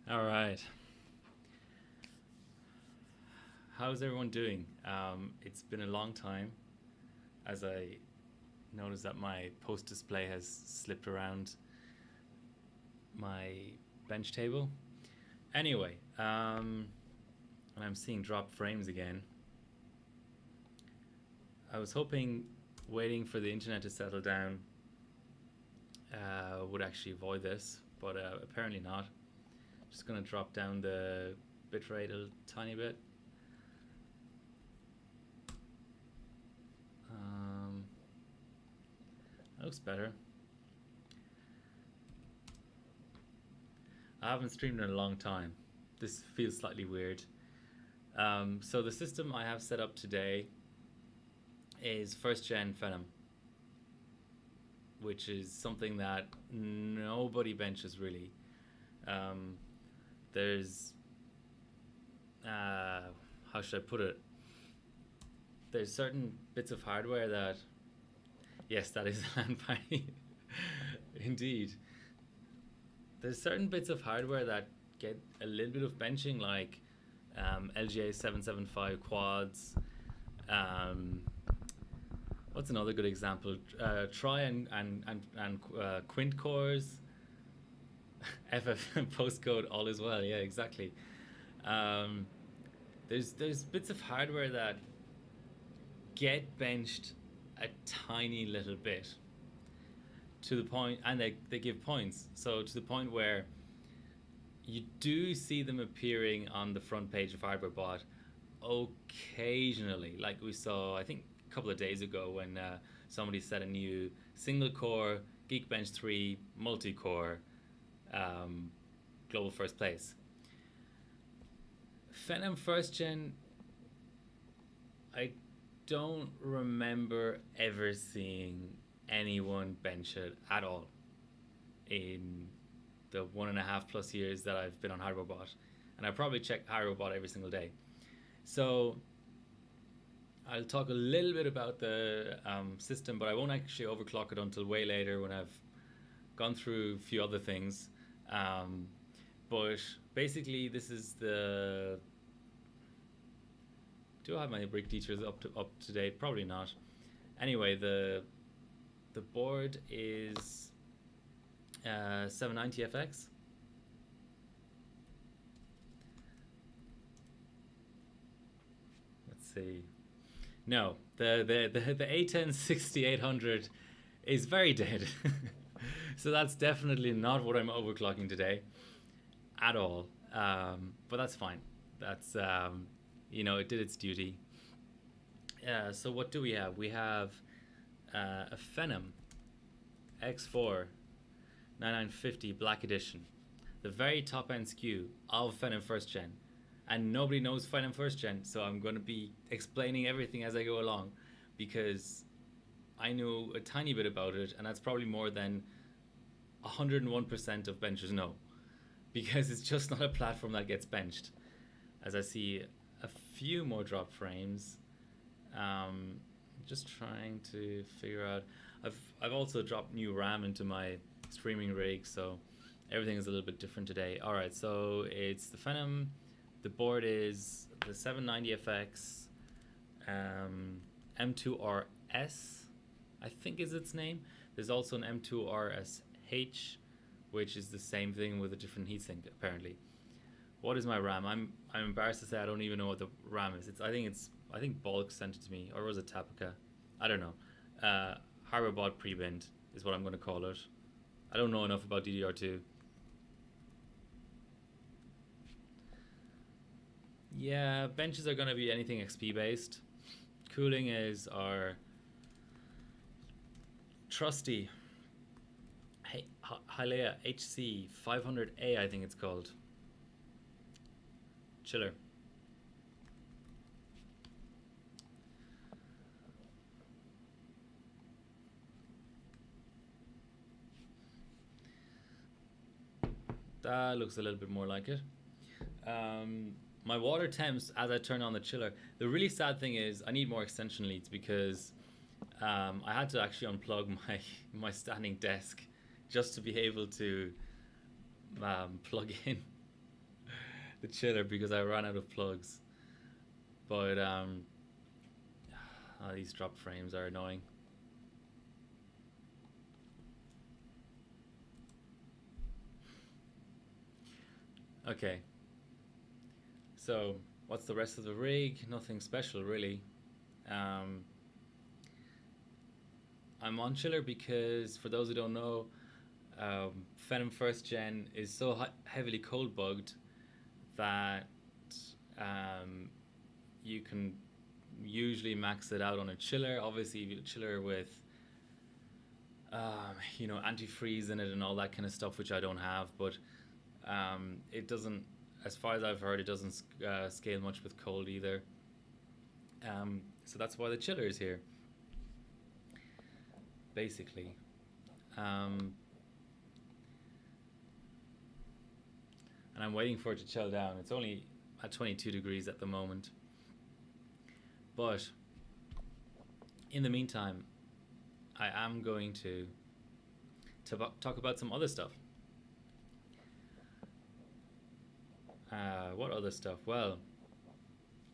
All right. How's everyone doing? It's been a long time as I noticed that my post display has slipped around my bench table. Anyway, and I'm seeing drop frames again. I was hoping waiting for the internet to settle down would actually avoid this, but apparently not. Just gonna drop down the bitrate a tiny bit. That looks better. I haven't streamed in a long time. This feels slightly weird. So the system I have set up today is first gen Phenom, which is something that nobody benches really. There's how should I put it? There's certain bits of hardware that, yes, that is Lanparty. Indeed. There's certain bits of hardware that get a little bit of benching, like LGA 775 quads. What's another good example? Tri and Quint cores. FF postcode all as well. Yeah, exactly. There's bits of hardware that get benched a tiny little bit to the point, and they give points. So to the point where you do see them appearing on the front page of HardwareBot occasionally, like we saw, I think, a couple of days ago when somebody set a new single core Geekbench 3 multi core global first place. Phenom first gen, I don't remember ever seeing anyone bench it at all in the 1.5+ years that I've been on HardwareBot, and I probably check HardwareBot every single day. So I'll talk a little bit about the system, but I won't actually overclock it until way later when I've gone through a few other things. But basically, this is the. Do I have my brick teachers up to date? Probably not. Anyway, the board is 790FX. Let's see. No, the A10 6800 is very dead. So that's definitely not what I'm overclocking today at all. But that's fine. That's it did its duty. So what do we have? We have a Phenom X4 9950 Black Edition, the very top end SKU of Phenom First Gen, and nobody knows Phenom First Gen, so I'm going to be explaining everything as I go along because I know a tiny bit about it, and that's probably more than 101% of benchers know, because it's just not a platform that gets benched. As I see a few more drop frames, just trying to figure out. I've also dropped new RAM into my streaming rig, so everything is a little bit different today. All right, so it's the Phenom. The board is the 790FX M2RS, I think is its name. There's also an M2RSH, which is the same thing with a different heatsink apparently. What is my RAM? I'm embarrassed to say I don't even know what the RAM is. I think Bulk sent it to me, or was it Tapica? I don't know. HardwareBot pre-binned is what I'm going to call it. I don't know enough about DDR2. Yeah, benches are going to be anything XP based. Cooling is our trusty Hilea HC 500A, I think it's called. Chiller. That looks a little bit more like it. My water temps as I turn on the chiller. The really sad thing is I need more extension leads because I had to actually unplug my standing desk just to be able to plug in the chiller because I ran out of plugs. But these drop frames are annoying. Okay. So what's the rest of the rig? Nothing special really. I'm on chiller because, for those who don't know, Phenom First Gen is so heavily cold bugged that you can usually max it out on a chiller. Obviously, a chiller with antifreeze in it and all that kind of stuff, which I don't have, but it doesn't, as far as I've heard, it doesn't scale much with cold either. So that's why the chiller is here, basically. And I'm waiting for it to chill down. It's only at 22 degrees at the moment. But in the meantime, I am going to talk about some other stuff. What other stuff? Well,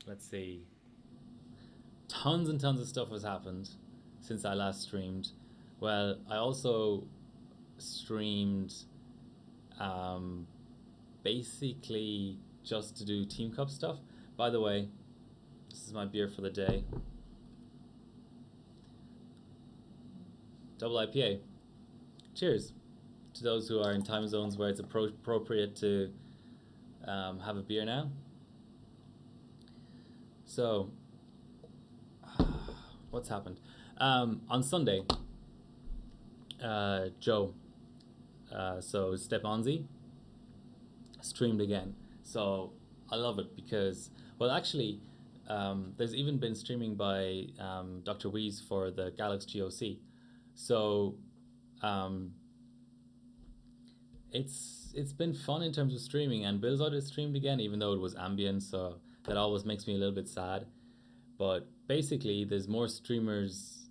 let's see. Tons and tons of stuff has happened since I last streamed. Well, I also streamed basically just to do Team Cup stuff. By the way, this is my beer for the day. Double IPA. Cheers to those who are in time zones where it's appropriate to have a beer now. So, what's happened? On Sunday, Joe, so Step Onzi, streamed again. So I love it because, well, actually, there's even been streaming by Dr. Weeze for the Galax GOC. So it's been fun in terms of streaming, and Bill's Audio streamed again, even though it was ambient, so that always makes me a little bit sad. But basically, there's more streamers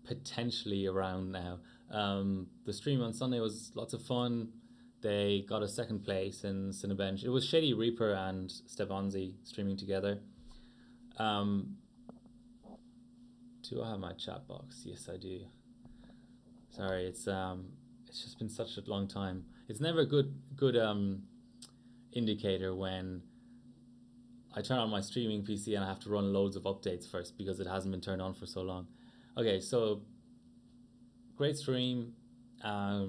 potentially around now. The stream on Sunday was lots of fun. They got a second place in Cinebench. It was Shady Reaper and Stefanzi streaming together. Do I have my chat box? Yes, I do. Sorry, it's just been such a long time. It's never a good indicator when I turn on my streaming PC and I have to run loads of updates first because it hasn't been turned on for so long. Okay, so great stream. I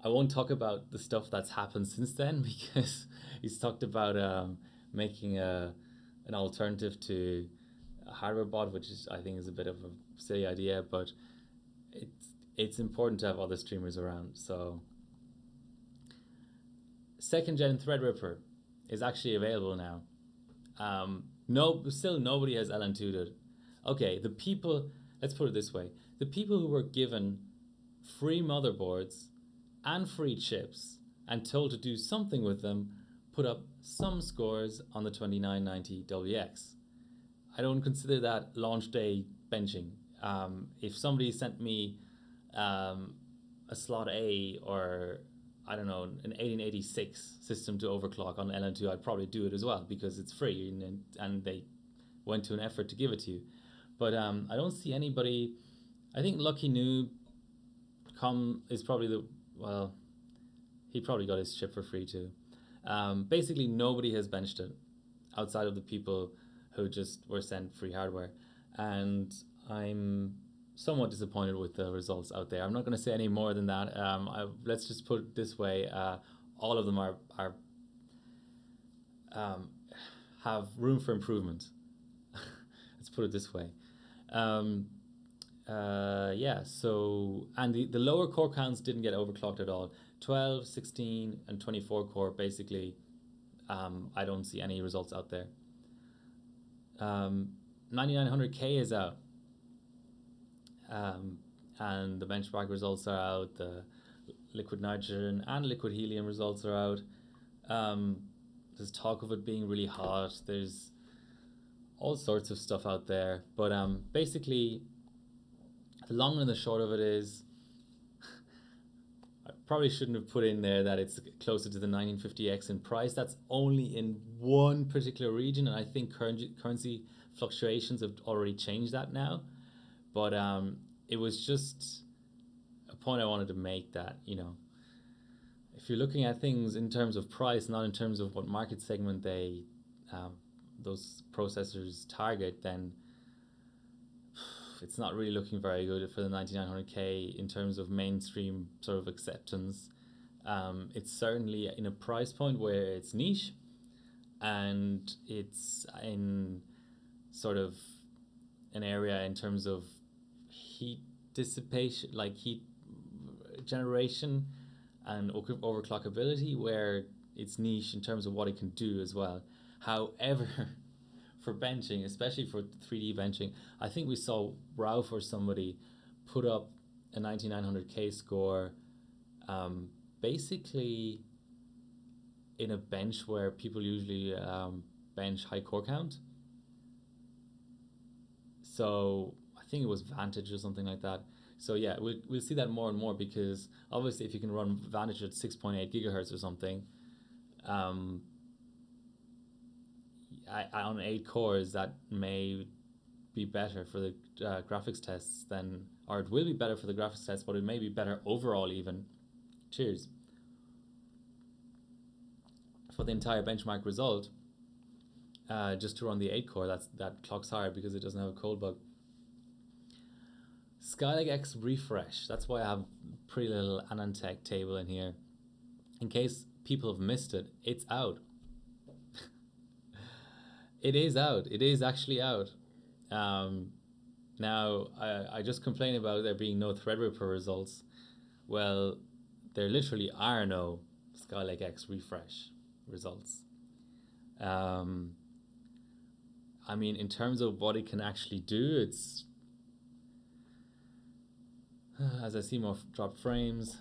won't talk about the stuff that's happened since then because he's talked about making an alternative to a hardware bot, which I think is a bit of a silly idea, but it's important to have other streamers around. So second gen Threadripper is actually available now. Still nobody has LN2'd it. Okay, the people, let's put it this way, the people who were given free motherboards and free chips and told to do something with them put up some scores on the 2990 WX. I don't consider that launch day benching. If somebody sent me a slot A or I don't know, an 1886 system to overclock on LN2, I'd probably do it as well because it's free and they went to an effort to give it to you. But I don't see anybody. I think Lucky Noob is probably he probably got his chip for free too. Basically, nobody has benched it outside of the people who just were sent free hardware. And I'm somewhat disappointed with the results out there. I'm not going to say any more than that. Let's just put it this way. All of them have room for improvement. Let's put it this way. So, and the lower core counts didn't get overclocked at all. 12, 16, and 24 core, basically, I don't see any results out there. 9900K is out. And the benchmark results are out. The liquid nitrogen and liquid helium results are out. There's talk of it being really hot. There's all sorts of stuff out there. But basically, the long and the short of it is, probably shouldn't have put in there that it's closer to the 1950X in price. That's only in one particular region, and I think currency fluctuations have already changed that now. But it was just a point I wanted to make, that, you know, if you're looking at things in terms of price, not in terms of what market segment they those processors target, then it's not really looking very good for the 9900K in terms of mainstream sort of acceptance. It's certainly in a price point where it's niche, and it's in sort of an area in terms of heat dissipation, like heat generation and overclockability, where it's niche in terms of what it can do as well. However, for benching, especially for 3D benching, I think we saw Ralph or somebody put up a 9900K score, basically in a bench where people usually bench high core count. So I think it was Vantage or something like that. So yeah, we'll see that more and more, because obviously if you can run Vantage at 6.8 gigahertz or something, on 8 cores, that may be better for the graphics tests than, or it will be better for the graphics tests, but it may be better overall even. Cheers. For the entire benchmark result, just to run the 8 core, that clocks higher because it doesn't have a cold bug. Skylake X refresh. That's why I have a pretty little Anantech table in here. In case people have missed it, it's out. It is out. It is actually out. Now, I just complained about there being no Threadripper results. Well, there literally are no Skylake X refresh results. I mean, in terms of what it can actually do, it's... as I see more dropped frames...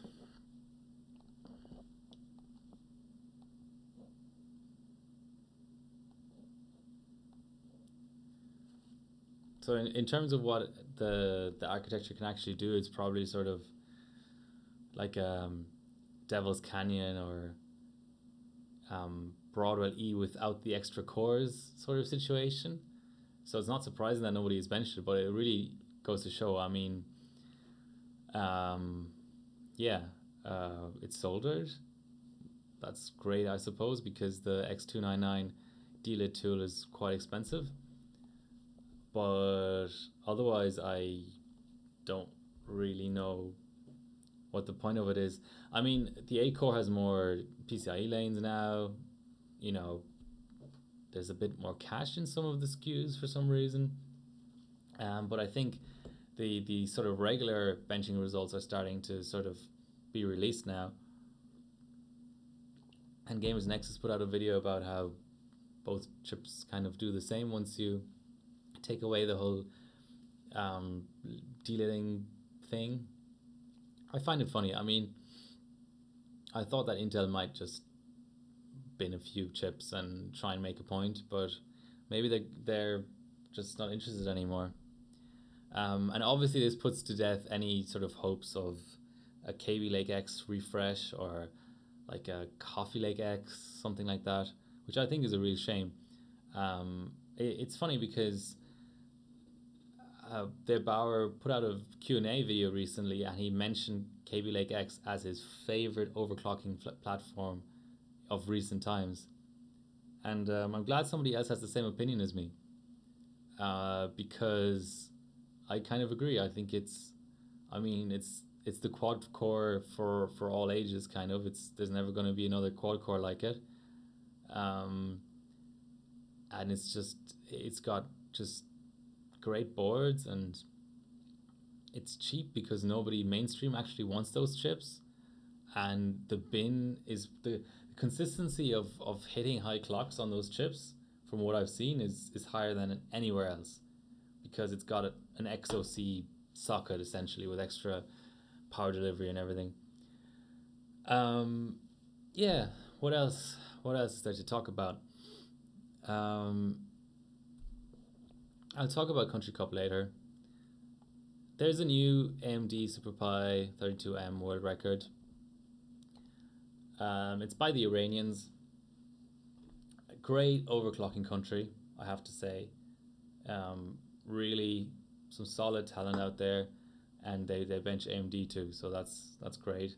So in terms of what the architecture can actually do, it's probably sort of like Devil's Canyon or Broadwell E without the extra cores sort of situation. So it's not surprising that nobody has benched it, but it really goes to show. I mean, it's soldered. That's great, I suppose, because the X299 D-Lit tool is quite expensive. But otherwise, I don't really know what the point of it is. I mean, the 8 core has more PCIe lanes now. You know, there's a bit more cache in some of the SKUs for some reason. But I think the sort of regular benching results are starting to sort of be released now. And Gamers Nexus put out a video about how both chips kind of do the same once you take away the whole delitting thing. I find it funny. I mean, I thought that Intel might just bin a few chips and try and make a point, but maybe they're just not interested anymore. And obviously this puts to death any sort of hopes of a Kaby Lake X refresh or like a Coffee Lake X, something like that, which I think is a real shame. It's funny because Dave Bauer put out a Q&A video recently, and he mentioned Kaby Lake X as his favorite overclocking platform of recent times. And I'm glad somebody else has the same opinion as me, because I kind of agree. I think it's the quad core for all ages, kind of. There's never going to be another quad core like it. And it's got just great boards, and it's cheap because nobody mainstream actually wants those chips, and the bin is the consistency of hitting high clocks on those chips, from what I've seen, is higher than anywhere else, because it's got an XOC socket essentially with extra power delivery and everything. What else is there to talk about? I'll talk about Country Cup later. There's a new AMD SuperPi 32M world record. It's by the Iranians. A great overclocking country, I have to say. Really, some solid talent out there, and they bench AMD too, so that's great.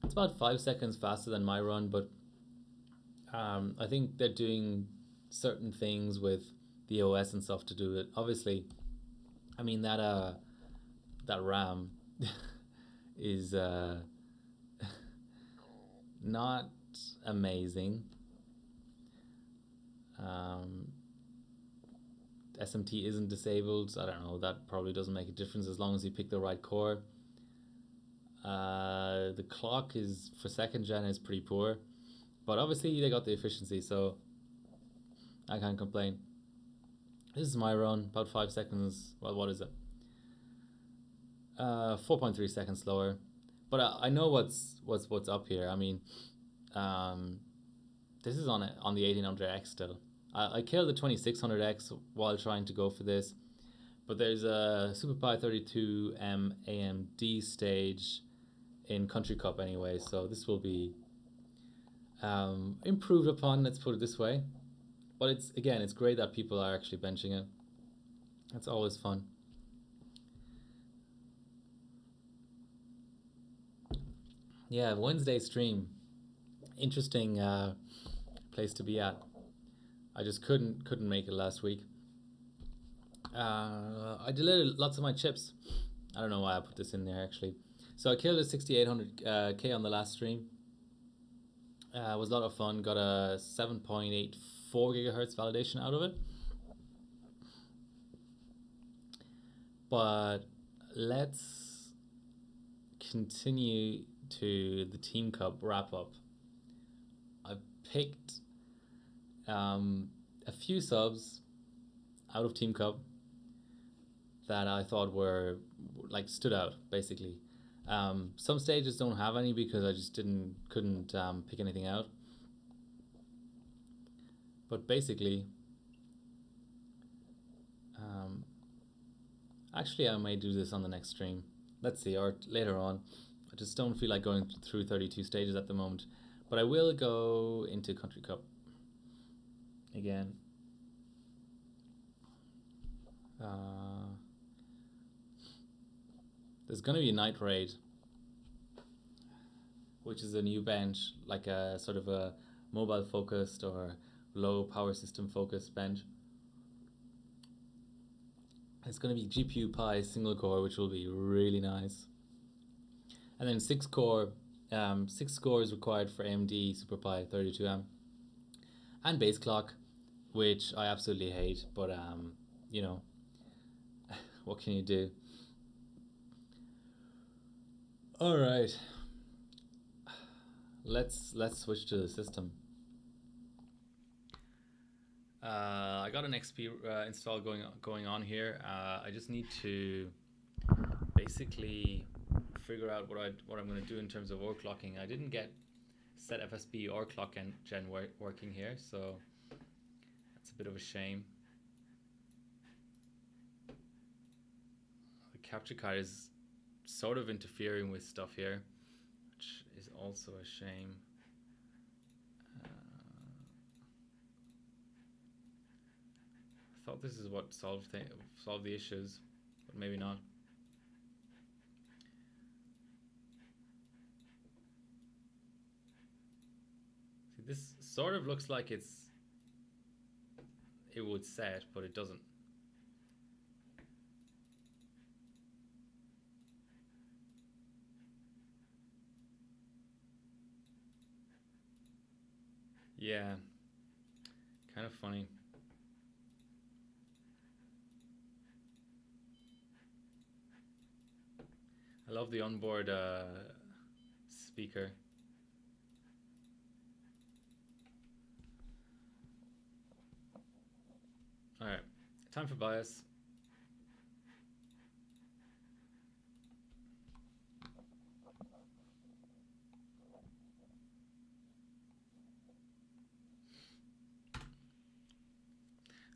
It's about 5 seconds faster than my run, but I think they're doing certain things with the OS and stuff to do it. Obviously, I mean that RAM is not amazing. SMT isn't disabled. I don't know. That probably doesn't make a difference as long as you pick the right core. The clock is for second gen is pretty poor, but obviously they got the efficiency, so I can't complain. This is my run, about 5 seconds. Well, what is it? 4.3 seconds slower, but I know what's up here. I mean, this is on the 1800X still. I killed the 2600X while trying to go for this, but there's a SuperPi 32M AMD stage in Country Cup anyway, so this will be improved upon, let's put it this way. But it's great that people are actually benching it. That's always fun. Yeah, Wednesday stream. Interesting place to be at. I just couldn't make it last week. I deleted lots of my chips. I don't know why I put this in there actually. So I killed a 6800K on the last stream. It was a lot of fun. Got a 7.84 gigahertz validation out of it. But let's continue to the Team Cup wrap up. I picked a few subs out of Team Cup that I thought were like stood out basically. Some stages don't have any because I just couldn't pick anything out. But basically, actually I may do this on the next stream. Let's see, or later on. I just don't feel like going through 32 stages at the moment. But I will go into Country Cup again. There's going to be a night raid, which is a new bench, like a sort of a mobile focused or low power system focused bench. It's going to be GPU Pi single core, which will be really nice. And then 6 core is required for AMD SuperPi 32M. And base clock, which I absolutely hate, but you know, what can you do? All right, let's switch to the system. I got an XP install going on here. I just need to basically figure out what I'm going to do in terms of overclocking. I didn't get set FSB or clock gen working here, so that's a bit of a shame. The capture card is sort of interfering with stuff here, which is also a shame. I thought this is what solved the issues, but maybe not. See, this sort of looks like it would set, but it doesn't. Yeah, kind of funny. I love the onboard speaker. All right, time for bias.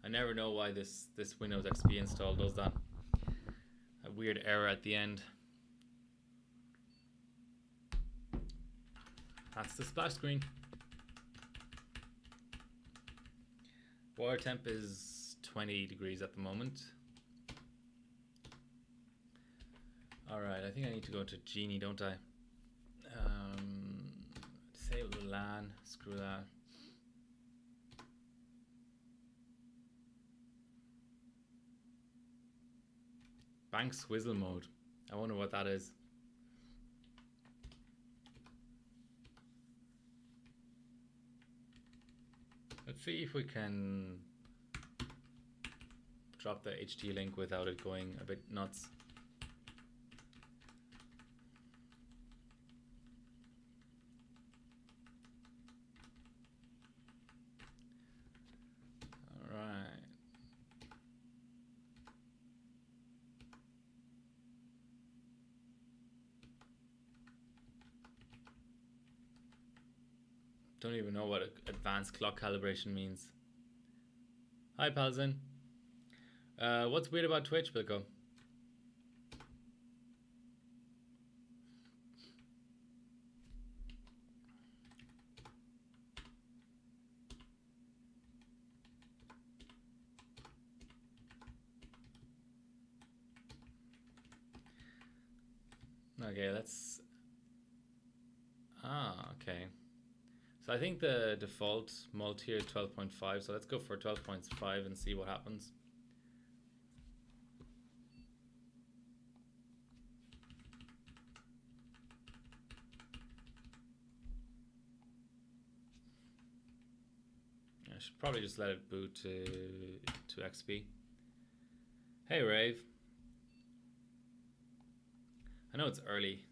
I never know why this Windows XP install does that. A weird error at the end. That's the splash screen. Water temp is 20 degrees at the moment. Alright, I think I need to go to Genie, don't I? Disable the LAN, screw that. Bank swizzle mode. I wonder what that is. Let's see if we can drop the HT link without it going a bit nuts. Alright. Don't even know what advanced clock calibration means. Hi, Palzin. What's weird about Twitch, Bilko? Okay, let's... okay. So I think the default mult here is 12.5, so let's go for 12.5 and see what happens. I should probably just let it boot to XP. Hey, Rave. I know it's early.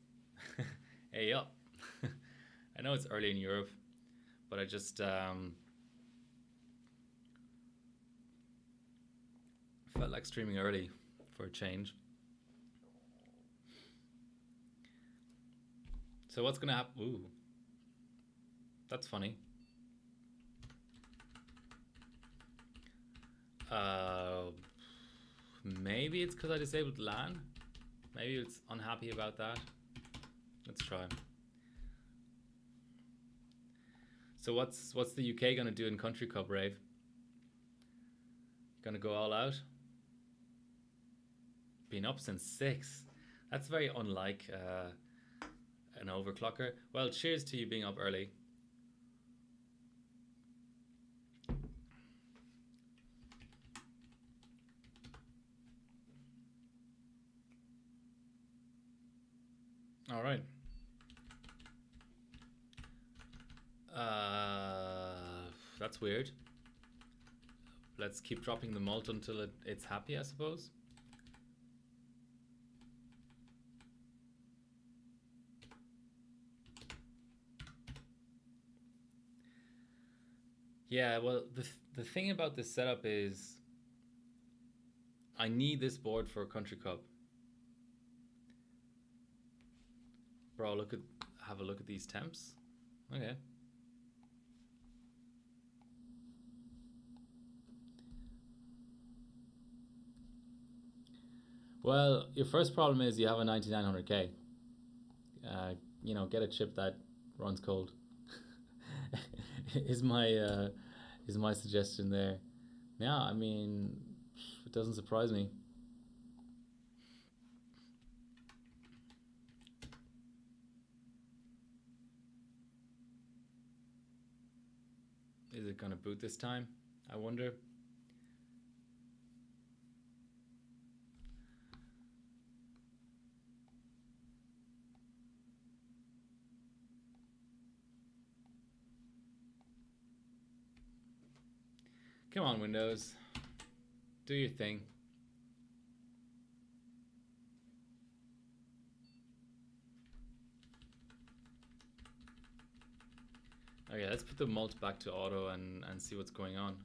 Hey, up. I know it's early in Europe, but I just felt like streaming early for a change. So what's gonna happen? Ooh, that's funny. Maybe it's because I disabled LAN. Maybe it's unhappy about that. Let's try. So what's the UK gonna do in Country Cup, Rave? Gonna go all out? Been up since 6. That's very unlike an overclocker. Well, cheers to you being up early. All right. That's weird. Let's keep dropping the mult until it's happy, I suppose. Yeah, well, the thing about this setup is I need this board for a Country Cup. Bro, have a look at these temps. Okay. Well, your first problem is you have a 9900K. You know, get a chip that runs cold. is my suggestion there. Yeah, I mean, it doesn't surprise me. Is it gonna boot this time? I wonder. Come on, Windows. Do your thing. Okay, let's put the mult back to auto and see what's going on.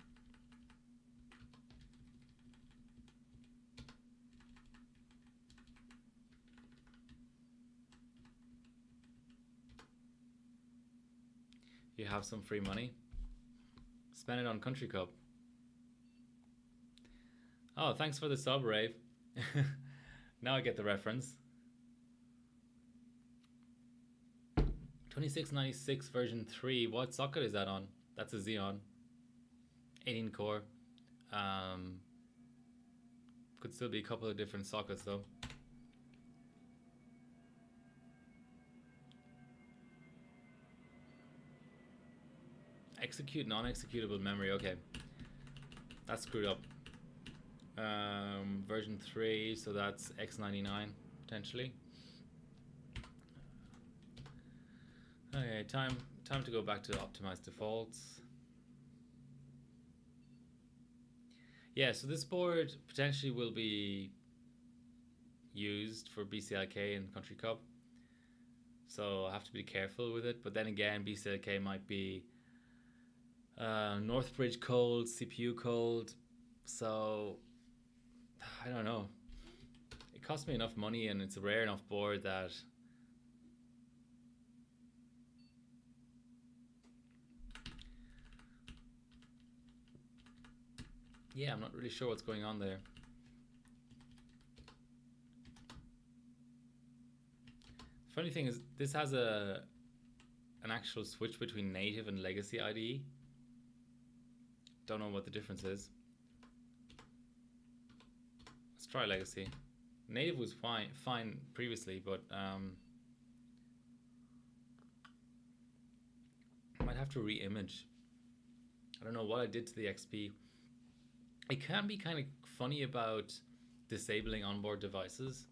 You have some free money? Spend it on Country Cup. Oh, thanks for the sub, Rave. Now I get the reference. 2696 version 3. What socket is that on? That's a Xeon. 18 core. Could still be a couple of different sockets though. Execute non-executable memory. Okay, that's screwed up. Version 3, so that's X99 potentially. Okay, time to go back to optimize defaults. Yeah, so this board potentially will be used for BCLK and Country Cup, so I have to be careful with it. But then again, BCLK might be Northbridge cold, CPU cold, so I don't know. It cost me enough money and it's a rare enough board that yeah, I'm not really sure what's going on there. Funny thing is, this has an actual switch between native and legacy IDE. Don't know what the difference is. Let's try legacy. Native was fine previously, but might have to re-image. I don't know what I did to the XP. It can be kind of funny about disabling onboard devices,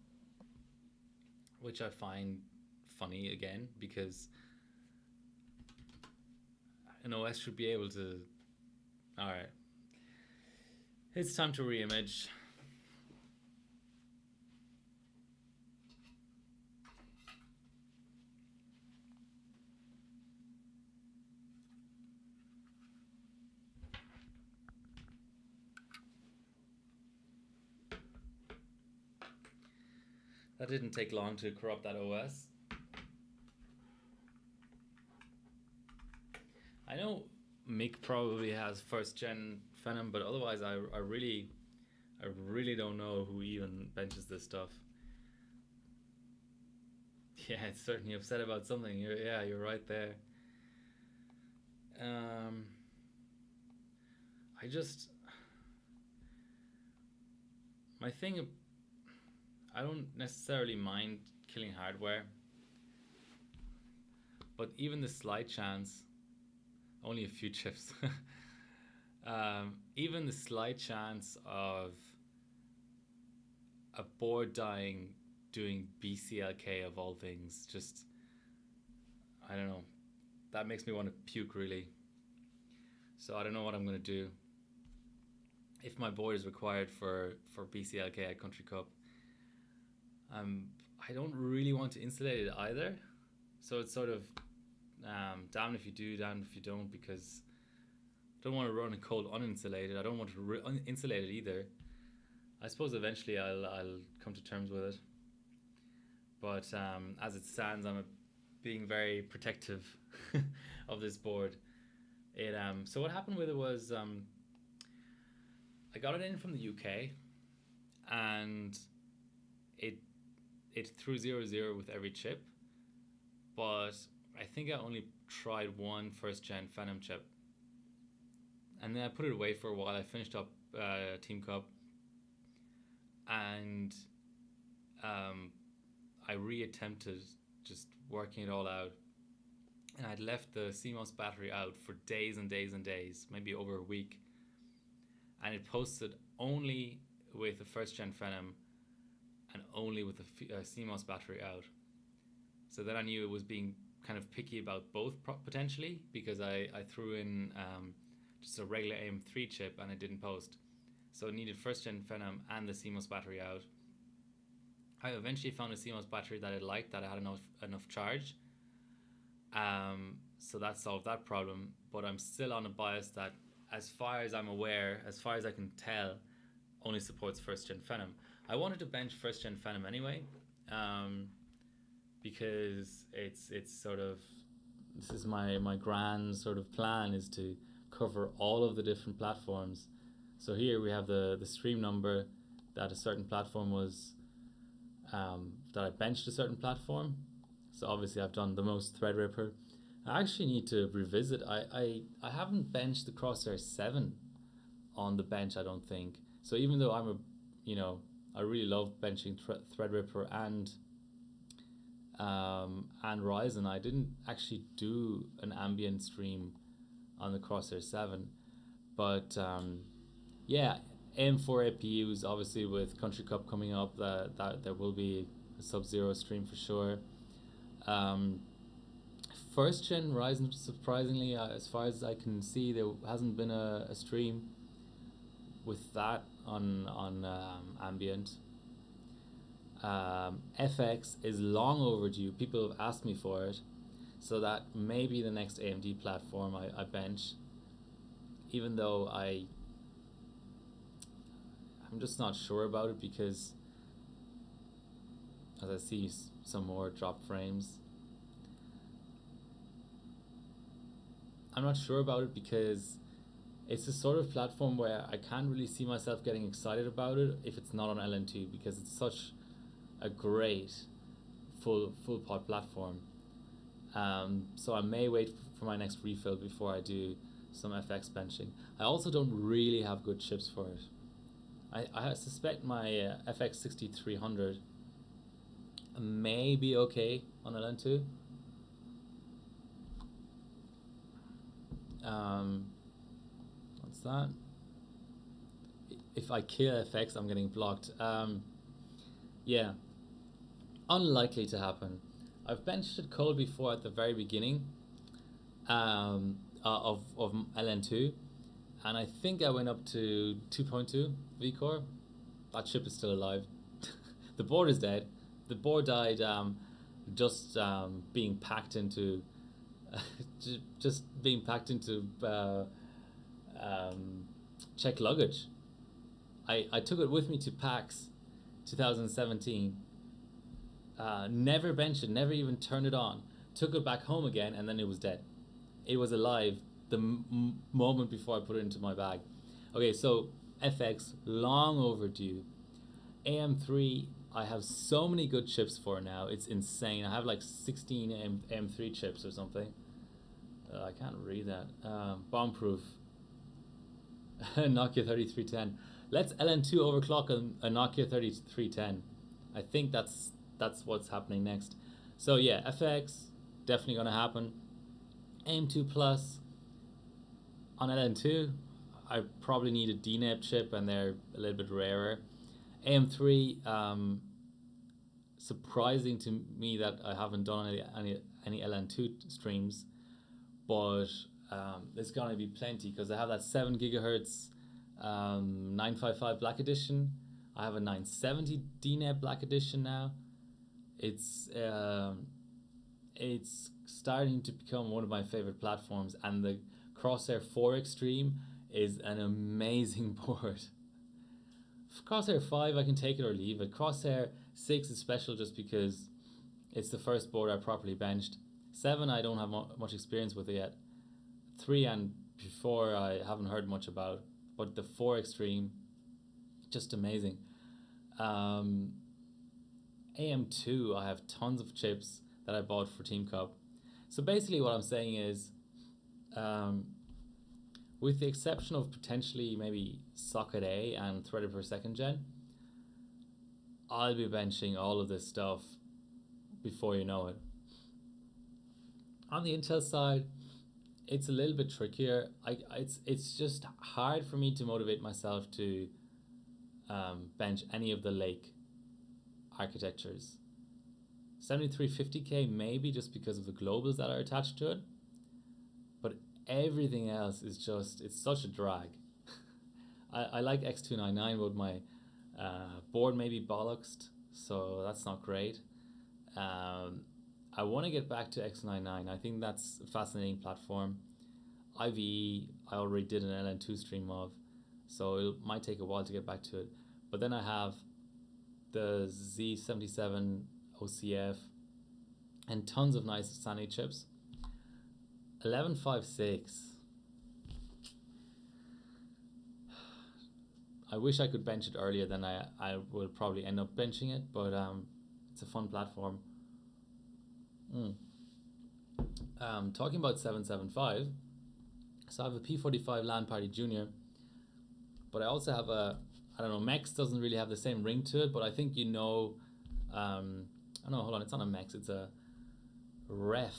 which I find funny again, because an OS should be able to... Alright. It's time to re-image. That didn't take long to corrupt that OS. I know Mick probably has first gen Phenom, but otherwise I really don't know who even benches this stuff. Yeah, it's certainly upset about something. You're right there. My thing, I don't necessarily mind killing hardware, but even the slight chance, only a few chips, even the slight chance of a board dying doing BCLK of all things, just, I don't know, that makes me want to puke really. So I don't know what I'm going to do. If my board is required for BCLK at Country Cup, I don't really want to insulate it either. So it's sort of damned if you do, damned if you don't, because I don't want to run a cold uninsulated. I don't want to insulate it either. I suppose eventually I'll come to terms with it. But as it stands, I'm being very protective of this board. So what happened with it was I got it in from the UK, and it threw 0-0 with every chip, but I think I only tried one first gen Phenom chip, and then I put it away for a while. I finished up Team Cup, and I re-attempted just working it all out, and I'd left the CMOS battery out for days and days and days, maybe over a week, and it posted only with the first gen Phenom and only with the CMOS battery out. So then I knew it was being kind of picky about both potentially, because I threw in just a regular AM3 chip and it didn't post. So it needed first gen Phenom and the CMOS battery out. I eventually found a CMOS battery that I liked, that I had enough charge. So that solved that problem, but I'm still on a bias that, as far as I'm aware, as far as I can tell, only supports first gen Phenom. I wanted to bench first gen Phenom anyway, because it's sort of, this is my grand sort of plan, is to cover all of the different platforms. So here we have the stream number that a certain platform was, that I benched a certain platform, So obviously I've done the most Threadripper. I actually need to revisit. I haven't benched the Crosshair 7 on the bench, I don't think. So even though I really love benching Threadripper and Ryzen, I didn't actually do an ambient stream on the Crosshair 7. But yeah, M4 APUs, obviously with Country Cup coming up, that there will be a Sub-Zero stream for sure. First gen Ryzen, surprisingly, as far as I can see, there hasn't been a stream with that on ambient. FX is long overdue. People have asked me for it, so that may be the next AMD platform I bench. Even though I'm just not sure about it, because as I see some more drop frames, I'm not sure about it because it's the sort of platform where I can't really see myself getting excited about it if it's not on LN2, because it's such a great full pod platform. So I may wait for my next refill before I do some FX benching. I also don't really have good chips for it. I suspect my FX 6300 may be okay on LN2. What's that? If I kill FX, I'm getting blocked. Yeah, unlikely to happen. I've benched it cold before at the very beginning of LN2, and I think I went up to 2.2 V-Core. That chip is still alive. The board is dead. The board died just being packed into just being packed into checked luggage. I took it with me to PAX 2017. Never benched it, never even turned it on. Took it back home again, and then it was dead. It was alive the moment before I put it into my bag. Okay, so FX, long overdue. AM3, I have so many good chips for now. It's insane. I have like 16 AM3 chips or something. I can't read that. Bomb-proof. Nokia 3310. Let's LN2 overclock a Nokia 3310. I think that's what's happening next. So yeah, FX, definitely going to happen. AM2 Plus on LN2, I probably need a DNAP chip, and they're a little bit rarer. AM3, surprising to me that I haven't done any LN2 streams, but there's going to be plenty, because I have that 7 gigahertz 955 Black Edition. I have a 970 DNAP Black Edition now. It's starting to become one of my favorite platforms, and the Crosshair 4 Extreme is an amazing board. Crosshair 5, I can take it or leave it. Crosshair 6 is special just because it's the first board I properly benched. 7, I don't have much experience with it yet. 3 and before, I haven't heard much about. But the 4 Extreme, just amazing. AM2, I have tons of chips that I bought for Team Cup. So basically what I'm saying is, with the exception of potentially maybe Socket A and Threadripper 2nd Gen, I'll be benching all of this stuff before you know it. On the Intel side, it's a little bit trickier. It's just hard for me to motivate myself to bench any of the Lake architectures. 7350K maybe just because of the globals that are attached to it, but everything else is just, it's such a drag. I like X299, but my board may be bollocksed, so that's not great. I want to get back to X99. I think that's a fascinating platform. IVE, I already did an LN2 stream of, so it might take a while to get back to it. But then I have the Z77 OCF and tons of nice Sunny chips. 1156. I wish I could bench it earlier than I will probably end up benching it, but it's a fun platform. Mm. Talking about 775, so I have a P45 Lanparty Junior, but I also have a, I don't know, Mex doesn't really have the same ring to it, but I think I don't know, hold on, it's not a Mex, it's a Ref.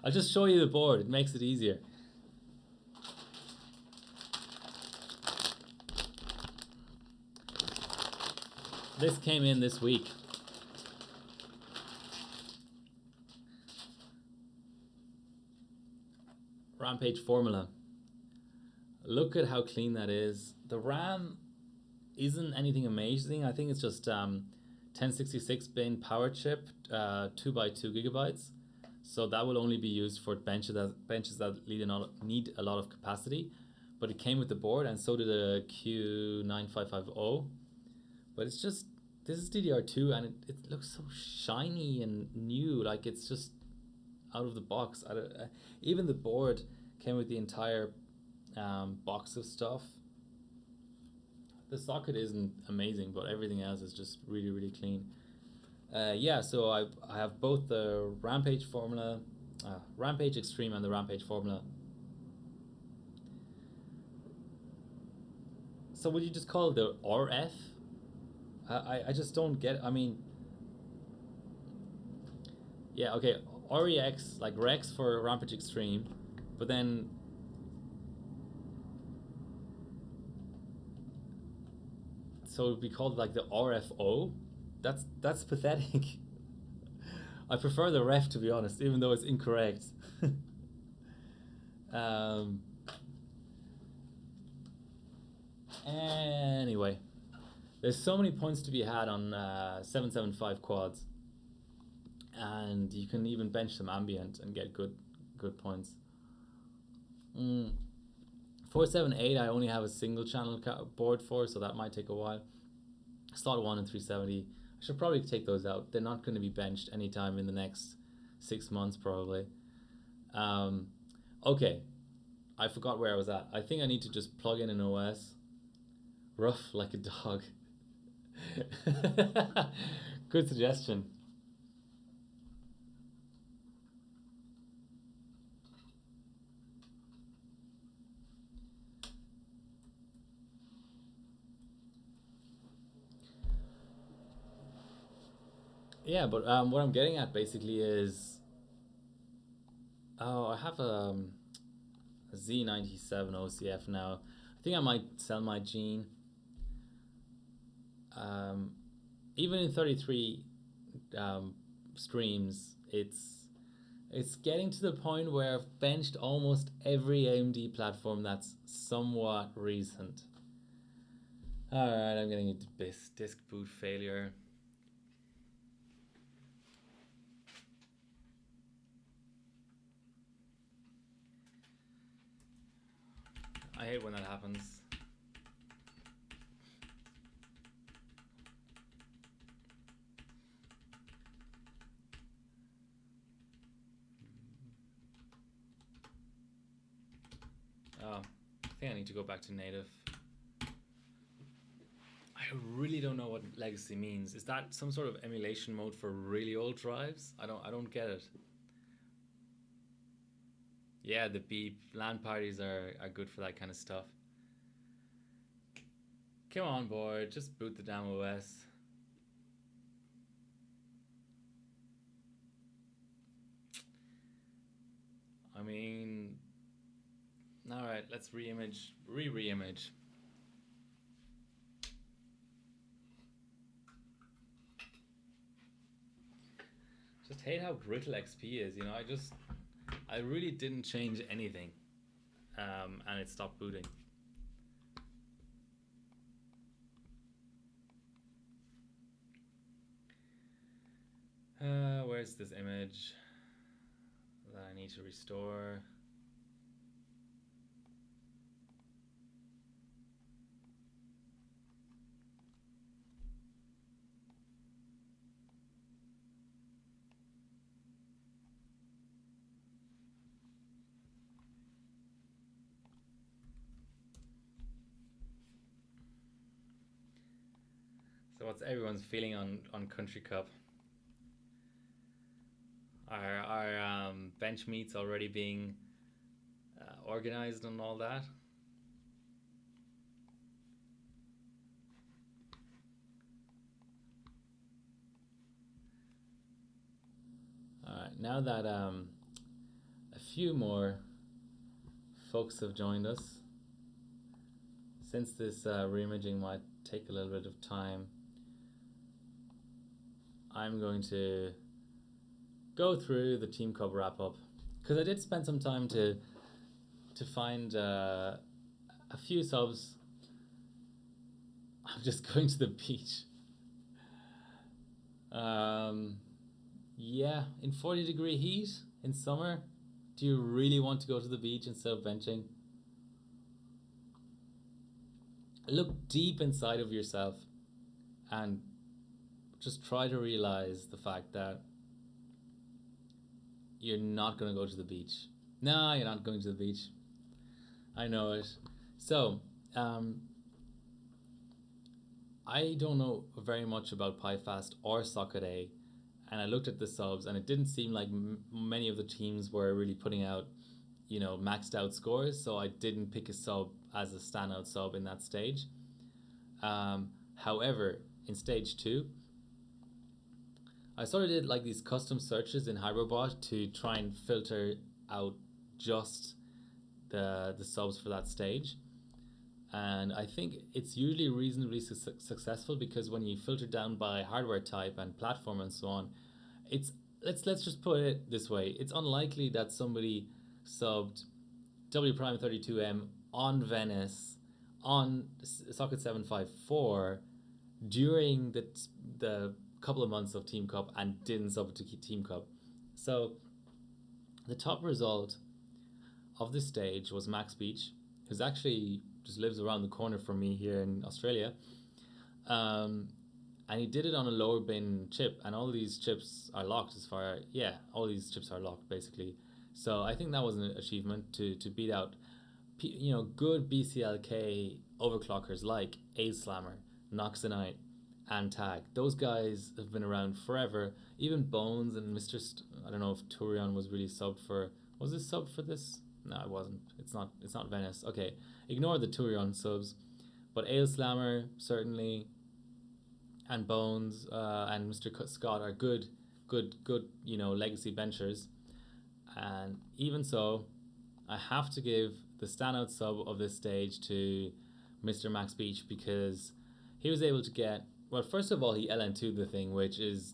I'll just show you the board, it makes it easier. This came in this week. Rampage Formula. Look at how clean that is. The RAM isn't anything amazing. I think it's just 1066 bin power chip, 2x2 gigabytes. So that will only be used for benches that need a lot of capacity. But it came with the board, and so did a Q9550. But it's just, this is DDR2, and it looks so shiny and new. Like, it's just out of the box. Even the board came with the entire box of stuff. The socket isn't amazing, but everything else is just really, really clean. Yeah, so I have both the Rampage Formula, Rampage Extreme, and the Rampage Formula. So would you just call it the RF? I just don't get, I mean, yeah, okay, REX, like Rex for Rampage Extreme, but then so it would be called like the RFO. That's pathetic. I prefer the ref, to be honest, even though it's incorrect. Anyway, there's so many points to be had on 775 quads, and you can even bench them ambient and get good points. 478 I only have a single channel board for, so that might take a while. Slot 1 and 370, I should probably take those out. They're not going to be benched anytime in the next 6 months probably. Okay, I forgot where I was at. I think I need to just plug in an OS. Rough like a dog. Good suggestion. Yeah, but what I'm getting at basically is, I have a Z97 OCF now. I think I might sell my Gene. Even in 33 streams, it's getting to the point where I've benched almost every AMD platform that's somewhat recent. Alright, I'm getting into disk boot failure. I hate when that happens. Oh, I think I need to go back to native. I really don't know what legacy means. Is that some sort of emulation mode for really old drives? I don't get it. Yeah, the beep LAN parties are good for that kind of stuff. Come on, board, just boot the damn OS. I mean, all right, let's re-image. Just hate how brittle XP is, you know. I really didn't change anything, and it stopped booting. Where's this image that I need to restore? So what's everyone's feeling on Country Cup? Are bench meets already being organized and all that? All right, now that a few more folks have joined us, since this reimaging might take a little bit of time, I'm going to go through the Team Cup wrap up, because I did spend some time to find a few subs. I'm just going to the beach. Yeah, in 40-degree heat in summer, do you really want to go to the beach instead of benching? Look deep inside of yourself and just try to realize the fact that you're not going to go to the beach. No, you're not going to the beach. I know it. So, I don't know very much about PyFast or Socket A, and I looked at the subs, and it didn't seem like many of the teams were really putting out, maxed out scores. So I didn't pick a sub as a standout sub in that stage. However, in stage 2, I sort of did like these custom searches in HyperBot to try and filter out just the subs for that stage. And I think it's usually reasonably successful, because when you filter down by hardware type and platform and so on, it's let's just put it this way: it's unlikely that somebody subbed W Prime 32M on Venice on Socket 754 during the couple of months of Team Cup and didn't sub to Team Cup. So the top result of this stage was Max Beach, who's actually just lives around the corner from me here in Australia. And he did it on a lower bin chip, and all these chips are locked all these chips are locked basically. So I think that was an achievement to beat out good BCLK overclockers like Slammer, Noxonite, and Tag. Those guys have been around forever. Even Bones and I don't know if Turion was really subbed for. Was this subbed for this? No, it wasn't. It's not Venice. Okay, ignore the Turion subs, but Slammer certainly, and Bones and Mr. Scott are good legacy benchers. And even so, I have to give the standout sub of this stage to Mr. Max Beach, because he was able to get, well, first of all, he LN2'd the thing,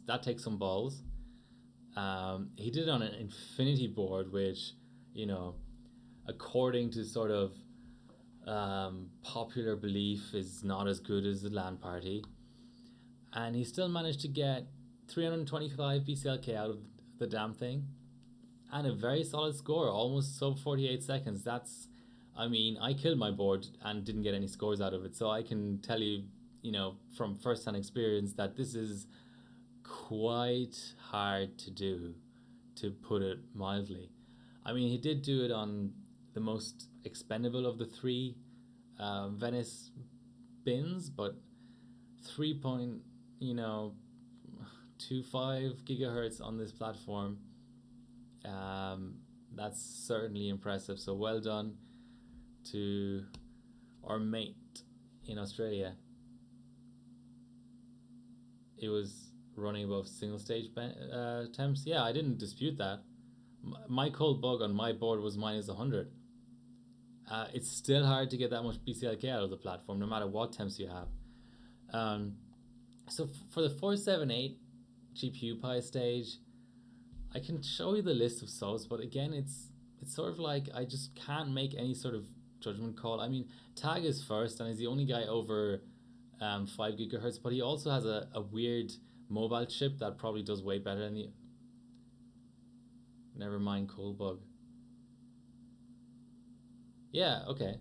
that takes some balls. He did it on an infinity board, which, according to sort of popular belief, is not as good as the Lanparty. And he still managed to get 325 BCLK out of the damn thing, and a very solid score, almost sub 48 seconds. I killed my board and didn't get any scores out of it, so I can tell you, from first-hand experience, that this is quite hard to do, to put it mildly. He did do it on the most expendable of the 3 Venice bins, but 3.25 gigahertz on this platform, that's certainly impressive. So well done to our mate in Australia. It was running above single stage temps. Yeah, I didn't dispute that. My cold bug on my board was minus 100. It's still hard to get that much BCLK out of the platform, no matter what temps you have. So for the 478 GPU Pi stage, I can show you the list of subs, but again, it's sort of like I just can't make any sort of judgment call. Tag is first, and he's the only guy over 5 gigahertz, but he also has a weird mobile chip that probably does way better than the... Never mind cold bug. Yeah, okay.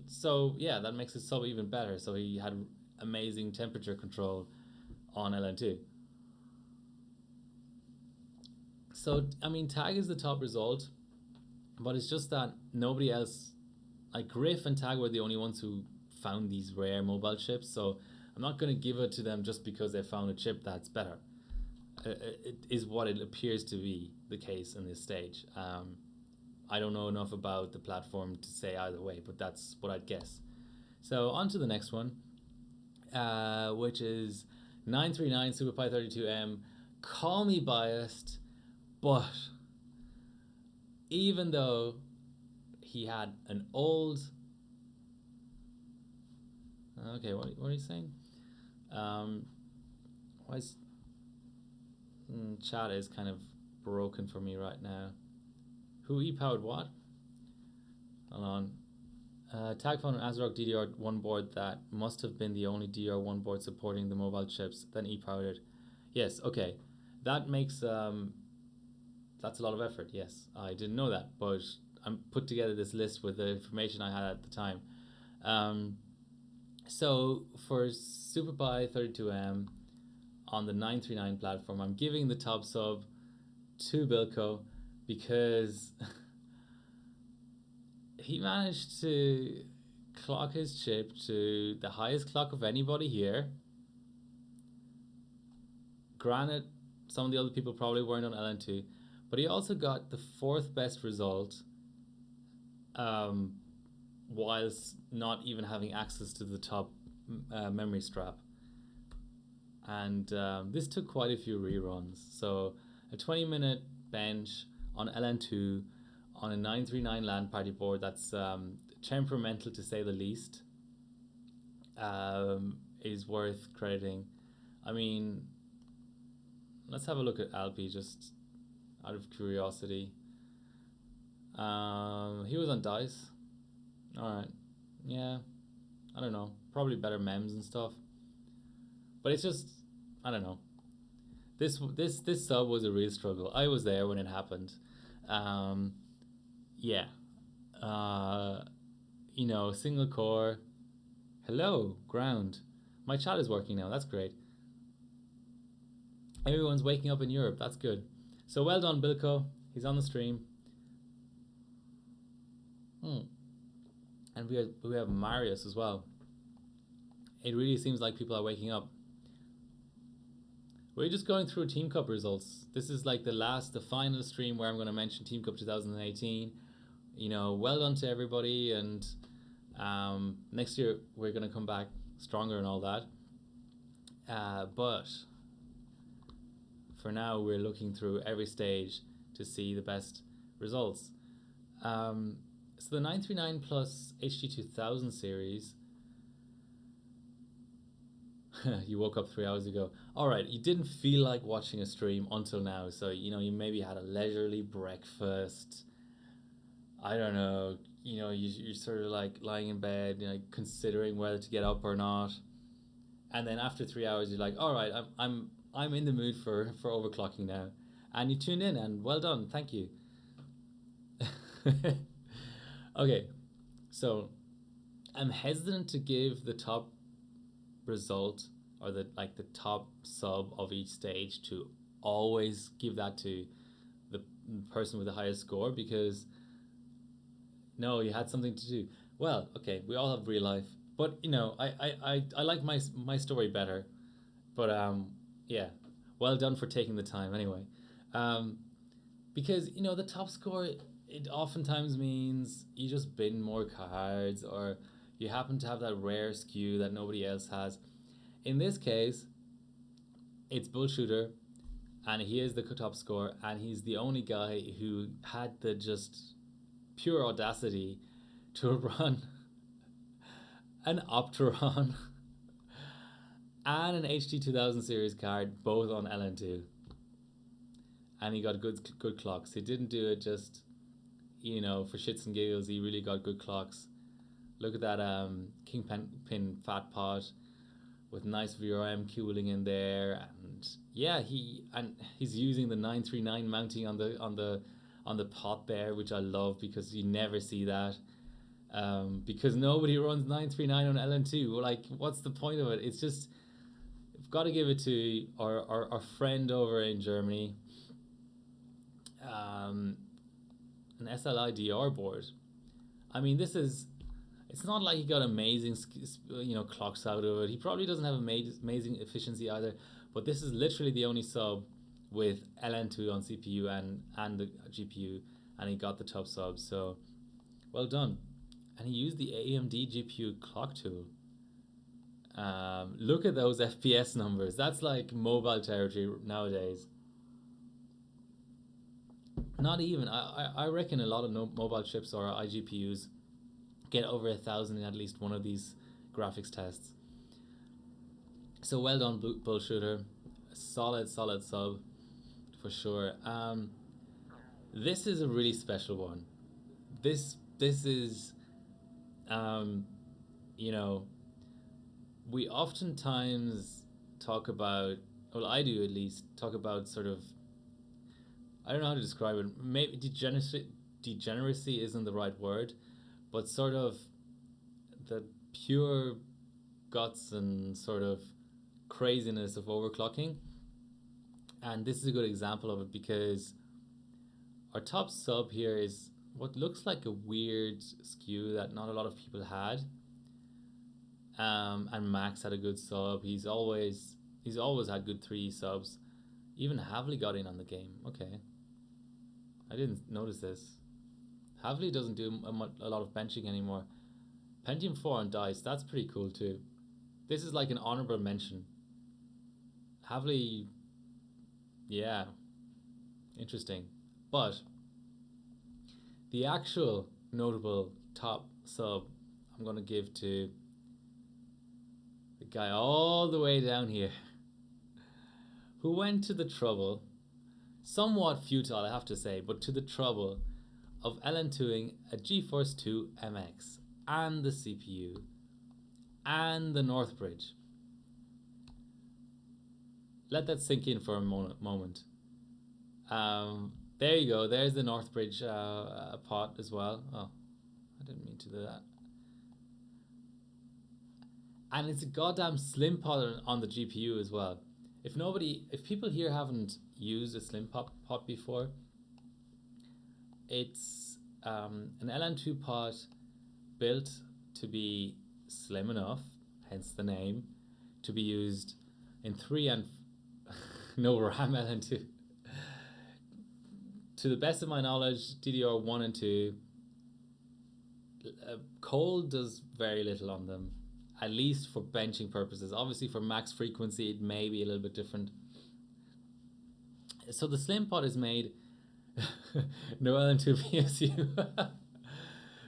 So yeah, that makes his sub even better. So he had amazing temperature control on LN2. So, Tag is the top result, but it's just that nobody else, like Griff and Tag, were the only ones who found these rare mobile chips, so I'm not going to give it to them just because they found a chip that's better. is what it appears to be the case in this stage. I don't know enough about the platform to say either way, but that's what I'd guess. So on to the next one, which is 939 SuperPi 32M. Call me biased, but even though he had an old... Okay, what are you saying? Why is... chat is kind of broken for me right now. Who e-powered what? Hold on. Tagphone and ASRock DDR1 board that must have been the only DDR1 board supporting the mobile chips, then e-powered it. Yes, okay. That makes... that's a lot of effort, yes. I didn't know that, but I put together this list with the information I had at the time. So for SuperPi 32M on the 939 platform, I'm giving the top sub to Bilko because he managed to clock his chip to the highest clock of anybody here. Granted, some of the other people probably weren't on LN2, but he also got the fourth best result whilst not even having access to the top memory strap. And this took quite a few reruns. So a 20-minute bench on LN2 on a 939 Lanparty board that's temperamental to say the least is worth crediting. I mean, let's have a look at Alpi just out of curiosity. He was on DICE. Alright. Yeah. I don't know. Probably better mems and stuff. But it's just, I don't know. This sub was a real struggle. I was there when it happened. Yeah. You know, single core. Hello, ground. My chat is working now. That's great. Everyone's waking up in Europe. That's good. So well done, Bilko. He's on the stream. And we have Marius as well. It really seems like people are waking up. We're just going through Team Cup results. This is like the final stream where I'm going to mention Team Cup 2018. You know, well done to everybody, and next year we're going to come back stronger and all that. But for now, we're looking through every stage to see the best results. So the 939 plus HG2000 series. You woke up 3 hours ago. Alright, you didn't feel like watching a stream until now. So, you know, you maybe had a leisurely breakfast. I don't know. You know, you're sort of like lying in bed, you know, considering whether to get up or not. And then after 3 hours, you're like, alright, I'm in the mood for overclocking now. And you tuned in, and well done. Thank you. Okay, so I'm hesitant to give the top result or the top sub of each stage to always give that to the person with the highest score, because no, you had something to do. Well, okay, we all have real life, but you know, I like my story better. But yeah, well done for taking the time anyway. Because you know, the top score, it oftentimes means you just bin more cards, or you happen to have that rare skew that nobody else has. In this case, it's Bullshooter, and he is the top score, and he's the only guy who had the just pure audacity to run an Opteron and an HG2000 series card, both on LN2. And he got good clocks. He didn't do it just, you know, for shits and giggles. He really got good clocks. Look at that Kingpin Fat Pot with nice VRM cooling in there, and yeah, he's using the 939 mounting on the pot there, which I love, because you never see that. Because nobody runs 939 on LN2. Like, what's the point of it? It's just, I've got to give it to our friend over in Germany. An SLI DR board. I mean, it's not like he got amazing, you know, clocks out of it. He probably doesn't have amazing efficiency either. But this is literally the only sub with LN2 on CPU and the GPU, and he got the top sub. So well done. And he used the AMD GPU clock tool. Look at those FPS numbers. That's like mobile territory nowadays. Not even. I reckon a lot of mobile chips or iGPUs get over 1,000 in at least one of these graphics tests. So well done, Bullshooter. Solid sub for sure. This is a really special one. This is, you know, we oftentimes talk about, well, I do at least, talk about sort of, I don't know how to describe it. Maybe degeneracy isn't the right word, but sort of the pure guts and sort of craziness of overclocking. And this is a good example of it, because our top sub here is what looks like a weird skew that not a lot of people had. And Max had a good sub. He's always had good 3 subs. Even Havli got in on the game. Okay, I didn't notice this. Havli doesn't do a lot of benching anymore. Pentium 4 on dice, that's pretty cool too. This is like an honorable mention. Havli, yeah, interesting. But the actual notable top sub I'm going to give to the guy all the way down here, who went to the trouble, somewhat futile I have to say, but to the trouble of LN2ing a GeForce 2 MX and the CPU and the Northbridge. Let that sink in for a moment. There you go. There's the Northbridge pot as well. Oh, I didn't mean to do that. And it's a goddamn slim pot on the GPU as well. If people here haven't used a slim pot before, it's an LN2 pot built to be slim enough, hence the name, to be used in 3 and no RAM LN2. To the best of my knowledge, DDR1 and 2, cold does very little on them, at least for benching purposes. Obviously for max frequency it may be a little bit different. So the slim pot is made no LN2 PSU.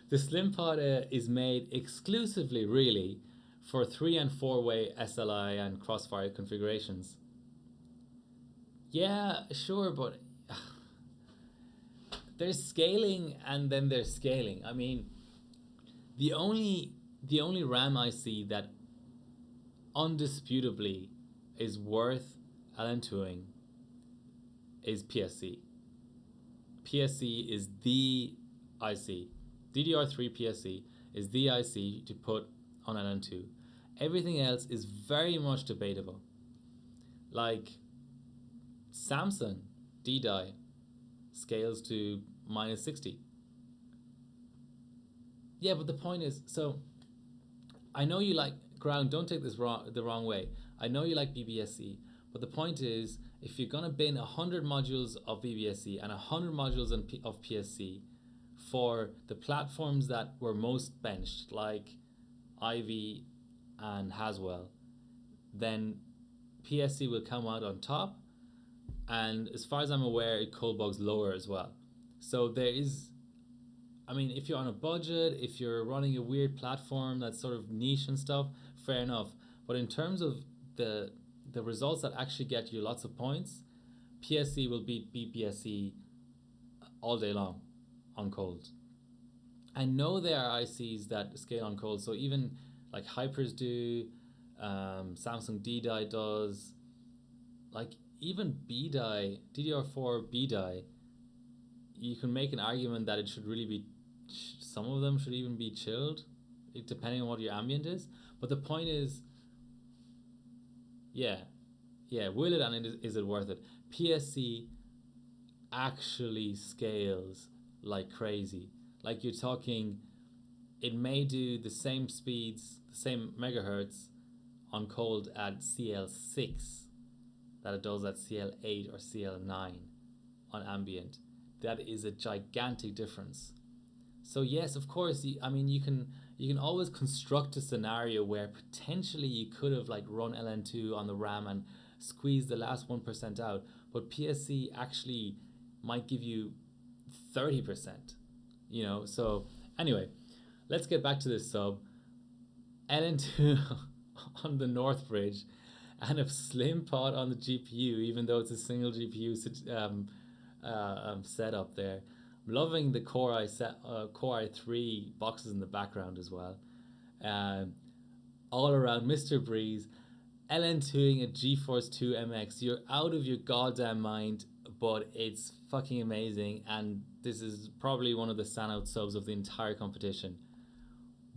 The slim pot is made exclusively really for 3 and 4 way SLI and crossfire configurations. Yeah, sure, but there's scaling and then there's scaling. I mean, the only RAM I see that undisputably is worth LN2ing is PSC. PSC is the IC. DDR3 PSC is the IC to put on LN2. Everything else is very much debatable. Like Samsung D-Die scales to -60. Yeah, but the point is, so I know you like ground, don't take this the wrong way. I know you like BBSC, but the point is, if you're gonna bin 100 modules of BBSC and 100 modules of PSC for the platforms that were most benched, like Ivy and Haswell, then PSC will come out on top, and as far as I'm aware, it cold bogs lower as well. So there is, I mean, if you're on a budget, if you're running a weird platform that's sort of niche and stuff, fair enough. But in terms of the results that actually get you lots of points, PSC will beat BBSC all day long on cold. I know there are ICs that scale on cold, so even like Hypers do, Samsung D-Die does, like even B-Die, DDR4 B-Die, you can make an argument that it should really be, some of them should even be chilled, depending on what your ambient is. But the point is, yeah, will it and is it worth it? PSC actually scales like crazy. Like you're talking, it may do the same speeds, the same megahertz on cold at CL6. that it does at CL8 or CL9 on ambient. That is a gigantic difference. So yes, of course, I mean, you can always construct a scenario where potentially you could have like run LN2 on the RAM and squeezed the last 1% out, but PSC actually might give you 30%, you know. So anyway, let's get back to this sub. LN2 on the North Bridge and a slim pod on the GPU, even though it's a single GPU setup there. I'm loving the Core i3 boxes in the background as well. All around Mr. Breeze, LN2ing a GeForce 2 MX. You're out of your goddamn mind, but it's fucking amazing, and this is probably one of the standout subs of the entire competition.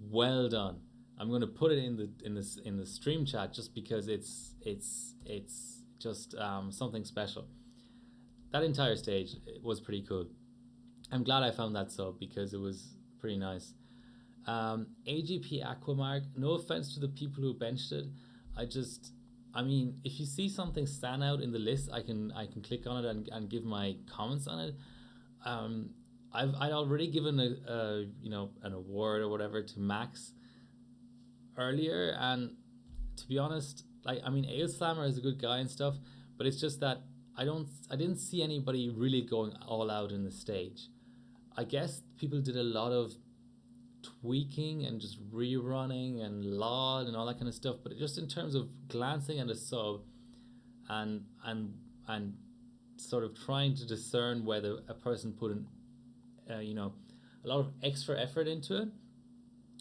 Well done. I'm going to put it in the stream chat just because it's just something special. That entire stage was pretty cool. I'm glad I found that sub because it was pretty nice. AGP Aquamark, no offense to the people who benched it. I mean, if you see something stand out in the list, I can click on it and give my comments on it. I'd already given an award or whatever to Max earlier, and to be honest, like, I mean, Ale Slammer is a good guy and stuff, but it's just that I didn't see anybody really going all out in the stage. I guess people did a lot of tweaking and just rerunning and LOD and all that kind of stuff, but just in terms of glancing at a sub and sort of trying to discern whether a person put a lot of extra effort into it,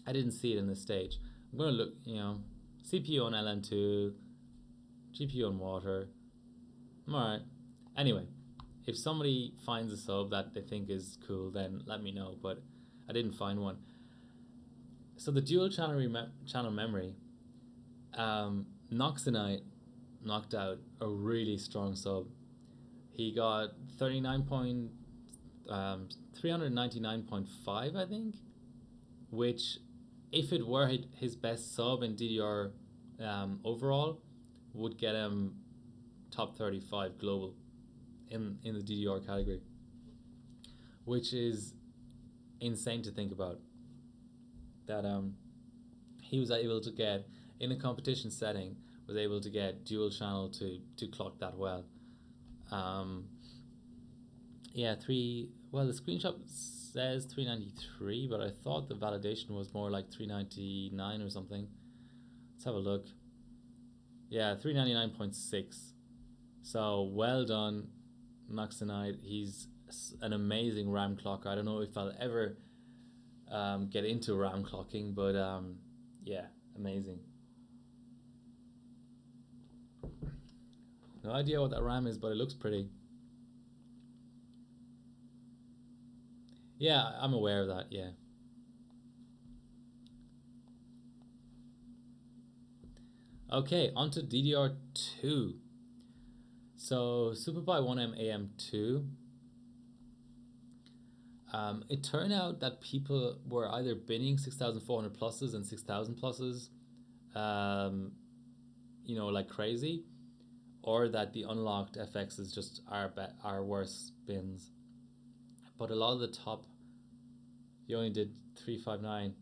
I didn't see it in this stage. I'm going to look, CPU on LN2, GPU on water. I'm alright. Anyway, if somebody finds a sub that they think is cool, then let me know, but I didn't find one. So the dual channel memory, Noxonite knocked out a really strong sub. He got 399.5, I think, which, if it were his best sub in DDR overall, would get him top 35 global in the DDR category, which is insane to think about. That he was able to get, in a competition setting, was able to get dual channel to clock that well. The screenshot says 393, but I thought the validation was more like 399 or something. Let's have a look. Yeah, 399.6. So well done, Noxonite. He's an amazing RAM clocker. I don't know if I'll ever get into RAM clocking, but yeah, amazing. No idea what that RAM is, but it looks pretty. Yeah, I'm aware of that, yeah. Okay, on to DDR2. So SuperPi 1M AM2. It turned out that people were either binning 6400 pluses and 6000 pluses, like crazy, or that the unlocked FXs just are worse bins. But a lot of the top, you only did 359.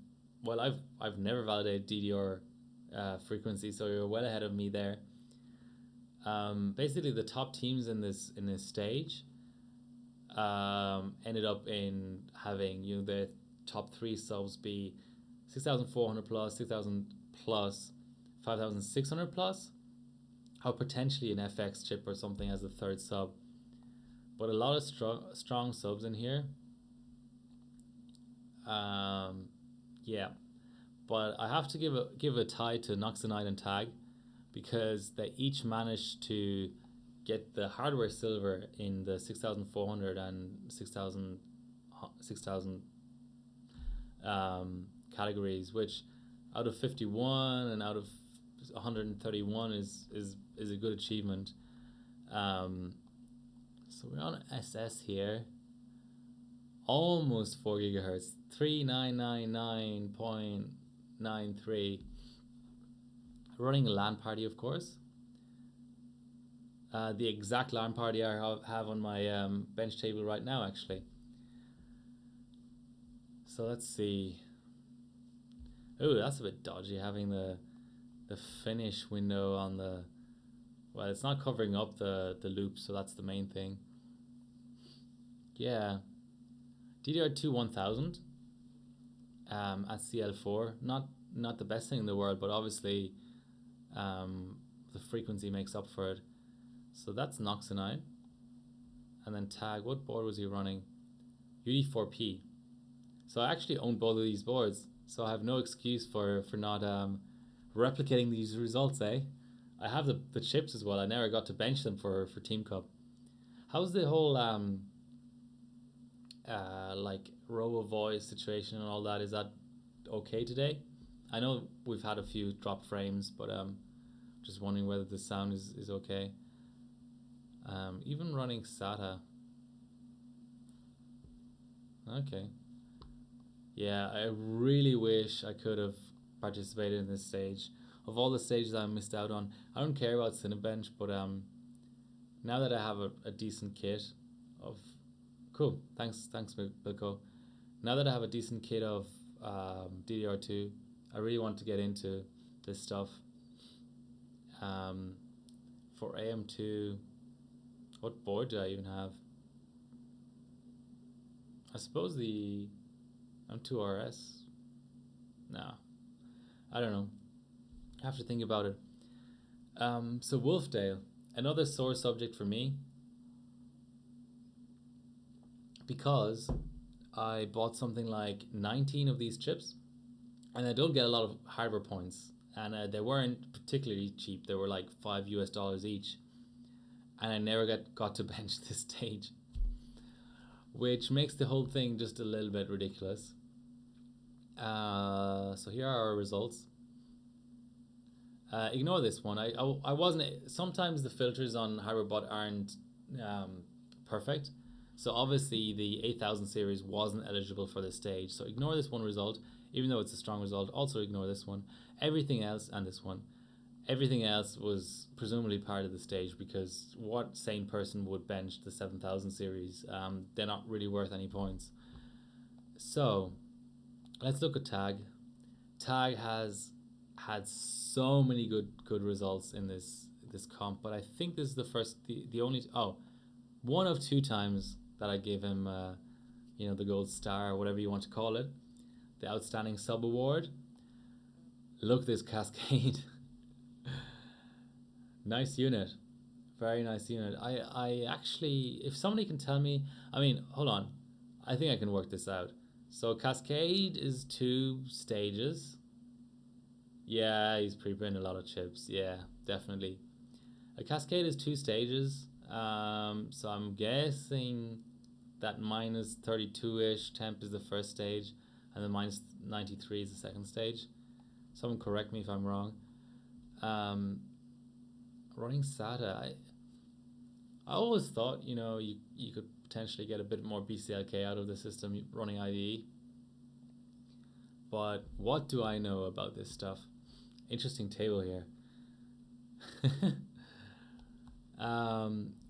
Well, I've never validated DDR frequency, so you're well ahead of me there. Basically, the top teams in this stage ended up in having the top 3 subs be 6400 plus, 6000 plus, 5600 plus, or potentially an FX chip or something as a third sub. But a lot of strong subs in here. Yeah, but I have to give a tie to Noxonite and Tag, because they each managed to get the hardware silver in the 6400 and 6000 categories, which out of 51 and out of 131 is a good achievement. So we're on SS here, almost 4 gigahertz, 3999.93, running a Lanparty, of course. The exact Lanparty I have on my bench table right now, actually. So let's see. Oh, that's a bit dodgy, having the finish window on the... Well, it's not covering up the loop, so that's the main thing. Yeah. DDR2 1000 at CL4. Not the best thing in the world, but obviously the frequency makes up for it. So that's Noxonide. And then tag, what board was he running? UD4P. So I actually own both of these boards, so I have no excuse for not replicating these results, eh? I have the chips as well. I never got to bench them for Team Cup. How's the whole like robo voice situation and all that? Is that okay today? I know we've had a few drop frames, but just wondering whether the sound is okay. Even running SATA. Okay. Yeah, I really wish I could have participated in this stage. Of all the stages I missed out on, I don't care about Cinebench, but now that I have a decent kit of... Cool, thanks Bilko. Now that I have a decent kit of DDR2, I really want to get into this stuff. For AM2, what board do I even have? I suppose the M2RS. No, I don't know. I have to think about it. So Wolfdale, another sore subject for me, because I bought something like 19 of these chips, and I don't get a lot of hardware points, and they weren't particularly cheap. They were like $5 each, and I never got to bench this stage, which makes the whole thing just a little bit ridiculous. So here are our results. Ignore this one. I wasn't... Sometimes the filters on HyperBot aren't perfect. So obviously the 8000 series wasn't eligible for this stage. So ignore this one result, even though it's a strong result. Also ignore this one. Everything else, and this one, everything else was presumably part of the stage, because what sane person would bench the 7000 series? They're not really worth any points. So let's look at Tag. Tag has had so many good results in this comp, but I think this is the only one of two times that I gave him the gold star, or whatever you want to call it, the outstanding sub award. Look at this Cascade. Nice unit, very nice unit. I actually, if somebody can tell me, hold on, I think I can work this out. So Cascade is 2 stages. Yeah, he's pre-printed a lot of chips. Yeah, definitely. A Cascade is 2 stages. So I'm guessing that minus 32-ish temp is the first stage, and then minus 93 is the second stage. Someone correct me if I'm wrong. Running SATA, I always thought, you could potentially get a bit more BCLK out of the system running IDE. But what do I know about this stuff? Interesting table here.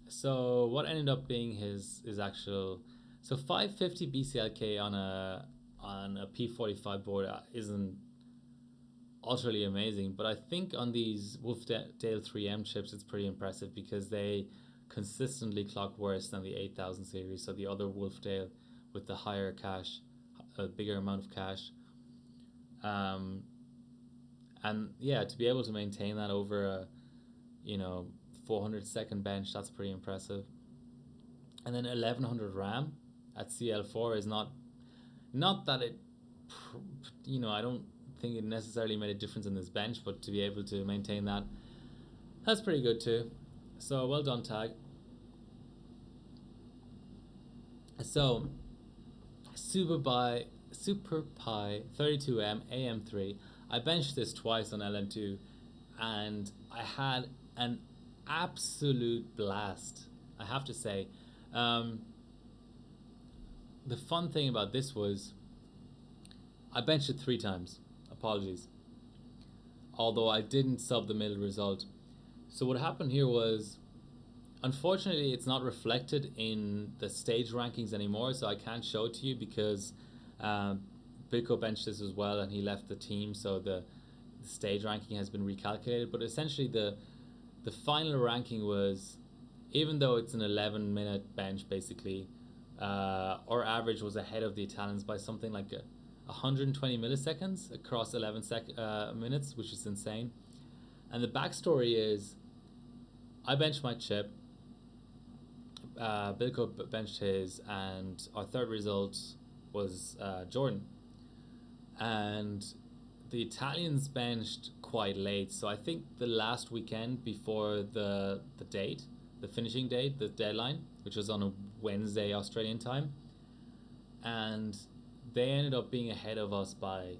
So what ended up being his actual... So 550 BCLK on a P45 board isn't utterly amazing, but I think on these Wolfdale 3M chips it's pretty impressive, because they consistently clock worse than the 8000 series, so the other Wolfdale with the higher cache, a bigger amount of cache. And yeah, to be able to maintain that over a 400 second bench, that's pretty impressive. And then 1100 RAM at CL4 is not that it, I don't think it necessarily made a difference in this bench, but to be able to maintain that's pretty good too. So well done, Tag. So Super Pi 32M AM3, I benched this twice on LN2, and I had an absolute blast, I have to say. The fun thing about this was I benched it 3 times. Apologies. Although I didn't sub the middle result. So what happened here was Unfortunately, it's not reflected in the stage rankings anymore, so I can't show it to you because Bilko benched this as well and he left the team, so the stage ranking has been recalculated. But essentially, the final ranking was, even though it's an 11-minute bench, basically, our average was ahead of the Italians by something like 120 milliseconds across 11 minutes, which is insane. And the backstory is, I benched my chip, Bilko benched his, and our third result was Jordan. And the Italians benched quite late, so I think the last weekend before the date, the finishing date, the deadline, which was on a Wednesday Australian time, and they ended up being ahead of us by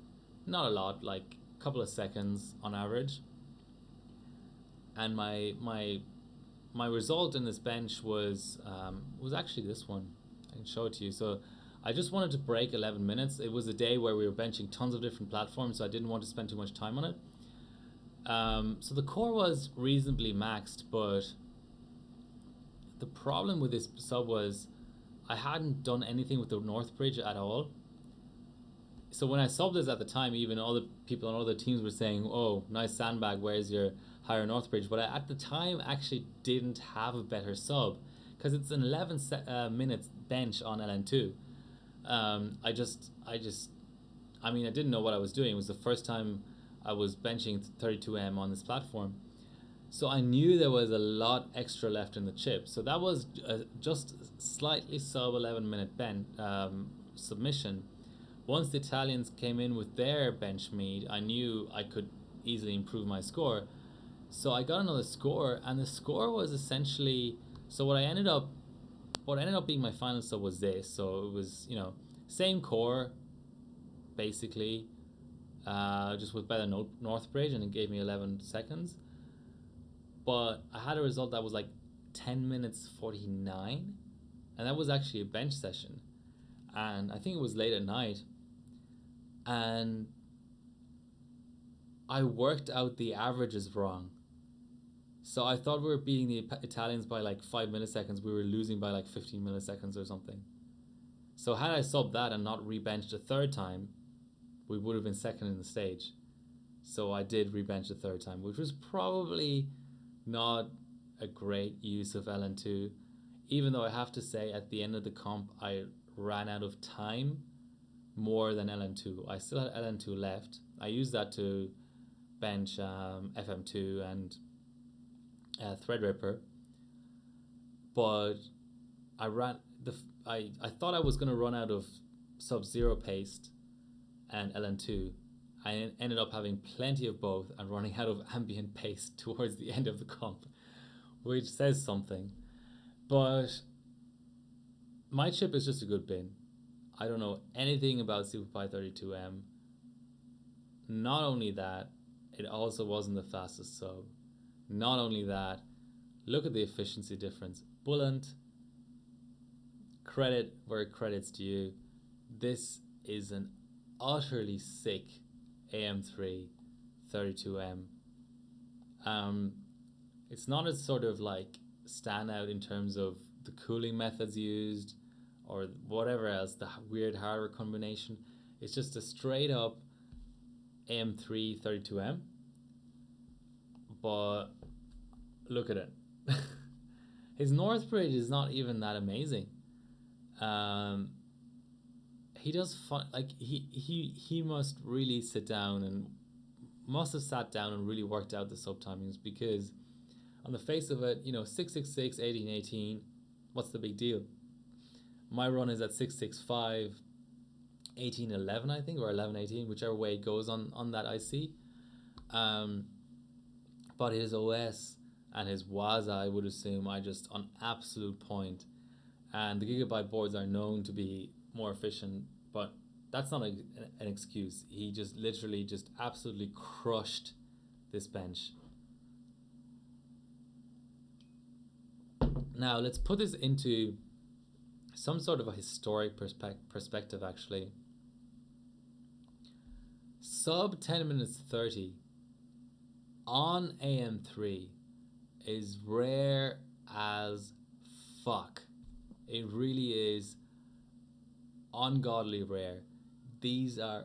not a lot, like a couple of seconds on average. And my result in this bench was actually this one. I can show it to you. So I just wanted to break 11 minutes. It was a day where we were benching tons of different platforms, so I didn't want to spend too much time on it. So the core was reasonably maxed, but the problem with this sub was I hadn't done anything with the North Bridge at all. So when I subbed this at the time, even other people on other teams were saying, oh, nice sandbag, where's your higher North Bridge? But I, at the time, actually didn't have a better sub because it's an 11 minutes bench on LN2. I mean, I didn't know what I was doing. It was the first time I was benching 32M on this platform. So I knew there was a lot extra left in the chip. So that was just slightly sub 11 minute submission. Once the Italians came in with their bench meet, I knew I could easily improve my score. So I got another score, and the score was essentially, so what ended up being my final sub was this. So it was, same core, basically, just with better North Bridge, and it gave me 11 seconds. But I had a result that was like 10 minutes 49, and that was actually a bench session. And I think it was late at night, and I worked out the averages wrong. So I thought we were beating the Italians by like 5 milliseconds. We were losing by like 15 milliseconds or something. So had I subbed that and not rebenched a third time, we would have been second in the stage. So I did rebench a third time, which was probably not a great use of LN2, even though I have to say at the end of the comp I ran out of time more than LN2. I still had LN2 left. I used that to bench FM2 and Threadripper, but I thought I was going to run out of Sub-Zero paste and LN2. I ended up having plenty of both and running out of ambient paste towards the end of the comp, which says something. But my chip is just a good bin. I don't know anything about SuperPi 32M. Not only that, it also wasn't the fastest sub. Not only that, look at the efficiency difference. Bullant, credit where credit's due. This is an utterly sick AM3 32M. It's not a sort of like standout in terms of the cooling methods used or whatever else, the weird hardware combination. It's just a straight up AM3 32M. But look at it. His North Bridge is not even that amazing. He does fun, like he must really sit down and must have sat down and really worked out the sub timings, because on the face of it, 666, 1818, what's the big deal? My run is at 665, 1811, I think, or 1118, whichever way it goes on that IC. But his OS and his Waza, I would assume, are just on absolute point. And the Gigabyte boards are known to be more efficient, but that's not an excuse. He just literally just absolutely crushed this bench. Now, let's put this into some sort of a historic perspective, actually. Sub 10 minutes 30 on AM3 is rare as fuck. It really is ungodly rare. These are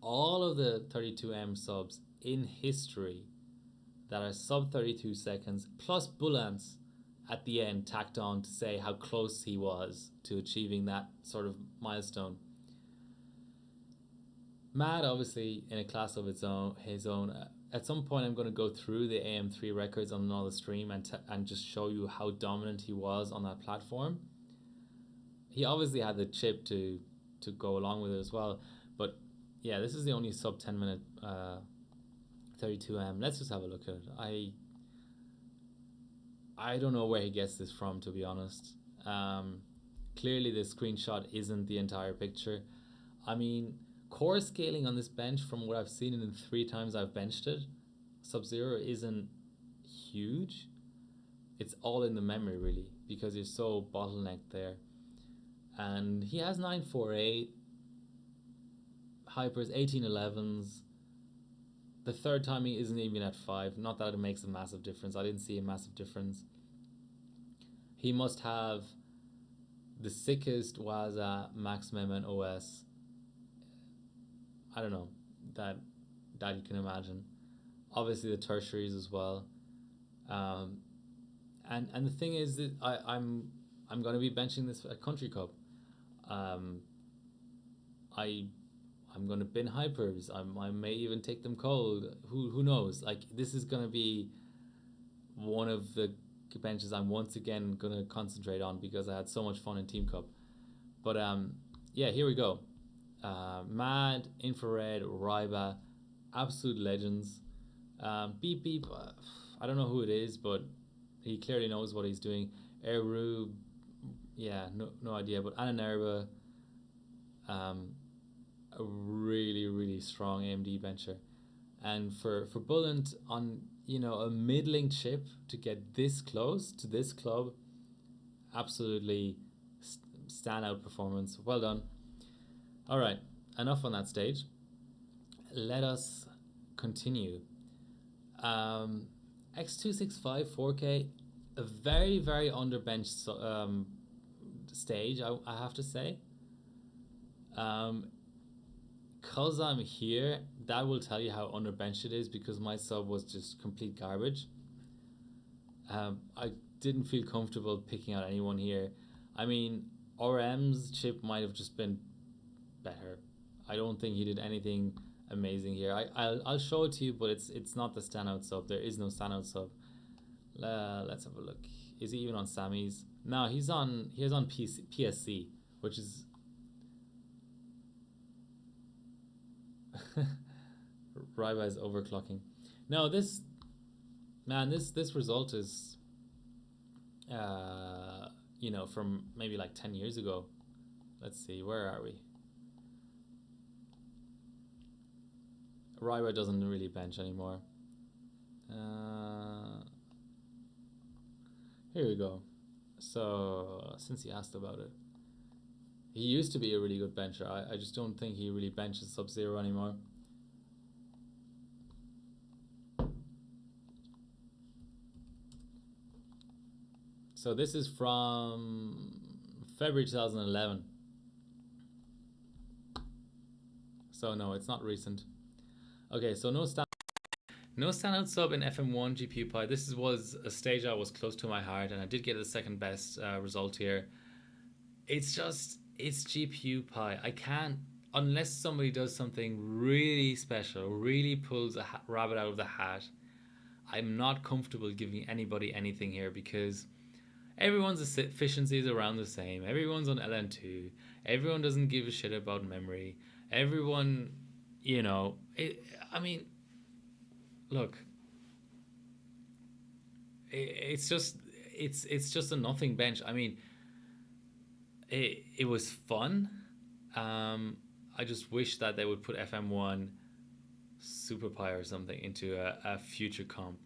all of the 32M subs in history that are sub 32 seconds, plus bullants at the end tacked on to say how close he was to achieving that sort of milestone. Mad, obviously, in a class of its own, his own. At some point, I'm going to go through the AM3 records on another stream and just show you how dominant he was on that platform. He obviously had the chip to go along with it as well, but yeah, this is the only sub 10 minute 32M. Let's just have a look at it. I don't know where he gets this from, to be honest. Clearly the screenshot isn't the entire picture. I mean, core scaling on this bench, from what I've seen in the 3 times I've benched it, Sub-Zero isn't huge. It's all in the memory, really, because you're so bottlenecked there. And he has 948 hypers, 1811s. The third timing isn't even at 5. Not that it makes a massive difference. I didn't see a massive difference. He must have the sickest Waza, Max Mem, and OS. I don't know, that you can imagine. Obviously the tertiaries as well. And the thing is that I'm going to be benching this at Country Cup. I'm going to bin hypers. I may even take them cold. Who knows? Like, this is going to be one of the benches I'm once again going to concentrate on because I had so much fun in Team Cup. But yeah, here we go. Mad, Infrared, Ryba, absolute legends. Beep Beep, I don't know who it is, but he clearly knows what he's doing. Eru, yeah, no idea. But Ananerva, a really strong AMD bencher. And for Bullant on, you know, a middling chip to get this close to this club, absolutely standout performance. Well done. All right, enough on that stage. Let us continue. X265 4K, a very underbenched stage, I have to say. Cause I'm here, that will tell you how underbenched it is, because my sub was just complete garbage. I didn't feel comfortable picking out anyone here. I mean, RM's chip might have just been better. I don't think he did anything amazing here. I'll show it to you, but it's not the standout sub. There is no standout sub. Let's have a look. Is he even on Sammy's? No, he's on PSC, which is Ryba is overclocking. No, this result is you know, from maybe like 10 years ago. Let's see, where are we? Ryba doesn't really bench anymore. Here we go. So, since he asked about it, he used to be a really good bencher. I just don't think he really benches Sub-Zero anymore. So this is from February 2011. So no, it's not recent. Okay, so no standout sub in FM1 GPU Pi. This was a stage that was close to my heart, and I did get the second best result here. It's GPU Pi. I can't, unless somebody does something really special, really pulls a rabbit out of the hat, I'm not comfortable giving anybody anything here, because everyone's efficiency is around the same. Everyone's on LN2. Everyone doesn't give a shit about memory. Everyone, you know, I mean, look, it's just a nothing bench. I mean, it was fun. I just wish that they would put FM1 Super Pi or something into a future comp.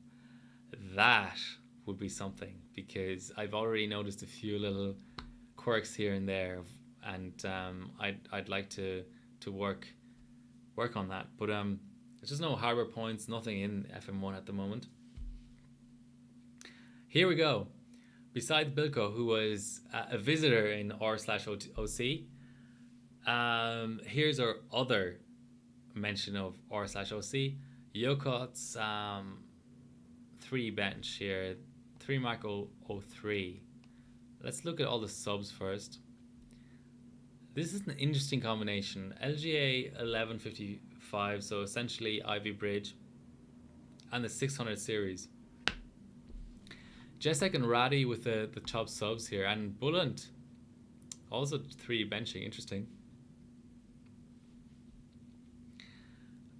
That would be something, because I've already noticed a few little quirks here and there, and I'd like to work on that. But there's just no harbor points, nothing in FM1 at the moment. Here we go. besides Bilko, who was a visitor in r/OC, here's our other mention of r/OC. Yokot's 3 bench here, 3 Mark 03. Let's look at all the subs first. This is an interesting combination. LGA 1155, so essentially Ivy Bridge, and the 600 series. Jessic and Raddy with the top subs here, and Bullant also 3 benching. Interesting.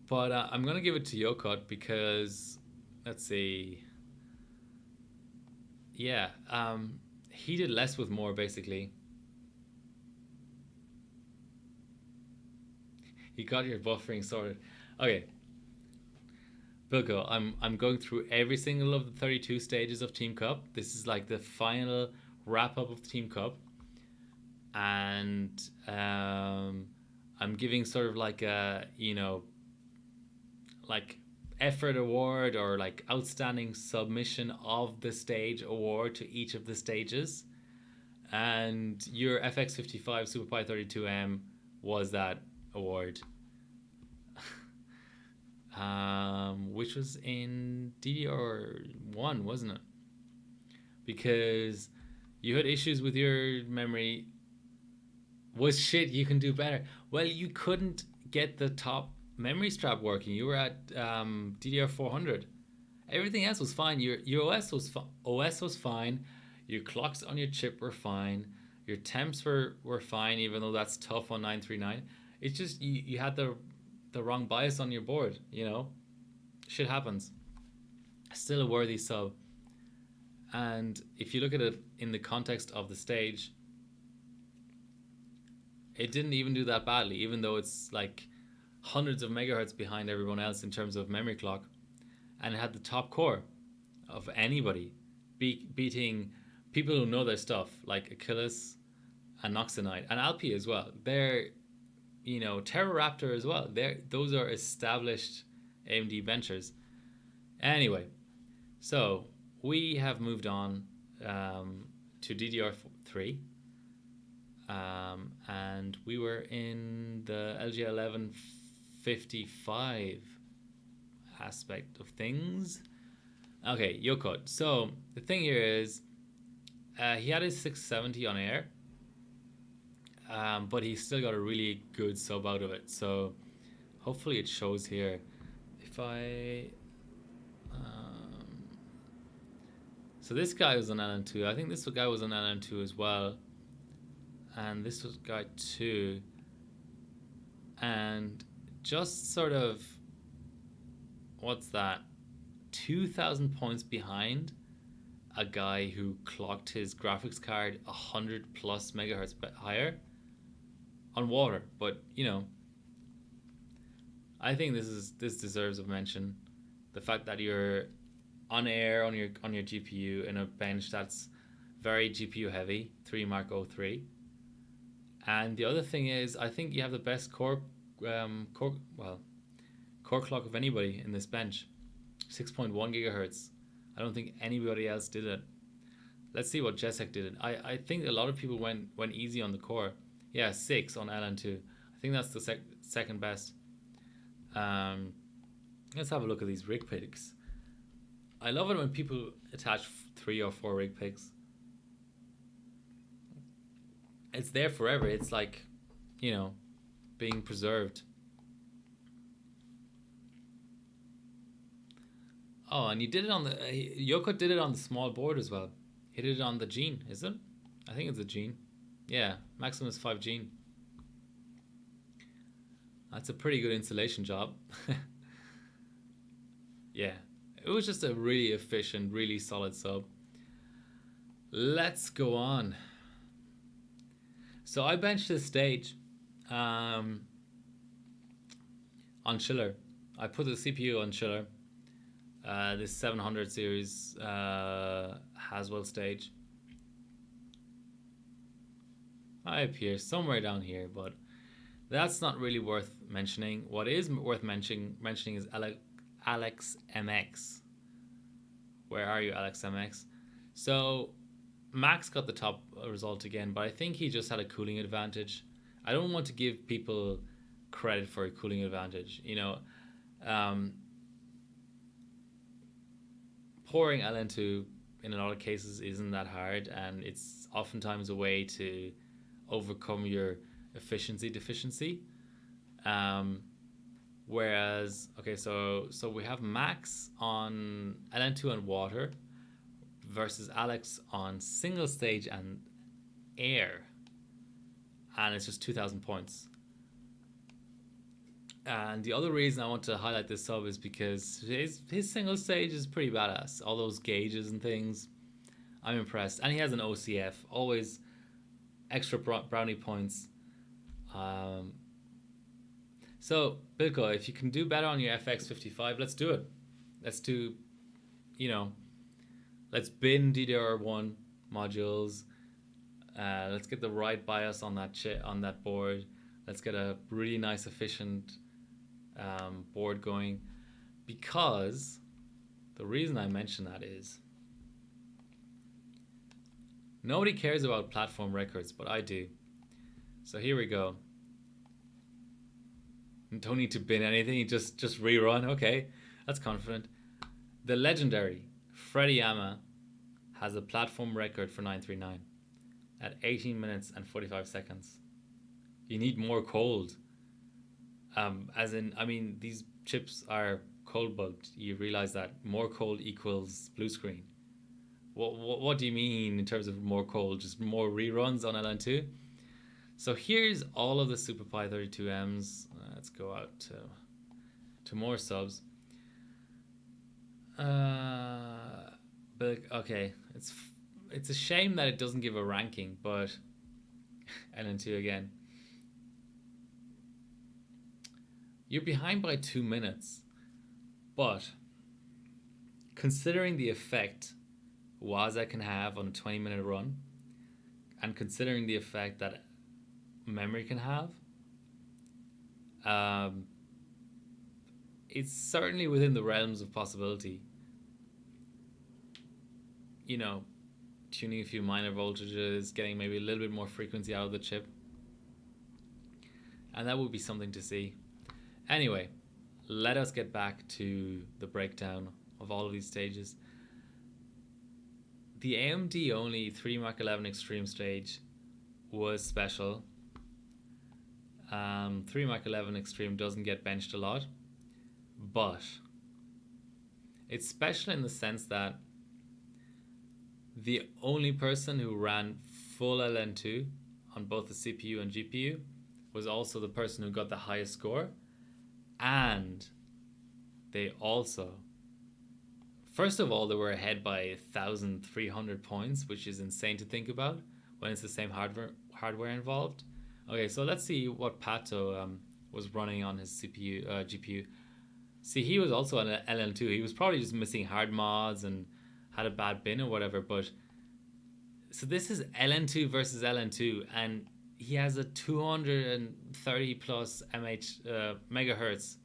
But I'm going to give it to Yokot because, let's see. Yeah, he did less with more, basically. You got your buffering sorted. Okay. Bilko, I'm going through every single of the 32 stages of Team Cup. This is like the final wrap up of the Team Cup. And I'm giving sort of like a, like effort award or like outstanding submission of the stage award to each of the stages. And your FX55 SuperPi 32M was that award. Which was in DDR1, wasn't it? Because you had issues with your memory. Was shit, you can do better. Well, you couldn't get the top memory strap working. You were at DDR400. Everything else was fine. Your OS was fine. Your clocks on your chip were fine. Your temps were fine, even though that's tough on 939. It's just you had the wrong bias on your board, Shit happens. Still a worthy sub. And if you look at it in the context of the stage, it didn't even do that badly, even though it's like hundreds of megahertz behind everyone else in terms of memory clock. And it had the top core of anybody, beating people who know their stuff, like Achilles and Noxonite, and Alpi as well. They're, Terroraptor as well. Those are established AMD benchers. Anyway, so we have moved on to DDR3. And we were in the LG 1155 aspect of things. Okay, Yokot. So the thing here is, he had his 670 on air, but he still got a really good sub out of it. So hopefully it shows here. If I... so this guy was on LN2. I think this guy was on LN2 as well. And this was guy 2. And just sort of... What's that? 2,000 points behind a guy who clocked his graphics card 100 plus megahertz higher on water. But I think this deserves a mention. The fact that you're on air on your GPU in a bench that's very GPU heavy, 3 Mark 03. And the other thing is, I think you have the best core clock of anybody in this bench, 6.1 gigahertz. I don't think anybody else did it. Let's see what Jessic did it. I think a lot of people went easy on the core. Yeah, 6 on LN2. I think that's the second best. Let's have a look at these rig picks. I love it when people attach 3 or 4 rig picks. It's there forever. It's like, being preserved. Oh, and you did it on the... Yoko did it on the small board as well. He did it on the Gene, is it? I think it's a Gene. Yeah, Maximus 5 Gene. That's a pretty good installation job. Yeah, it was just a really efficient, really solid sub. Let's go on. So I benched this stage on Chiller. I put the CPU on Chiller. This 700 series Haswell stage. I appear somewhere down here, but that's not really worth mentioning. What is worth mentioning is Alex MX. Where are you, Alex MX? So Max got the top result again, but I think he just had a cooling advantage. I don't want to give people credit for a cooling advantage. Um, pouring LN2 in a lot of cases isn't that hard, and it's oftentimes a way to overcome your efficiency deficiency. Whereas, okay, so we have Max on LN2 and water versus Alex on single stage and air, and it's just 2,000 points. And the other reason I want to highlight this sub is because his single stage is pretty badass. All those gauges and things, I'm impressed. And he has an OCF, always extra brownie points. So, Bilko, if you can do better on your FX55, let's do it. Let's do, let's bin DDR1 modules. Let's get the right BIOS on that board. Let's get a really nice, efficient board going. Because the reason I mention that is nobody cares about platform records, but I do. So here we go. Don't need to bin anything, just rerun. Okay, that's confident. The legendary Freddy Yama has a platform record for 939 at 18 minutes and 45 seconds. You need more cold. These chips are cold bugged. You realize that more cold equals blue screen. What do you mean in terms of more cold? Just more reruns on LN2? So here's all of the SuperPi 32Ms. Let's go out to more subs. But okay, it's a shame that it doesn't give a ranking, but LN2 again. You're behind by 2 minutes, but considering the effect Waza can have on a 20-minute run, and considering the effect that memory can have, it's certainly within the realms of possibility. Tuning a few minor voltages, getting maybe a little bit more frequency out of the chip, and that would be something to see. Anyway, let us get back to the breakdown of all of these stages. The AMD only 3 Mark 11 Extreme stage was special. 3 Mark 11 Extreme doesn't get benched a lot, but it's special in the sense that the only person who ran full LN2 on both the CPU and GPU was also the person who got the highest score. And they also, first of all, they were ahead by 1,300 points, which is insane to think about when it's the same hardware involved. Okay, so let's see what Pato was running on his GPU. See, he was also on an LN2. He was probably just missing hard mods and had a bad bin or whatever. But so this is LN2 versus LN2, and he has a 230 plus megahertz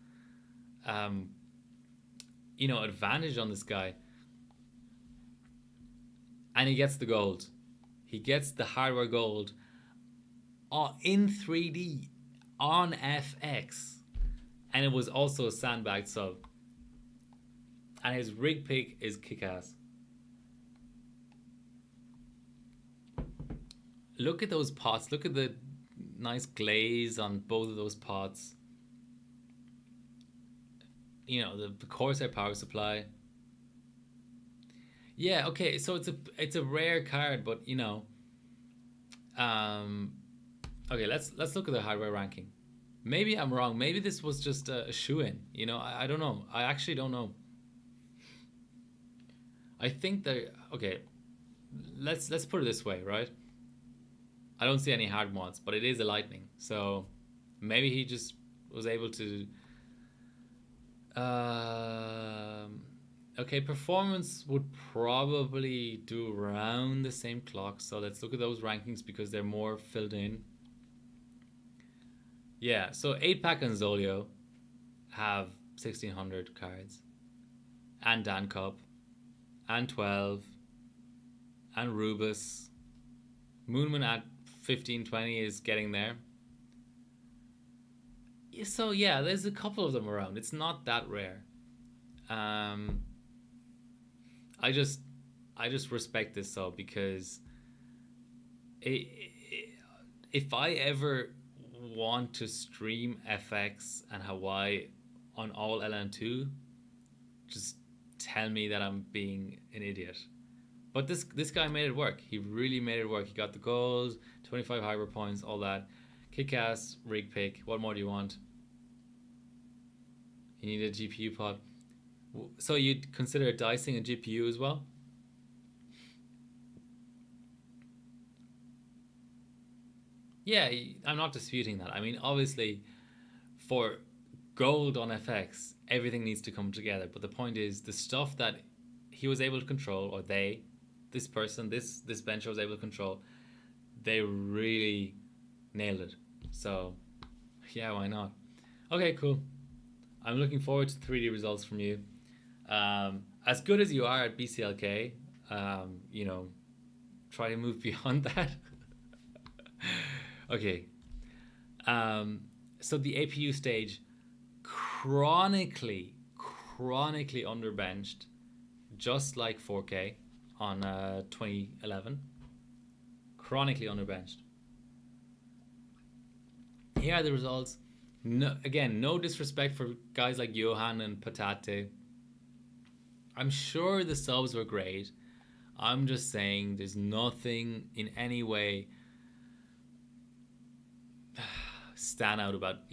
advantage on this guy, and he gets the gold. He gets the hardware gold in 3D on FX, and it was also a sandbagged sub, and his rig pick is kick-ass. Look at those pots. Look at the nice glaze on both of those pots. The Corsair power supply. Yeah, okay, so it's a rare card, but okay, let's look at the hardware ranking. Maybe I'm wrong. Maybe this was just a shoe-in. I don't know. I actually don't know. I think that, okay, let's put it this way, right? I don't see any hard mods, but it is a Lightning, so maybe he just was able to. Okay, performance would probably do around the same clock. So let's look at those rankings because they're more filled in. Yeah, so 8-Pack and Zolio have 1,600 cards, and Dan Cup, and 12, and Rubus. Moonman at 1520 is getting there. So yeah, there's a couple of them around. It's not that rare. I just respect this sub because if I ever want to stream FX and Hawaii on all LN2, just tell me that I'm being an idiot. But this guy made it work. He really made it work. He got the goals, 25 hybrid points, all that. Kick-ass rig pick. What more do you want? You need a GPU pod. So you'd consider dicing a GPU as well? Yeah, I'm not disputing that. I mean, obviously, for gold on FX, everything needs to come together. But the point is, the stuff that he was able to control, or this person, this bencher was able to control, they really nailed it. So, yeah, why not? Okay, cool. I'm looking forward to 3D results from you. As good as you are at BCLK, try to move beyond that. Okay. So the APU stage, chronically underbenched, just like 4K on 2011. Chronically underbenched. Here are the results. No disrespect for guys like Johan and Patate. I'm sure the subs were great. I'm just saying there's nothing in any way stand out about,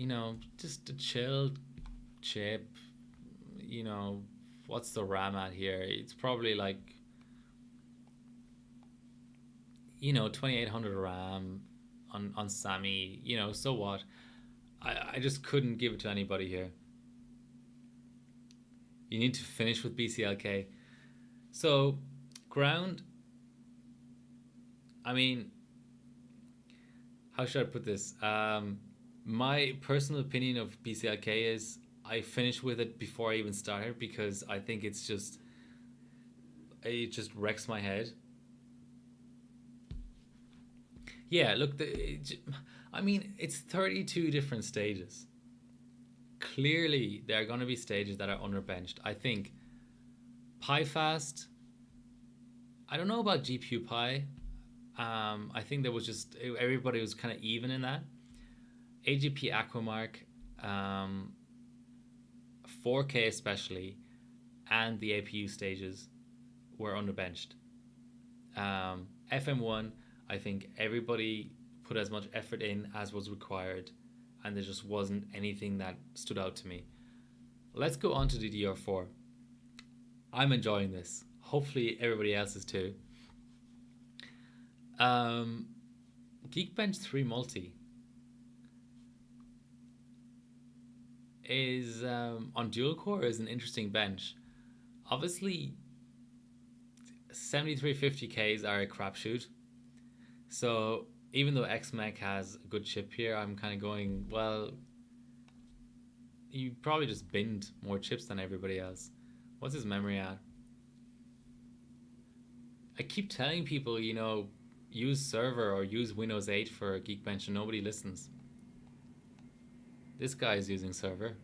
just a chilled chip. What's the RAM at here? It's probably like, 2800 RAM on Sammy, so what? I just couldn't give it to anybody here. You need to finish with BCLK. So, ground, I mean, how should I put this? My personal opinion of BCLK is I finished with it before I even started because I think it just wrecks my head. Yeah, look, it's 32 different stages. Clearly, there are going to be stages that are underbenched. I think PyFast, I don't know about GPU Pi. I think there was everybody was kind of even in that. AGP Aquamark, 4K especially, and the APU stages were underbenched. FM1, I think everybody put as much effort in as was required, and there just wasn't anything that stood out to me. Let's go on to the DR4. I'm enjoying this. Hopefully everybody else is too. Geekbench 3 Multi is on dual core is an interesting bench. Obviously 7350Ks are a crapshoot. So even though XMech has a good chip here, I'm kind of going, well, you probably just binned more chips than everybody else. What's his memory at? I keep telling people, use server or use Windows 8 for Geekbench and nobody listens. This guy is using server.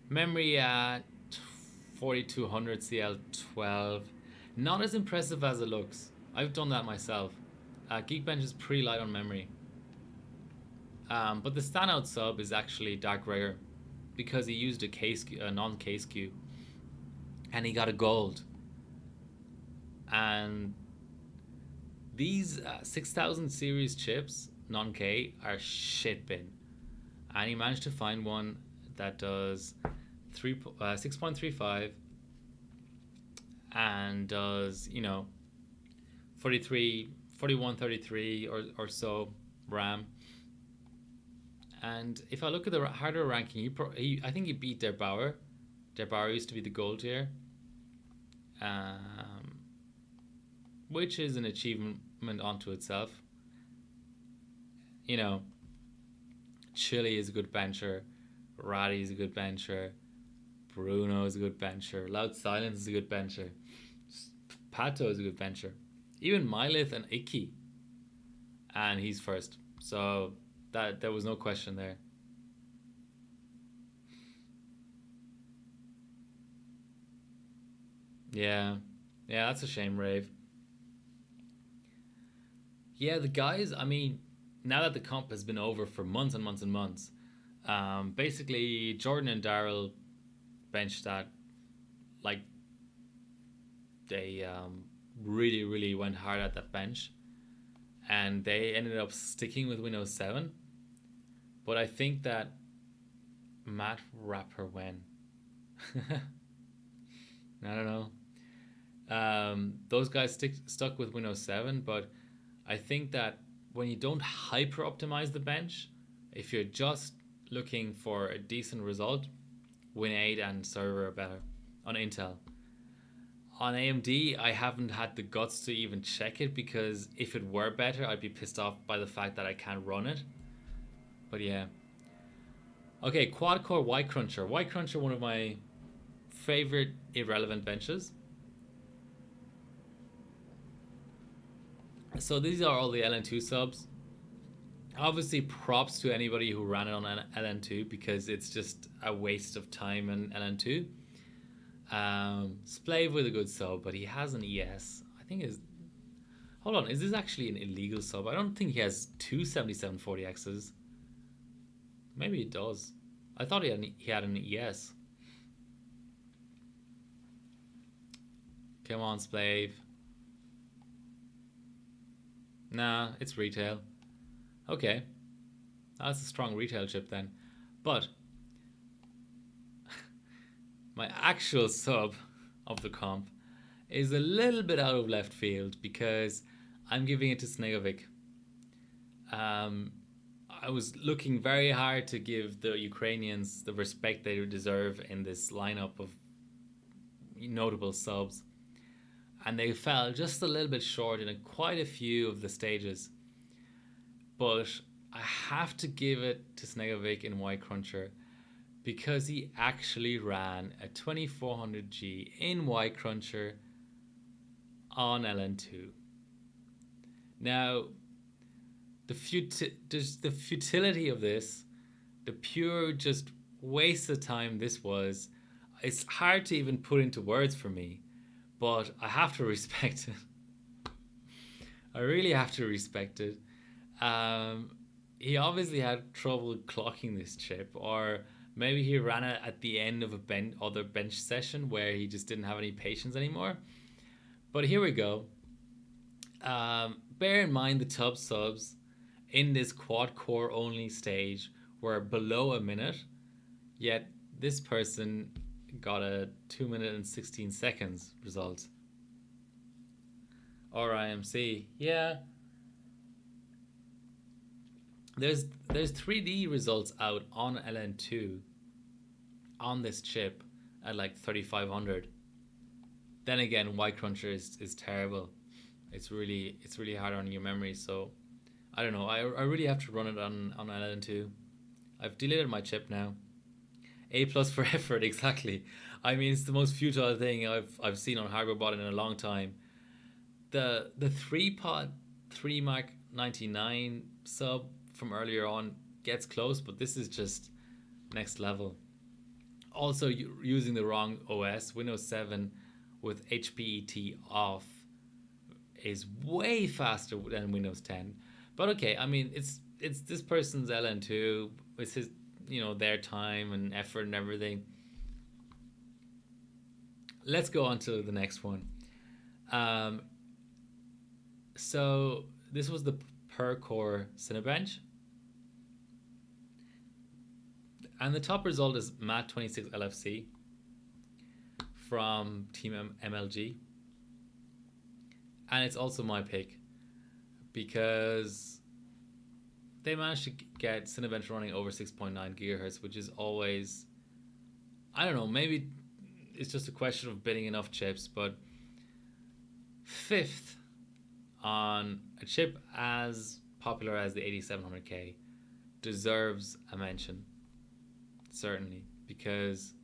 Memory at 4200 CL12. Not as impressive as it looks. I've done that myself. Geekbench is pretty light on memory. But the standout sub is actually Dark Rare because he used a non-case queue and he got a gold. And these 6000 series chips, non-K, are shit bin. And he managed to find one that does 6.35 and does, 4133 or so RAM. And if I look at the hardware ranking, I think he beat Der Bauer. Der Bauer used to be the gold tier, which is an achievement onto itself. Chili is a good bencher, Ratty is a good bencher, Bruno is a good bencher, Loud Silence is a good bencher, Pato is a good bencher. even Mylith and Icky, and he's first. So that there was no question there. Yeah, yeah, that's a shame, Rave. Yeah, the guys. I mean, now that the comp has been over for months and months and months, basically Jordan and Daryl benched that. Like they really, really went hard at that bench, and they ended up sticking with Windows 7. But I think that Matt Rapper when I don't know. Those guys stuck with Windows 7, but I think that when you don't hyper optimize the bench, if you're just looking for a decent result, Win 8 and server are better on Intel. On AMD, I haven't had the guts to even check it because if it were better, I'd be pissed off by the fact that I can't run it. But yeah. Okay, quad core Y Cruncher. Y Cruncher, one of my favorite irrelevant benches. So these are all the LN2 subs. Obviously, props to anybody who ran it on LN2 because it's just a waste of time in LN2. Splave with a good sub, but he has an ES. I think is. Hold on, is this actually an illegal sub? I don't think he has two 7740Xs. Maybe he does. I thought he had an ES. Come on, Splave. Nah, it's retail. Okay. That's a strong retail chip then. But my actual sub of the comp is a little bit out of left field because I'm giving it to Snegovic. I was looking very hard to give the Ukrainians the respect they deserve in this lineup of notable subs, and they fell just a little bit short in quite a few of the stages. But I have to give it to Snegovic in Y Cruncher because he actually ran a 2400G in Y Cruncher on LN2. Now, the futility of this, the pure just waste of time this was, it's hard to even put into words for me, but I have to respect it. I really have to respect it. He obviously had trouble clocking this chip, or maybe he ran it at the end of a other bench session where he just didn't have any patience anymore. But here we go. Bear in mind the tub subs in this quad core only stage were below a minute, yet this person got a 2 minute and 16 seconds result. Or IMC, yeah. There's 3D results out on LN2 on this chip at like 3500. Then again, Y Cruncher is terrible. It's really hard on your memory, so I don't know. I really have to run it on LN2. I've deleted my chip now. A+ for effort, exactly. I mean, it's the most futile thing I've seen on HardwareBot in a long time. The 3-pod 3 Mark 99 sub from earlier on gets close, but this is just next level. Also, using the wrong OS, Windows 7 with HPET off is way faster than Windows 10. But okay, I mean, it's this person's LN2. It's his, their time and effort and everything. Let's go on to the next one. So this was the per core Cinebench. And the top result is Matt26 LFC from Team MLG. And it's also my pick because they managed to get Cinebench running over 6.9 gigahertz, which is always, I don't know, maybe it's just a question of bidding enough chips, but fifth on a chip as popular as the 8700K deserves a mention, certainly, because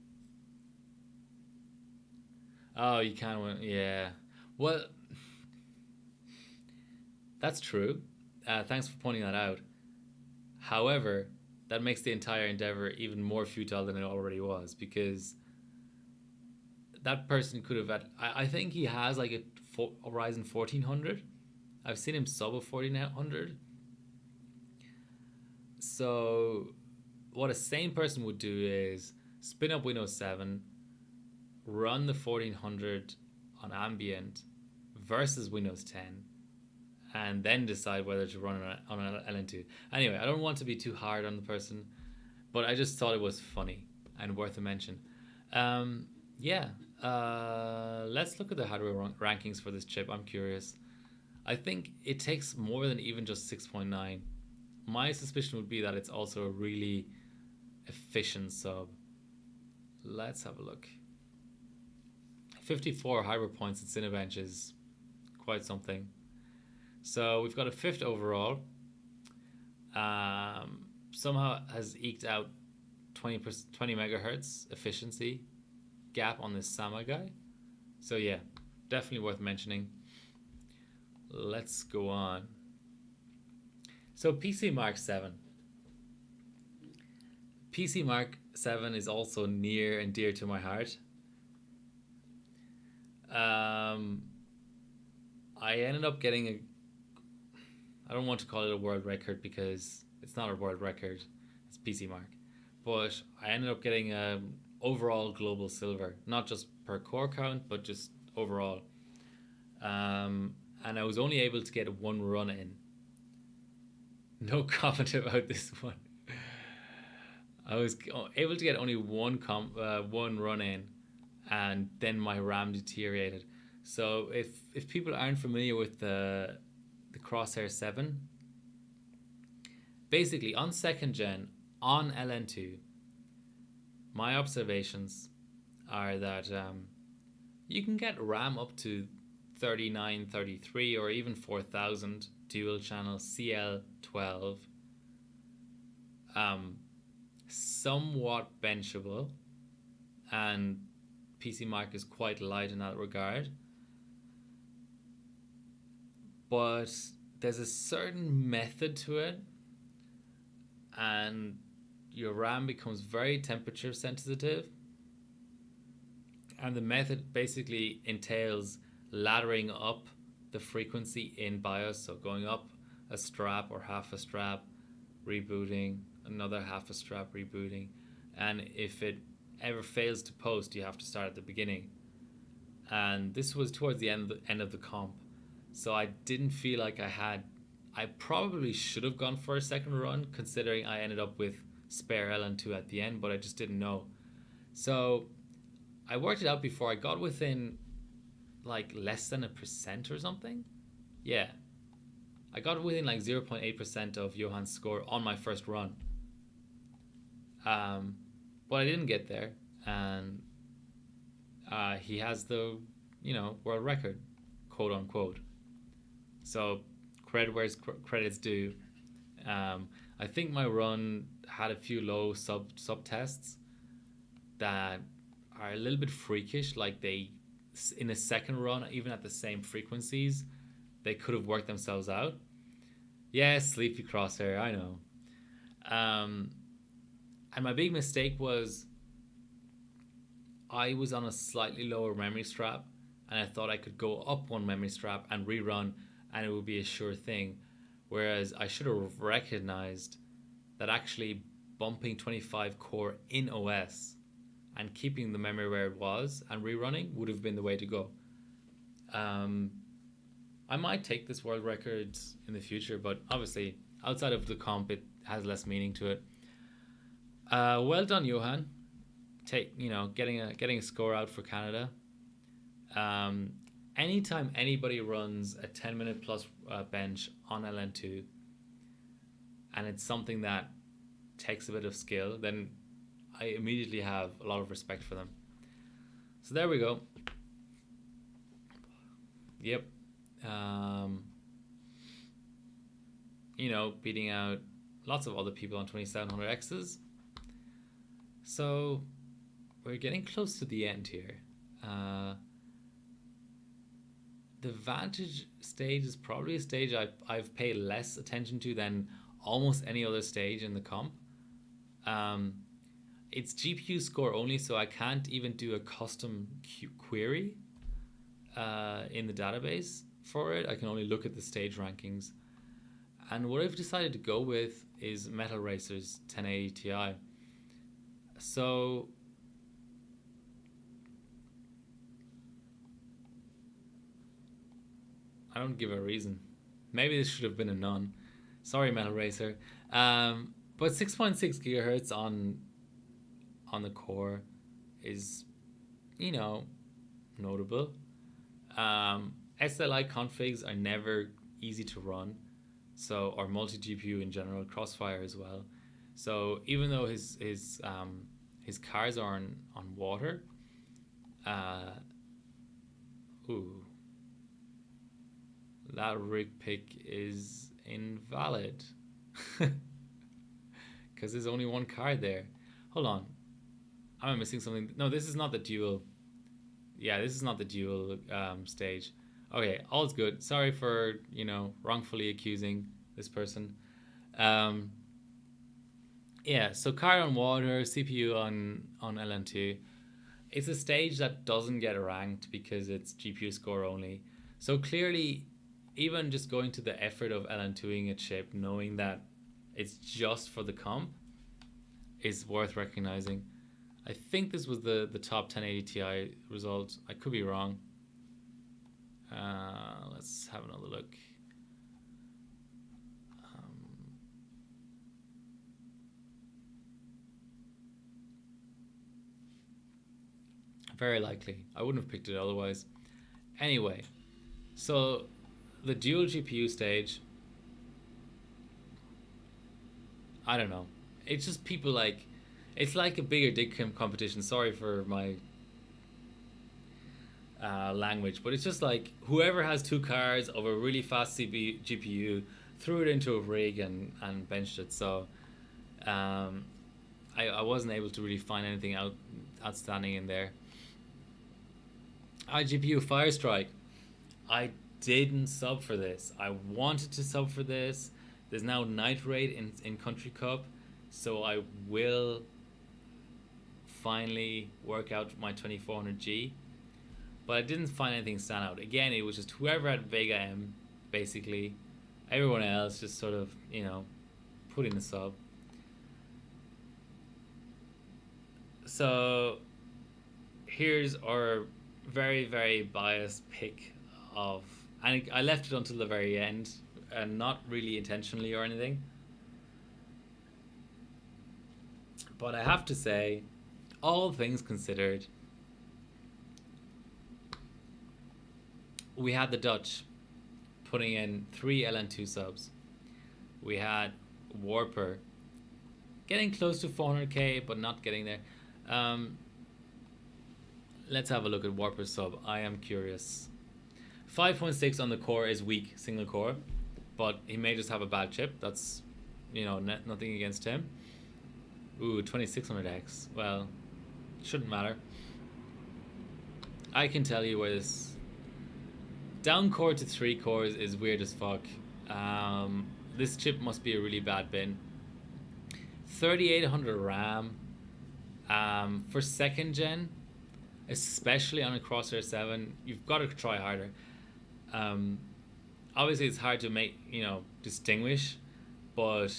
you can't win. Yeah, well, That's true. Thanks for pointing that out. However, that makes the entire endeavor even more futile than it already was, because that person could have I think he has like a Horizon 1400. I've seen him sub a 1400. So what a sane person would do is spin up Windows 7, run the 1400 on ambient versus Windows 10, and then decide whether to run on an LN2. Anyway, I don't want to be too hard on the person, but I just thought it was funny and worth a mention. Let's look at the hardware rankings for this chip. I'm curious. I think it takes more than even just 6.9. My suspicion would be that it's also a really efficient sub. Let's have a look. 54 hardware points at Cinebench is quite something. So we've got a 5th overall. Somehow has eked out 20 megahertz efficiency gap on this Sama guy. So yeah, definitely worth mentioning. Let's go on. So PC Mark 7. PC Mark 7 is also near and dear to my heart. I ended up getting I don't want to call it a world record because it's not a world record. It's PC Mark. But I ended up getting overall global silver, not just per core count, but just overall. And I was only able to get one run in. No comment about this one. I was able to get only one run in, and then my RAM deteriorated. So if people aren't familiar with the Crosshair 7, basically on 2nd gen on LN2, my observations are that you can get RAM up to 3933 or even 4000 dual channel CL12, somewhat benchable, and PC Mark is quite light in that regard. But there's a certain method to it, and your RAM becomes very temperature sensitive, and the method basically entails laddering up the frequency in BIOS, so going up a strap or half a strap, rebooting, another half a strap, rebooting, and if it ever fails to post, you have to start at the beginning. And this was towards the end of the comp, so I didn't feel like I probably should have gone for a second run, considering I ended up with spare LN2 at the end, but I just didn't know. So I worked it out before. I got within like less than 1% or something. Yeah, I got within like 0.8% of Johann's score on my first run. But I didn't get there, and he has the world record, quote unquote. So credit where credit's due. I think my run had a few low sub tests that are a little bit freakish. Like they, in a second run, even at the same frequencies, they could have worked themselves out. Yeah, sleepy crosshair, I know. And my big mistake was I was on a slightly lower memory strap, and I thought I could go up one memory strap and rerun, and it would be a sure thing. Whereas I should have recognized that actually bumping 25 core in OS and keeping the memory where it was and rerunning would have been the way to go. I might take this world record in the future, but obviously outside of the comp, it has less meaning to it. Well done, Johann. Getting a score out for Canada. Anytime anybody runs a 10-minute plus bench on LN2, and it's something that takes a bit of skill, then I immediately have a lot of respect for them. So there we go. Yep. Beating out lots of other people on 2700Xs. So we're getting close to the end here. The Vantage stage is probably a stage I've paid less attention to than almost any other stage in the comp. Um, it's GPU score only, so I can't even do a custom query in the database for it. I can only look at the stage rankings. And what I've decided to go with is Metal Racer's 1080 Ti. So I don't give a reason. Maybe this should have been a none. Sorry, Metal Racer. But 6.6 gigahertz on the core is, notable. SLI configs are never easy to run, so or multi GPU in general, Crossfire as well. So even though his cars are on water, that rig pick is invalid because there's only one car there. Hold on, am I missing something? No, this is not the dual. Yeah, this is not the dual stage. Okay, all's good. Sorry for wrongfully accusing this person. Yeah, so car on water, CPU on LN2. It's a stage that doesn't get ranked because it's GPU score only. So clearly, even just going to the effort of LN2ing a chip, knowing that it's just for the comp, is worth recognizing. I think this was the top 1080 Ti result. I could be wrong. Let's have another look. Very likely. I wouldn't have picked it otherwise. Anyway, so the dual GPU stage, I don't know. It's just people it's like a bigger dig competition. Sorry for my language, but it's just like whoever has two cards of a really fast GPU threw it into a rig and benched it. So I wasn't able to really find anything outstanding in there. iGPU Firestrike. I didn't sub for this. I wanted to sub for this. There's now Night Raid in Country Cup, so I will finally work out my 2400G. But I didn't find anything stand out. Again, it was just whoever had Vega M, basically. Everyone else just sort of, put in a sub. So here's our very, very biased pick of, and I left it until the very end, and not really intentionally or anything. But I have to say, all things considered, we had the Dutch putting in 3 LN2 subs. We had Warper getting close to 400k, but not getting there. Let's have a look at Warper's sub. I am curious. 5.6 on the core is weak, single core, but he may just have a bad chip. That's, nothing against him. Ooh, 2600X. Well, shouldn't matter. I can tell you where this down core to 3 cores is weird as fuck. This chip must be a really bad bin. 3800 RAM. For second gen, especially on a Crosshair 7, you've got to try harder. Obviously it's hard to make, distinguish, but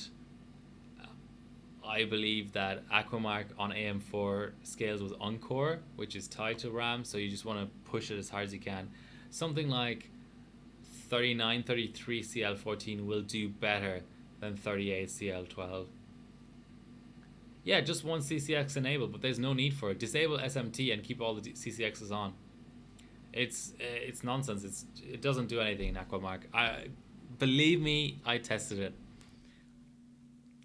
I believe that Aquamark on AM4 scales with Encore, which is tied to RAM, so you just want to push it as hard as you can. Something like 39, 33 CL14 will do better than 38 CL12. Yeah, just one CCX enabled, but there's no need for it. Disable SMT and keep all the CCXs on. It's nonsense. It doesn't do anything in Aquamark. Believe me, I tested it.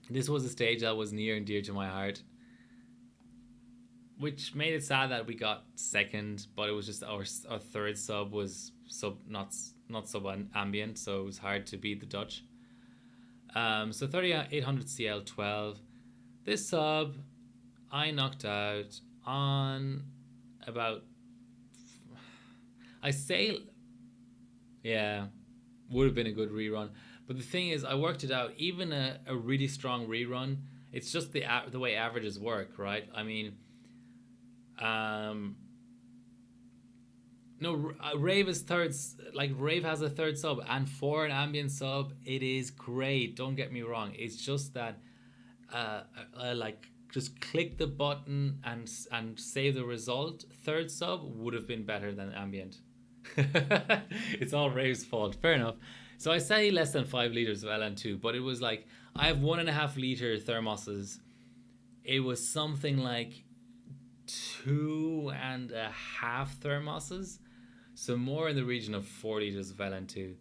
This was a stage that was near and dear to my heart, which made it sad that we got second, but it was just our third sub was not sub ambient, so it was hard to beat the Dutch. So 3800 CL12. This sub I knocked out on about, I say Yeah, would have been a good rerun. But the thing is, I worked it out. Even a really strong rerun, it's just the way averages work, right? I mean, um, no, Rave is third. Like Rave has a third sub, and for an ambient sub, it is great. Don't get me wrong. It's just that, like just click the button and save the result. Third sub would have been better than ambient. It's all Rave's fault. Fair enough. So I say less than 5 liters of LN2, but it was like I have 1.5 liter thermoses. It was something like 2.5 thermoses, so more in the region of 4 liters of LN2,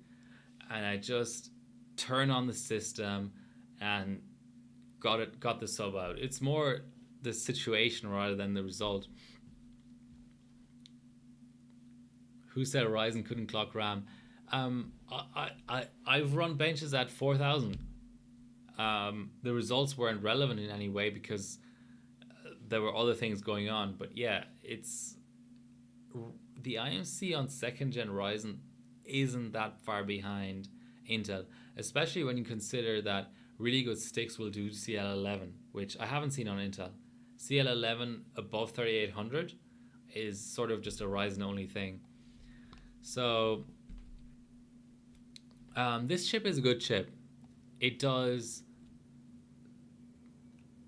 and I just turn on the system and got the sub out. It's more the situation rather than the result. Who said Ryzen couldn't clock RAM? I've run benches at 4,000. The results weren't relevant in any way because there were other things going on. But yeah, it's the IMC on second gen Ryzen isn't that far behind Intel, especially when you consider that really good sticks will do CL11, which I haven't seen on Intel. CL11 above 3800 is sort of just a Ryzen only thing. So this chip is a good chip. It does.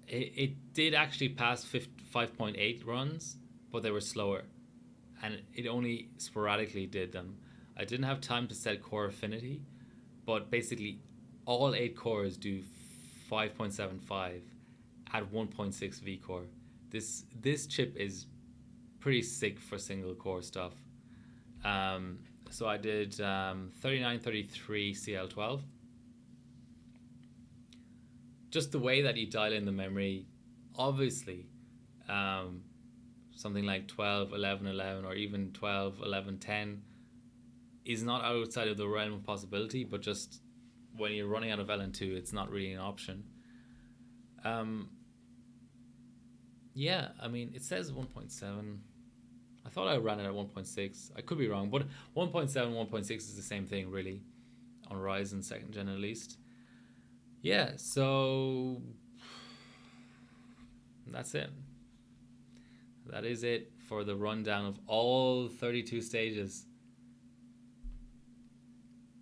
It did actually pass 5.8 runs, but they were slower, and it only sporadically did them. I didn't have time to set core affinity, but basically all 8 cores do 5.75 at 1.6 V core. This chip is pretty sick for single core stuff. So I did 3933 CL12. Just the way that you dial in the memory, obviously, something like 12, 11, 11, or even 12, 11, 10 is not outside of the realm of possibility, but just when you're running out of LN2, it's not really an option. Yeah, I mean, it says 1.7. I thought I ran it at 1.6. I could be wrong, but 1.7, 1.6 is the same thing, really, on Ryzen second gen at least. Yeah, so that's it. That is it for the rundown of all 32 stages.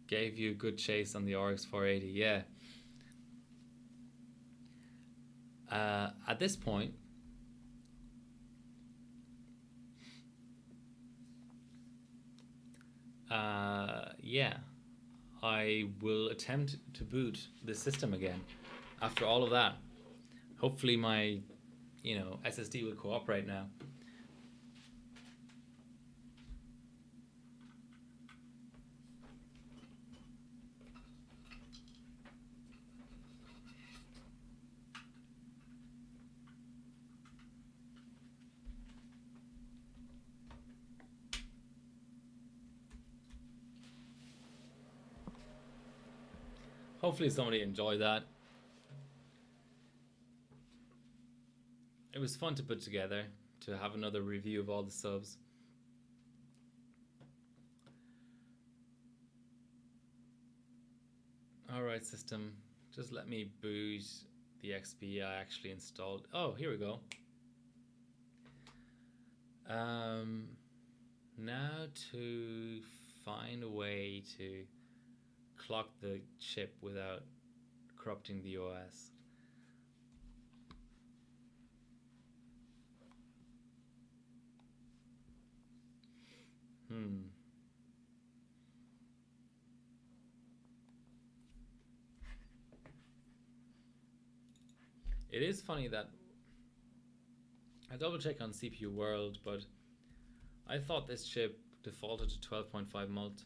Gave you a good chase on the RX 480, yeah. At this point, yeah, I will attempt to boot the system again after all of that. Hopefully my, SSD will cooperate now. Hopefully somebody enjoyed that. It was fun to put together, to have another review of all the subs. Alright, system, just let me boot the XP I actually installed. Oh, here we go. Now to find a way to clock the chip without corrupting the OS. It is funny that I double check on CPU World, but I thought this chip defaulted to 12.5 mult.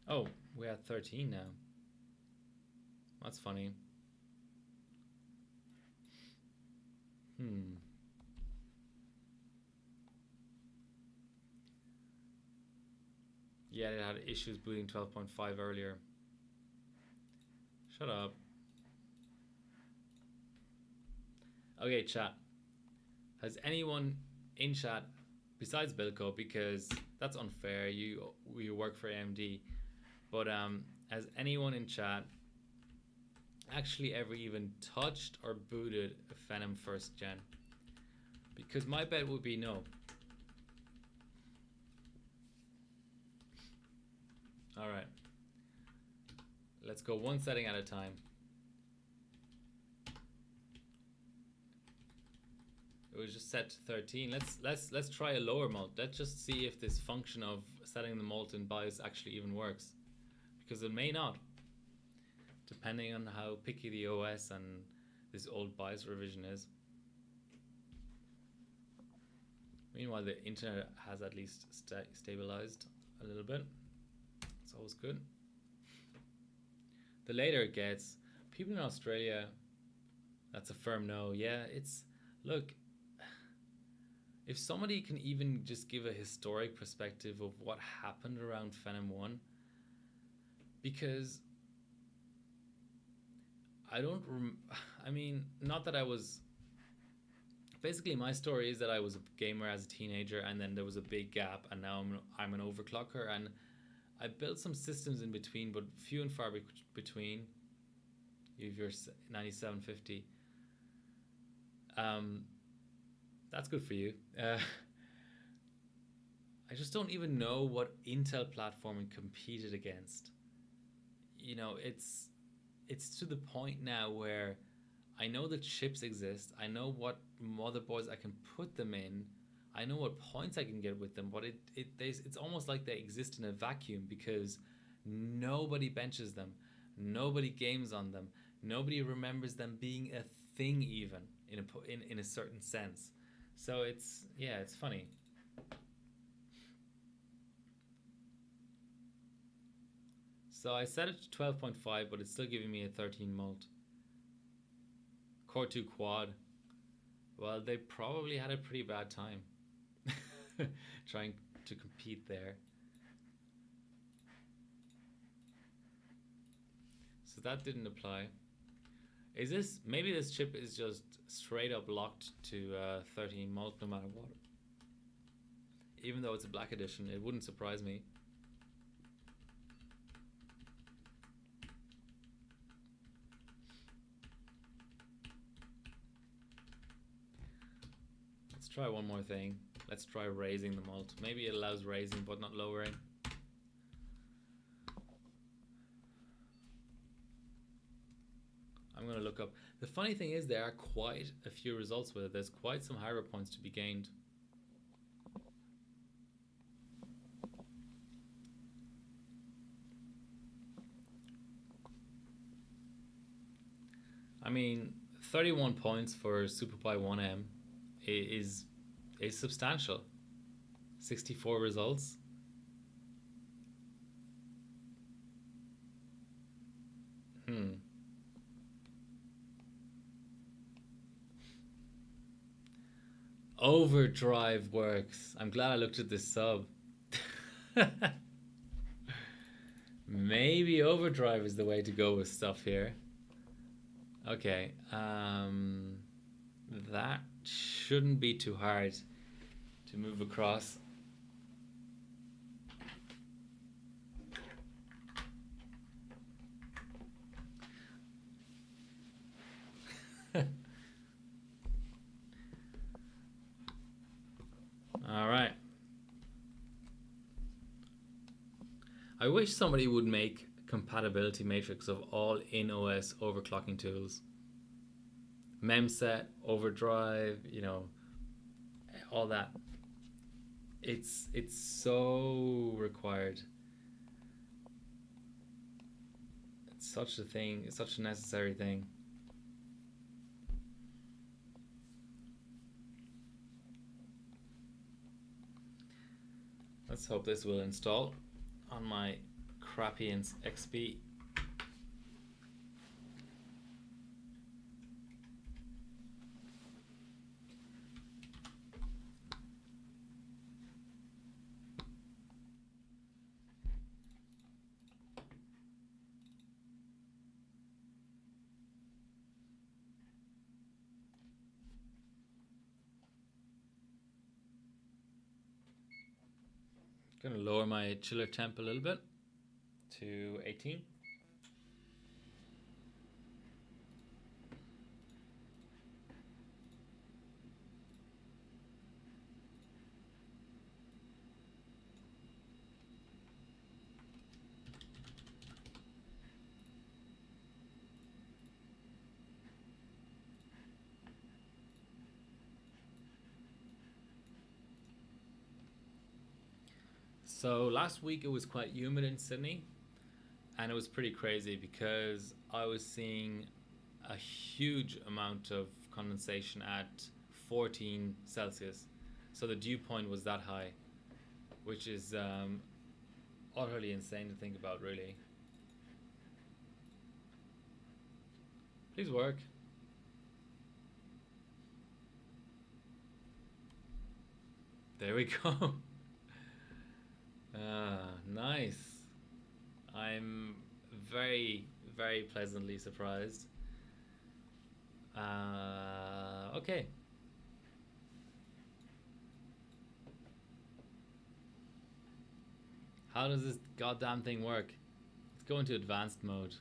Oh, we're at 13 now. That's funny. Yeah, it had issues booting 12.5 earlier. Shut up. Okay, chat. Has anyone in chat besides Bilco, because that's unfair. You work for AMD, but has anyone in chat actually ever even touched or booted a Phenom first gen? Because my bet would be no. All right, let's go one setting at a time. It was just set to 13. Let's try a lower mult. Let's just see if this function of setting the mult in BIOS actually even works, because it may not, depending on how picky the OS and this old BIOS revision is. Meanwhile, the internet has at least stabilized a little bit. It's always good. The later it gets, people in Australia, that's a firm no. Yeah, it's, look, if somebody can even just give a historic perspective of what happened around Phenom 1, because I mean, not that I was, basically my story is that I was a gamer as a teenager, and then there was a big gap, and now I'm an overclocker, and I built some systems in between, but few and far between. You have your 9750. That's good for you. I just don't even know what Intel platforming competed against. You know, it's to the point now where I know the chips exist. I know what motherboards I can put them in. I know what points I can get with them, but it's almost like they exist in a vacuum, because nobody benches them, nobody games on them, nobody remembers them being a thing even in a certain sense. So it's funny. So I set it to 12.5, but it's still giving me a 13 mult. Core 2 quad. Well, they probably had a pretty bad time trying to compete there. So that didn't apply. Is this, maybe this chip is just straight up locked to 13 mult no matter what. Even though it's a black edition, it wouldn't surprise me. Let's try one more thing. Let's try raising the mult. Maybe it allows raising but not lowering. I'm going to look up. The funny thing is there are quite a few results with it. There's quite some higher points to be gained. I mean, 31 points for SuperPi 1M is substantial. 64 results. Overdrive works. I'm glad I looked at this sub. Maybe overdrive is the way to go with stuff here. Okay, that shouldn't be too hard to move across. All right. I wish somebody would make a compatibility matrix of all in-OS overclocking tools. Memset, overdrive, you know, all that. It's so required. It's such a thing. It's such a necessary thing. Let's hope this will install on my crappy XP. Gonna lower my chiller temp a little bit to 18. So last week it was quite humid in Sydney, and it was pretty crazy because I was seeing a huge amount of condensation at 14 Celsius. So the dew point was that high, which is utterly insane to think about, really. Please work. There we go. Nice. I'm very, very pleasantly surprised. Okay. How does this goddamn thing work? Let's go into advanced mode.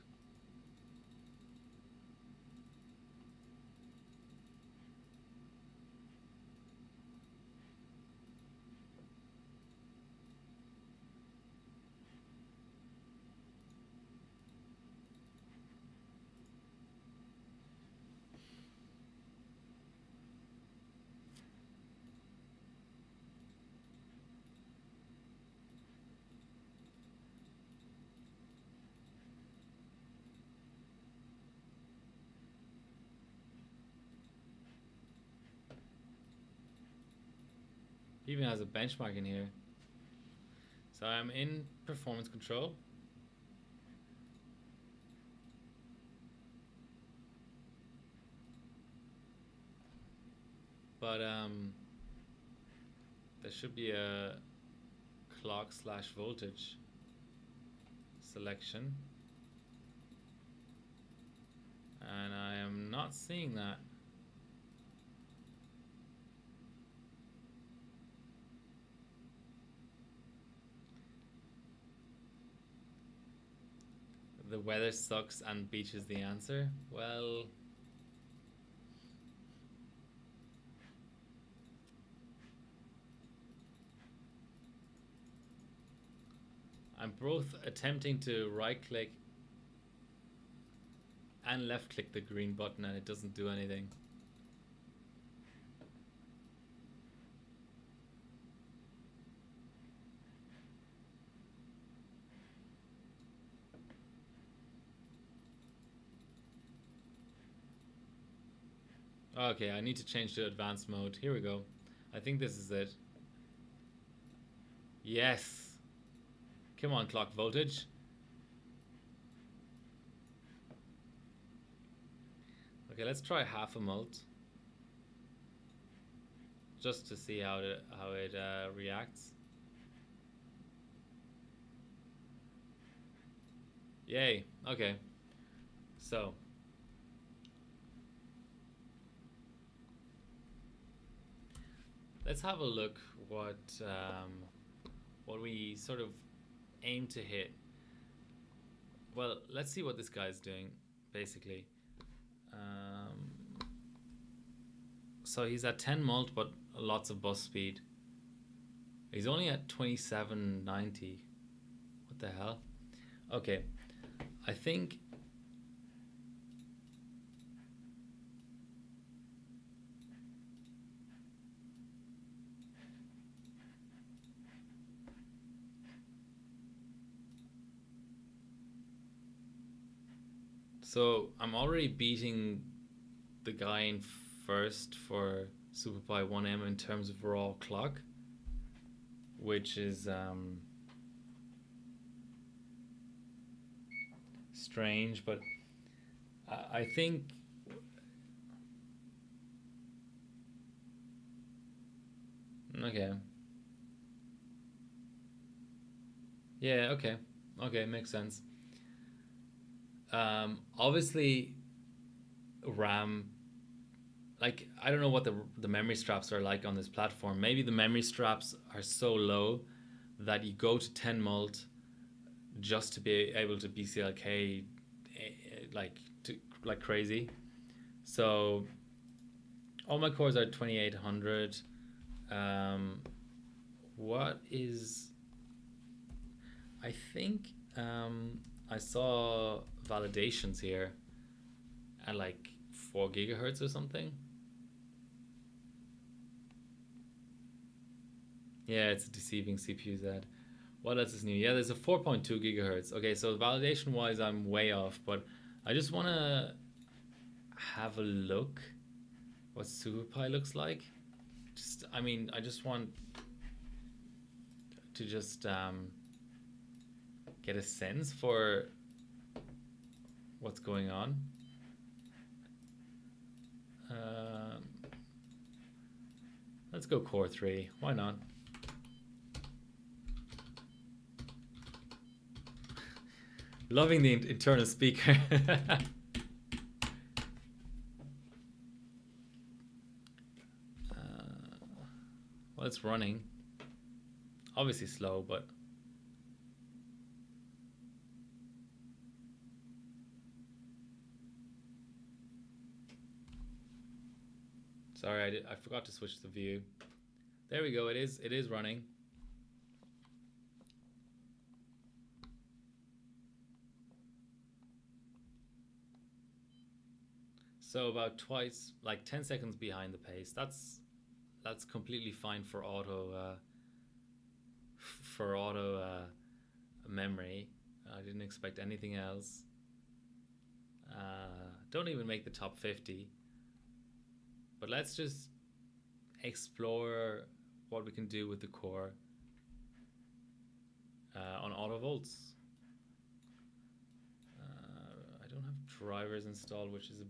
Even has a benchmark in here. So I'm in performance control. But there should be a clock / voltage selection. And I am not seeing that. The weather sucks and beach is the answer. Well, I'm both attempting to right click and left click the green button and it doesn't do anything. Okay, I need to change to advanced mode. Here we go. I think this is it. Yes. Come on, clock voltage. Okay, let's try half a mult. Just to see how it reacts. Yay. Okay. So. Let's have a look what we sort of aim to hit. Well, let's see what this guy's doing, basically. So he's at 10 mult, but lots of bus speed. He's only at 2790. What the hell? Okay, I think. So I'm already beating the guy in first for SuperPi 1M in terms of raw clock, which is strange, but I think okay. Yeah, okay, makes sense. Obviously RAM, like I don't know what the memory straps are like on this platform. Maybe the memory straps are so low that you go to 10 mult just to be able to BCLK like like crazy. So all my cores are 2800. What is, I think I saw validations here at like 4 gigahertz or something. Yeah, it's a deceiving CPU Z. What else is new? Yeah, there's a 4.2 gigahertz. Okay, so validation wise, I'm way off, but I just want to have a look what SuperPi looks like. Just, I mean, I just want to just get a sense for what's going on. Let's go Core 3. Why not? Loving the internal speaker. Well, it's running. Obviously slow, but sorry, I forgot to switch the view. There we go. It is running. So about twice, like 10 seconds behind the pace. That's completely fine for auto memory. I didn't expect anything else. Don't even make the top 50. But let's just explore what we can do with the core on auto volts. I don't have drivers installed, which is a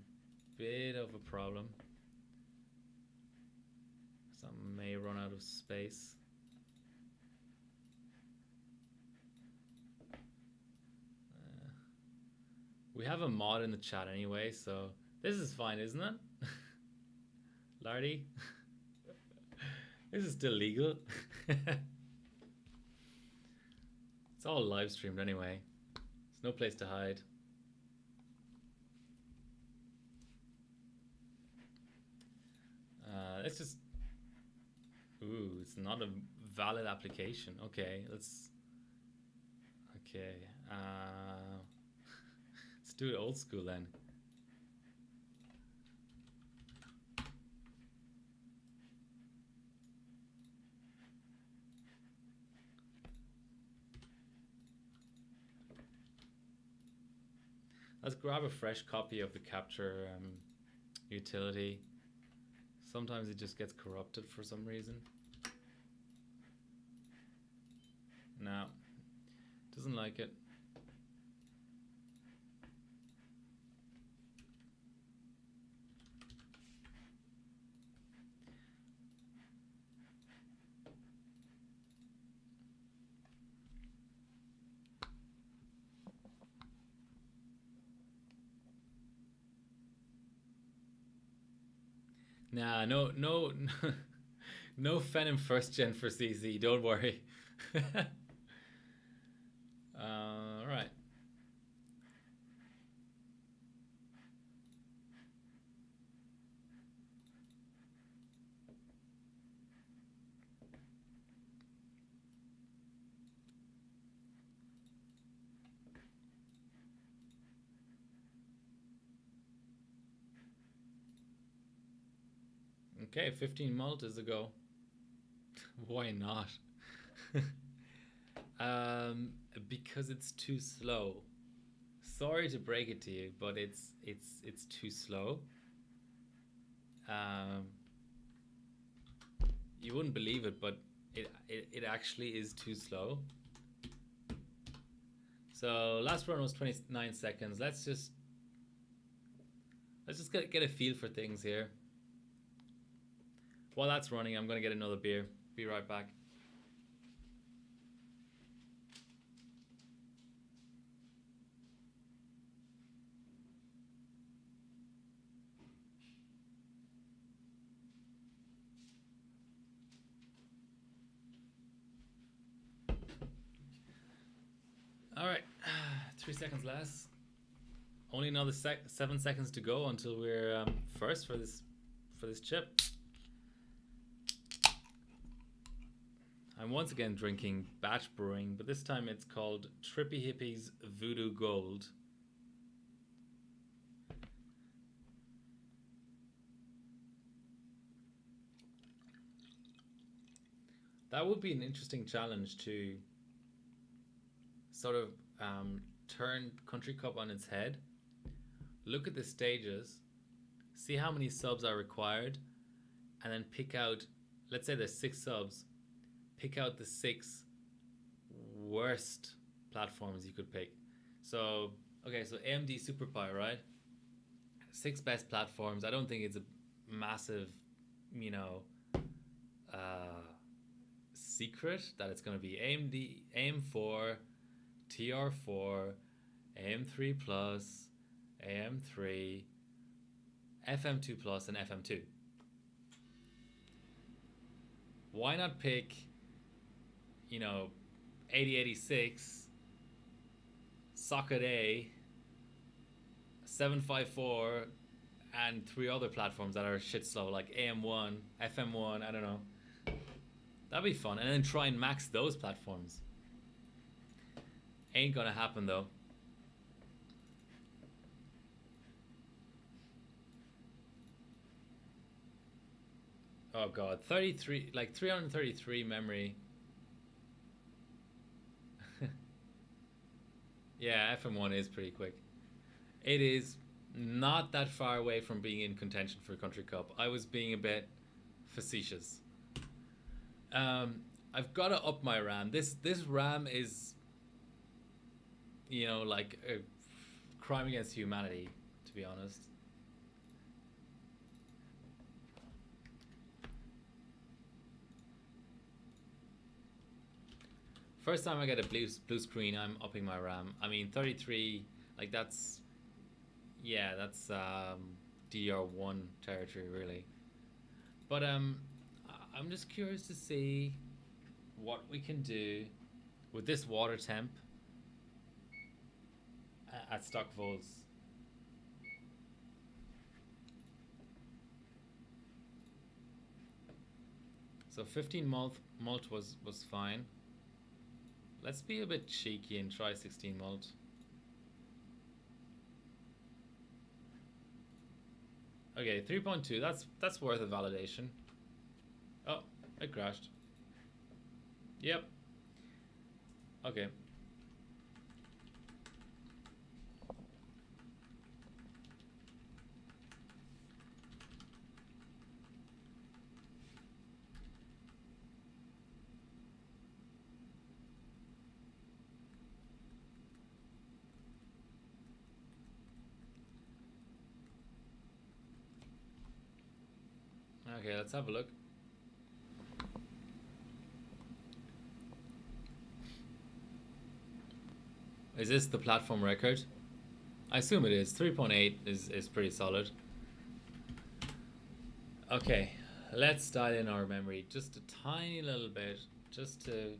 bit of a problem. Some may run out of space. We have a mod in the chat anyway, so this is fine, isn't it? Lardy? This is still legal. It's all live streamed anyway. There's no place to hide. Let's just... Ooh, it's not a valid application. Okay, let's... Okay. Let's do it old school then. Let's grab a fresh copy of the capture utility. Sometimes it just gets corrupted for some reason. No, doesn't like it. Nah, no, no Phenom first gen for CZ. Don't worry. Right. Okay, 15 mult is a go. Why not? Because it's too slow. Sorry to break it to you, but it's too slow. You wouldn't believe it, but it actually is too slow. So last run was 29 seconds. Let's just get a feel for things here. While that's running, I'm gonna get another beer. Be right back. 3 seconds less. Only another 7 seconds to go until we're first for this chip. I'm once again drinking batch brewing, but this time it's called Trippy Hippies Voodoo Gold. That would be an interesting challenge to sort of turn Country Cup on its head, look at the stages, see how many subs are required, and then pick out, let's say there's 6 subs, pick out the 6 worst platforms you could pick. So, okay, so AMD SuperPi, right? 6 best platforms. I don't think it's a massive, you know, secret that it's going to be AMD, AM4, TR4, AM3 Plus, AM3, FM2 Plus, and FM2. Why not pick, you know, 8086, Socket A, 754, and 3 other platforms that are shit slow, like AM1, FM1, I don't know. That'd be fun. And then try and max those platforms. Ain't gonna happen though. Oh god, 33, like 333 memory. Yeah, FM1 is pretty quick. It is not that far away from being in contention for Country Cup. I was being a bit facetious. I've got to up my RAM. This RAM is, you know, like a crime against humanity, to be honest. First time I get a blue screen, I'm upping my RAM. I mean, 33, like that's, yeah, that's DR1 territory, really. But I'm just curious to see what we can do with this water temp at stock volts. So 15 mult was fine. Let's be a bit cheeky and try 16 mult. Okay, 3.2. That's worth a validation. Oh, it crashed. Yep. Okay. Okay, let's have a look. Is this the platform record? I assume it is. 3.8 is pretty solid. Okay, let's dial in our memory just a tiny little bit, just to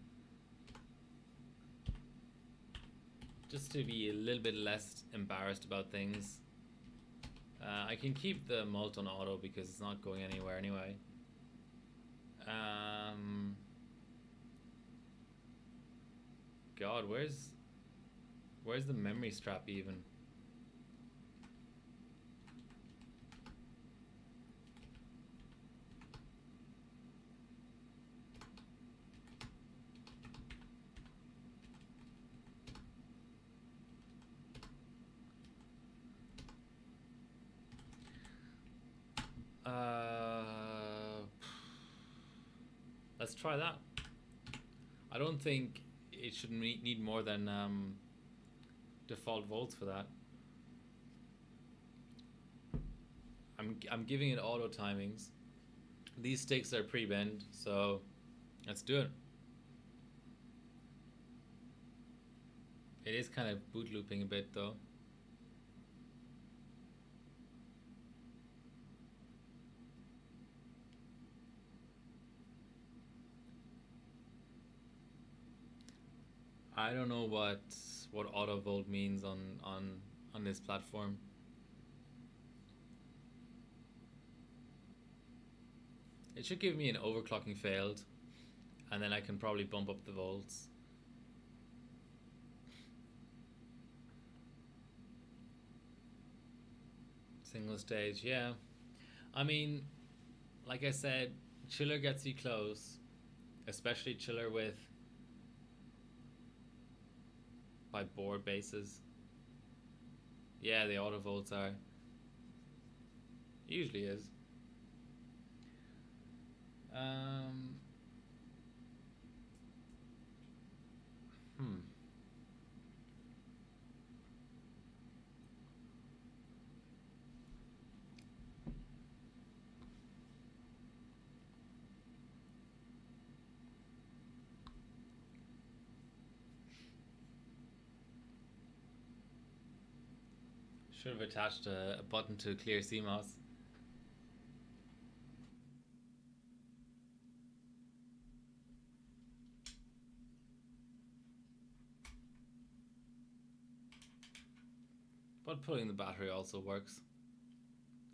be a little bit less embarrassed about things. I can keep the mult on auto because it's not going anywhere anyway. God, where's the memory strap even? Let's try that. I don't think it should need more than default volts for that. I'm giving it auto timings. These sticks are pre-bend, so let's do it. It is kind of boot looping a bit though. I don't know what auto volt means on this platform. It should give me an overclocking failed, and then I can probably bump up the volts. Single stage, yeah. I mean, like I said, chiller gets you close, especially chiller with by board bases. Yeah, the auto volts are. Usually is. Hmm. Should have attached a button to clear CMOS. But pulling the battery also works.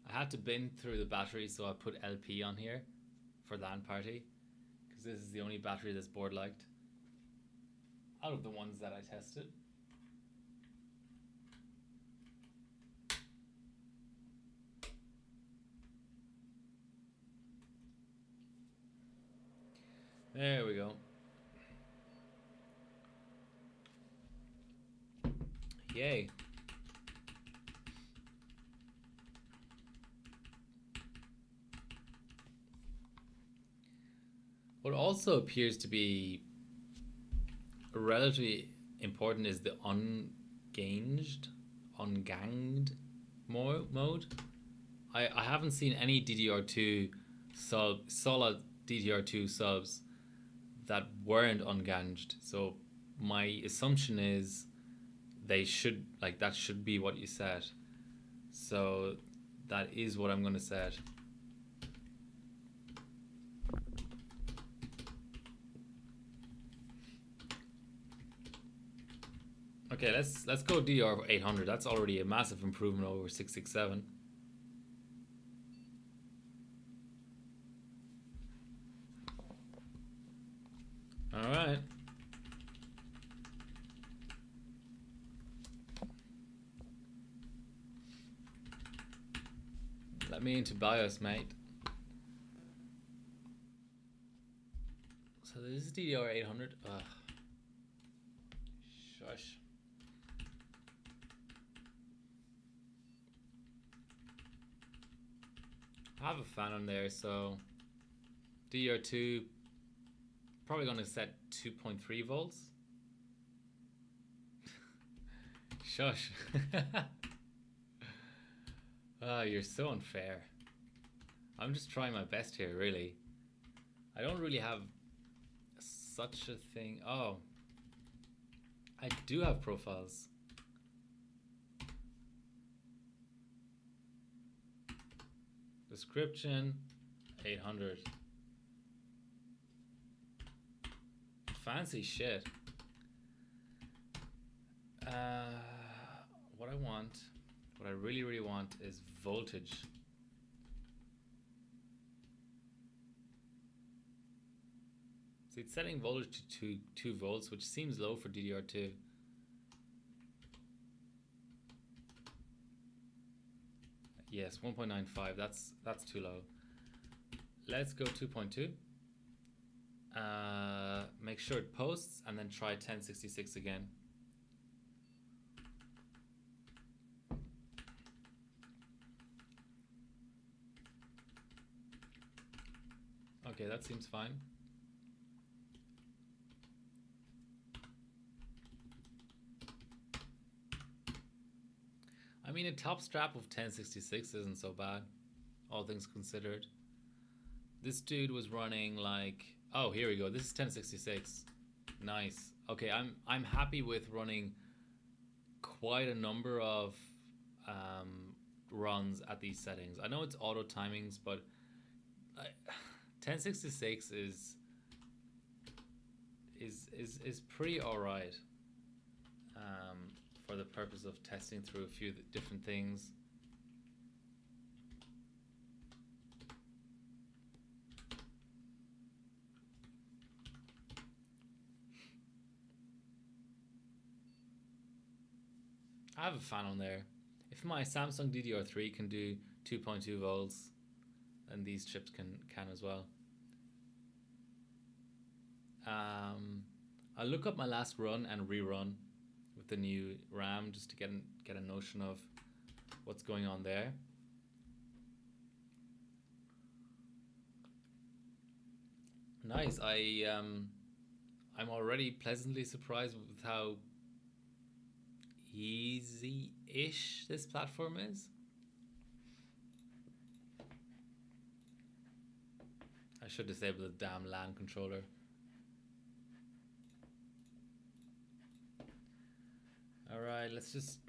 I had to bin through the battery, so I put LP on here for Lanparty, because this is the only battery this board liked out of the ones that I tested. There we go. Yay. What also appears to be relatively important is the unganged mode. I haven't seen any DDR2 solid DDR2 subs that weren't unganged. So my assumption is they should, like, that should be what you set. So that is what I'm going to set. Okay, let's go DR 800. That's already a massive improvement over 667. All right. Let me into BIOS, mate. So this is DDR 800. Ugh. Shush. I have a fan on there, so DDR2 probably going to set 2.3 volts. Shush. You're so unfair. I'm just trying my best here, really. I don't really have such a thing. Oh, I do have profiles. Description 800. Fancy shit. What I really want is voltage. So it's setting voltage to 2 volts, which seems low for DDR2. Yes, 1.95. That's too low. Let's go 2.2. Make sure it posts, and then try 1066 again. Okay, that seems fine. I mean, a top strap of 1066 isn't so bad, all things considered. This dude was running like, oh, here we go. This is 1066. Nice. Okay, I'm happy with running quite a number of runs at these settings. I know it's auto timings, but 1066 is pretty alright. for the purpose of testing through a few different things. I have a fan on there. If my Samsung DDR3 can do 2.2 volts, then these chips can as well. I'll look up my last run and rerun with the new RAM just to get a notion of what's going on there. Nice. I'm already pleasantly surprised with how easy-ish this platform is. I should disable the damn LAN controller. Alright, let's just...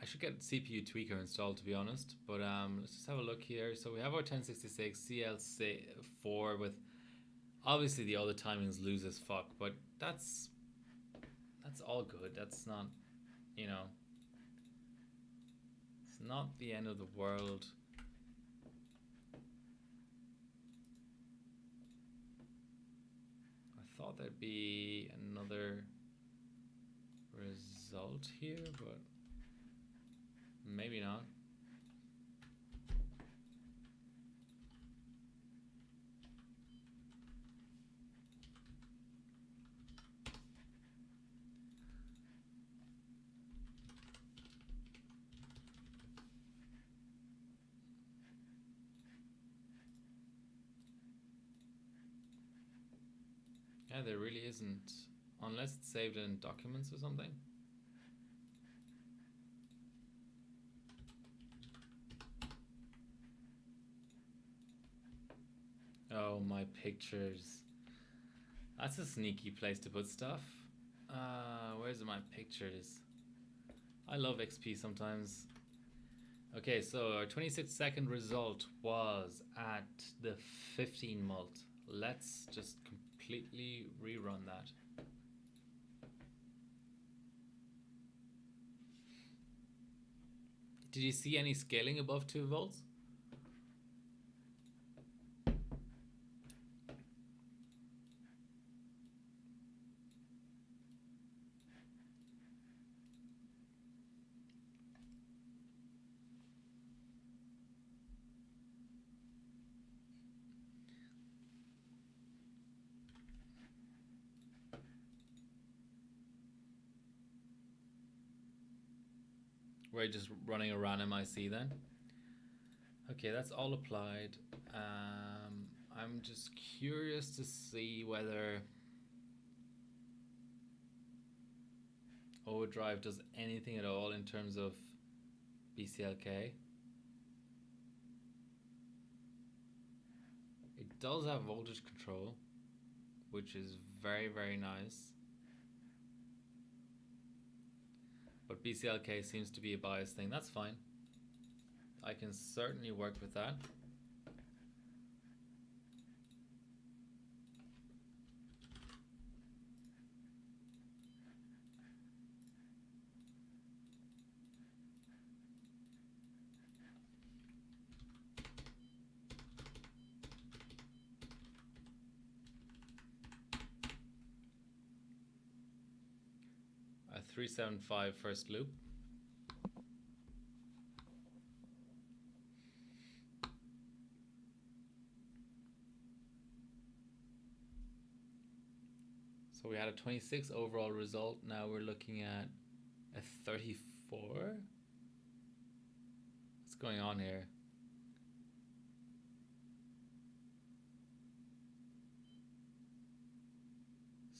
I should get CPU tweaker installed, to be honest, but let's just have a look here. So we have our 1066 CL4 with... Obviously the other timings lose as fuck, but that's all good. That's not, you know... It's not the end of the world. I thought there'd be another result here, but maybe not. Yeah, there really isn't, unless it's saved in documents or something. Oh, my pictures. That's a sneaky place to put stuff. Where's my pictures? I love XP sometimes. Okay, so our 26-second result was at the 15 mult. Let's just completely rerun that. Did you see any scaling above 2 volts? We're just running a random IC then. Okay, that's all applied. I'm just curious to see whether overdrive does anything at all in terms of BCLK. It does have voltage control, which is very, very nice. But BCLK seems to be a bias thing. That's fine. I can certainly work with that. A 375 first loop. So we had a 26 overall result. Now we're looking at a 34. What's going on here?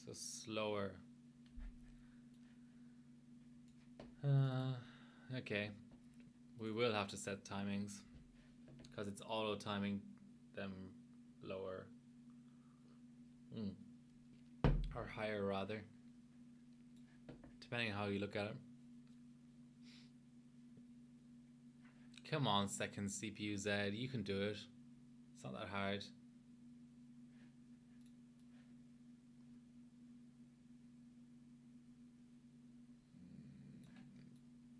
So slower. Okay, we will have to set timings because it's auto timing them lower or higher rather, depending on how you look at it. Come on, second CPU Z, you can do it. It's not that hard.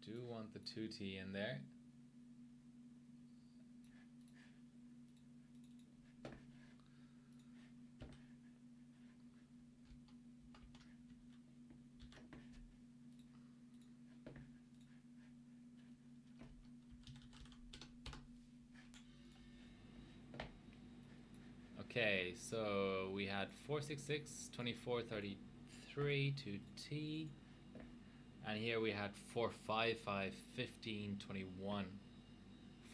do want the 2T in there. Okay, so we had 466, 24, 33 to T. And here we had 455, 15, 21.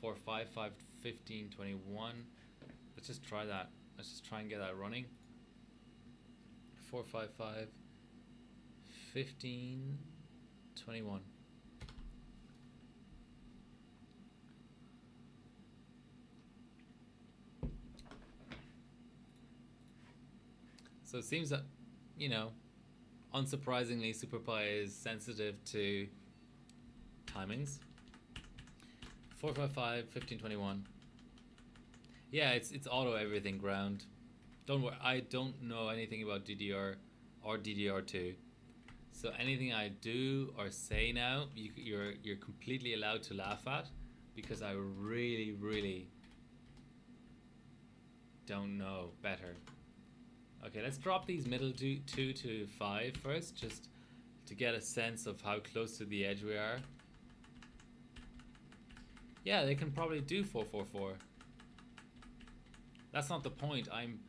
455, 15, 21. Let's just try that. Let's just try and get that running. 455, 15, 21. So it seems that, you know, unsurprisingly, SuperPi is sensitive to timings. 455, 15, 21. Yeah, it's auto everything ground. Don't worry, I don't know anything about DDR or DDR2. So anything I do or say now, you're completely allowed to laugh at, because I really don't know better. Okay, let's drop these middle 2 to 5 first, just to get a sense of how close to the edge we are. Yeah, they can probably do 444. That's not the point. I'm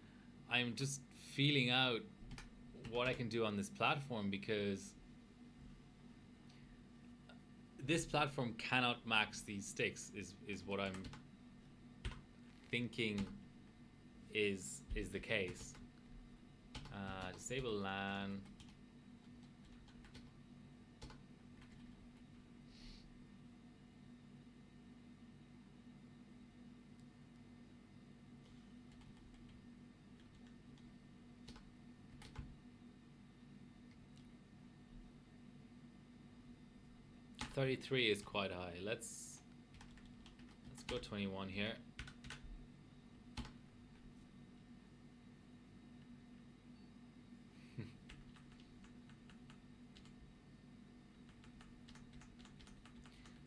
just feeling out what I can do on this platform, because this platform cannot max these sticks is what I'm thinking is the case. Disable LAN. $33 is quite high. Let's go 21 here.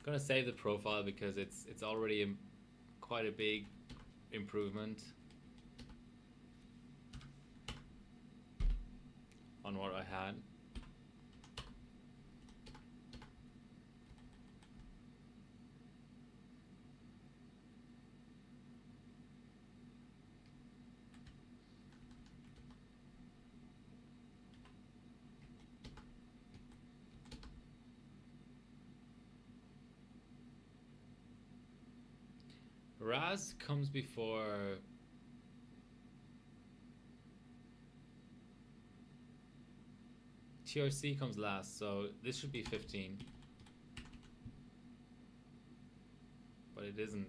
Gonna save the profile because it's already quite a big improvement on what I had. RAS comes before TRC comes last, so this should be 15. But it isn't.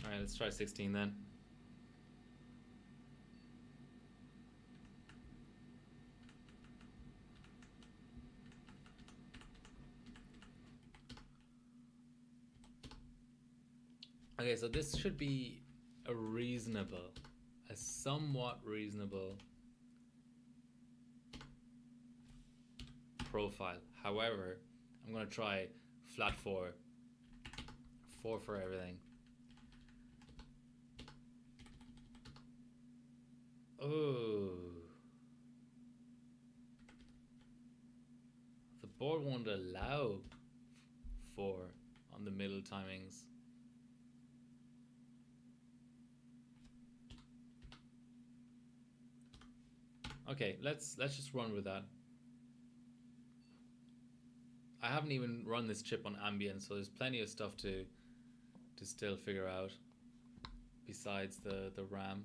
Alright, let's try 16 then. Okay, so this should be a somewhat reasonable profile. However, I'm gonna try flat 4 for everything. Oh, the board won't allow 4 on the middle timings. Okay, let's just run with that. I haven't even run this chip on ambient, so there's plenty of stuff to still figure out besides the RAM.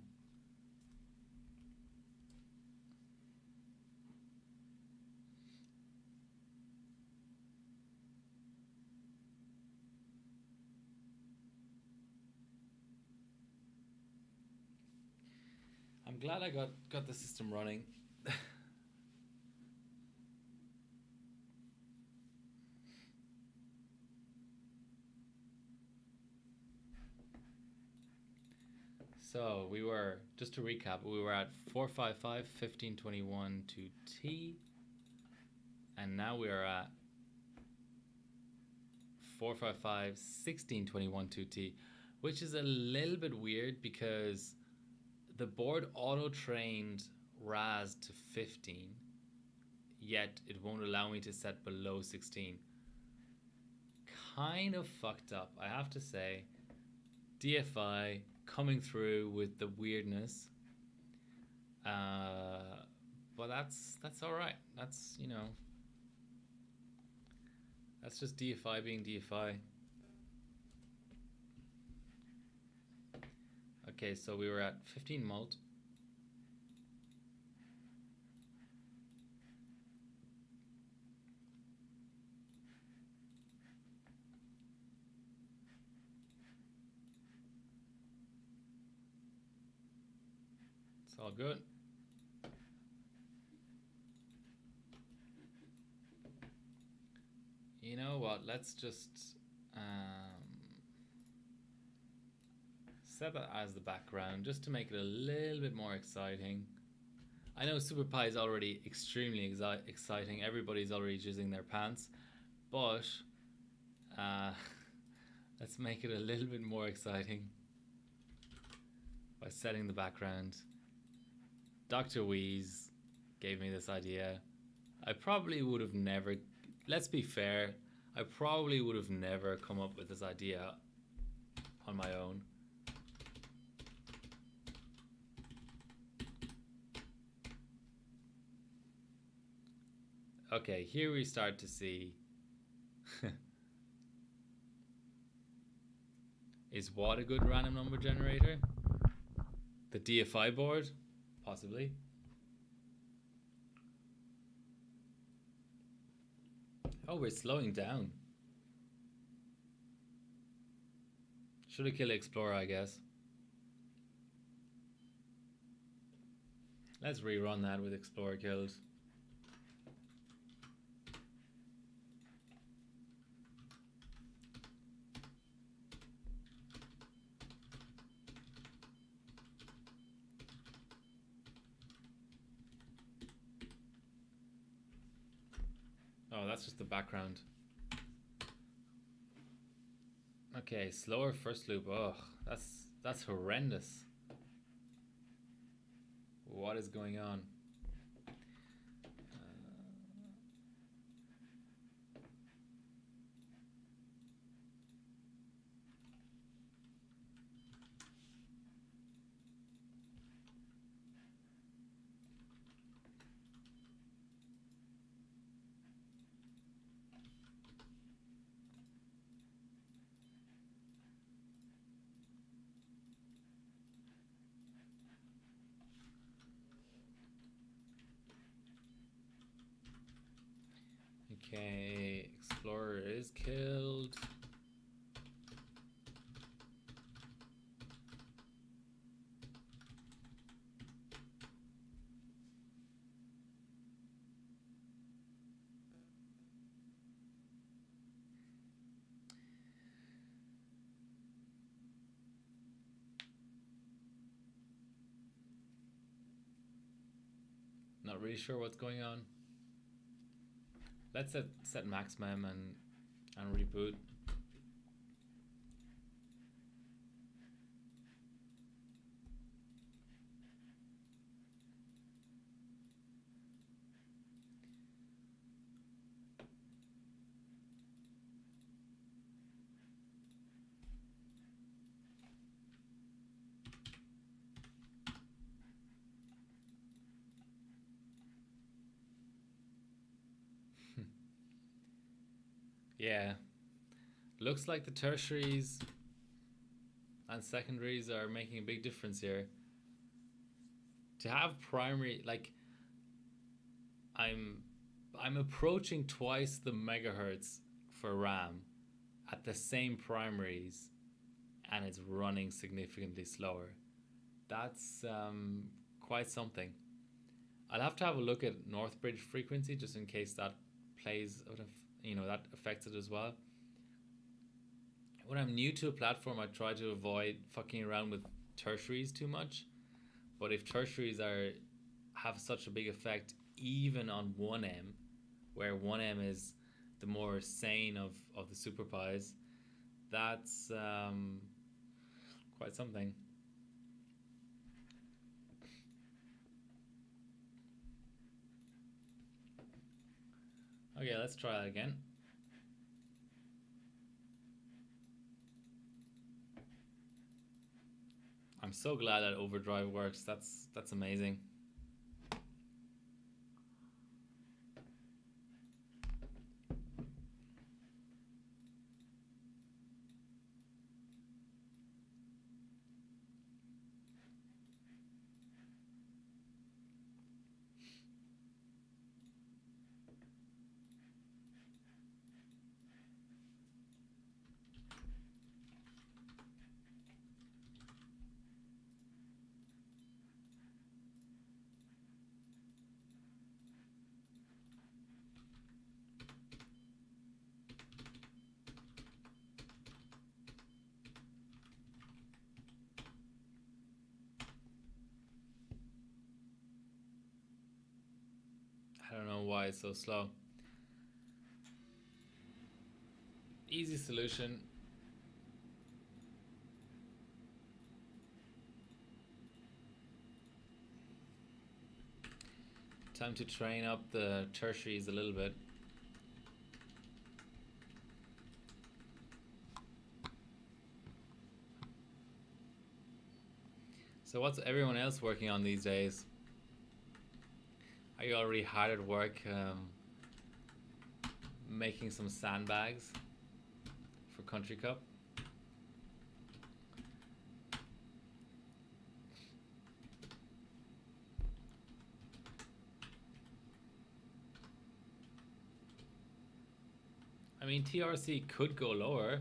I'm glad I got the system running. So we were, just to recap, we were at 455, 1521 to T. And now we are at 455, 1621 to T, which is a little bit weird because the board auto-trained RAS to 15, yet it won't allow me to set below 16. Kind of fucked up, I have to say. DFI coming through with the weirdness. But that's all right. That's, you know, that's just DFI being DFI. Okay, so we were at 15 mult. It's all good. You know what? Let's just set that as the background just to make it a little bit more exciting. I know Super Pie is already extremely exciting. Everybody's already jizzing their pants. But let's make it a little bit more exciting by setting the background. Dr. Wheeze gave me this idea. I probably would have never, let's be fair, I probably would have never come up with this idea on my own. Okay, here we start to see is what a good random number generator? The DFI board? Possibly. Oh, we're slowing down. Should have killed Explorer, I guess. Let's rerun that with Explorer killed. Oh, that's just the background. Okay, slower first loop. Oh, that's horrendous. What is going on? Okay, Explorer is killed. Not really sure what's going on. Let's set max mem and reboot. Yeah, looks like the tertiaries and secondaries are making a big difference here. To have primary, like, I'm approaching twice the megahertz for RAM at the same primaries, and it's running significantly slower. That's quite something. I'll have to have a look at Northbridge frequency just in case that plays out of, you know, that affects it as well. When I'm new to a platform, I try to avoid fucking around with tertiaries too much. But if tertiaries have such a big effect even on 1M, where 1M is the more sane of the super pies, that's quite something. Okay, let's try that again. I'm so glad that overdrive works. That's amazing. I don't know why it's so slow. Easy solution. Time to train up the tertiaries a little bit. So what's everyone else working on these days? Are you already hard at work making some sandbags for Country Cup? I mean, TRC could go lower.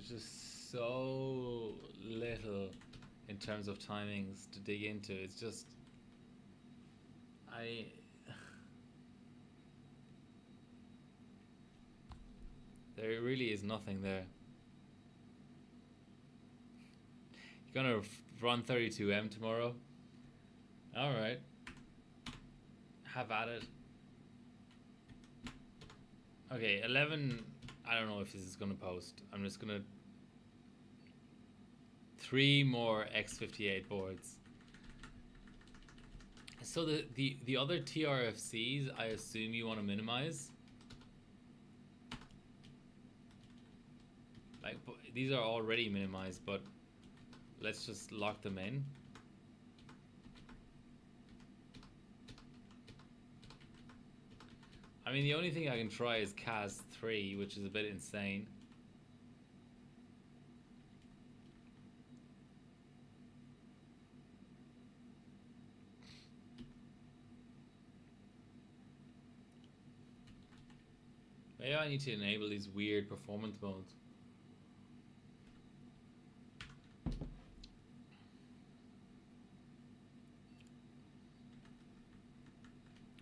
There's just so little in terms of timings to dig into. It's just there really is nothing there. You're gonna run 32M tomorrow? Alright. Have at it. Okay, 11. I don't know if this is gonna post. I'm just gonna 3 more X58 boards. So the other TRFCs, I assume you want to minimize. Like, these are already minimized, but let's just lock them in. I mean, the only thing I can try is CAS 3, which is a bit insane. Maybe I need to enable these weird performance modes.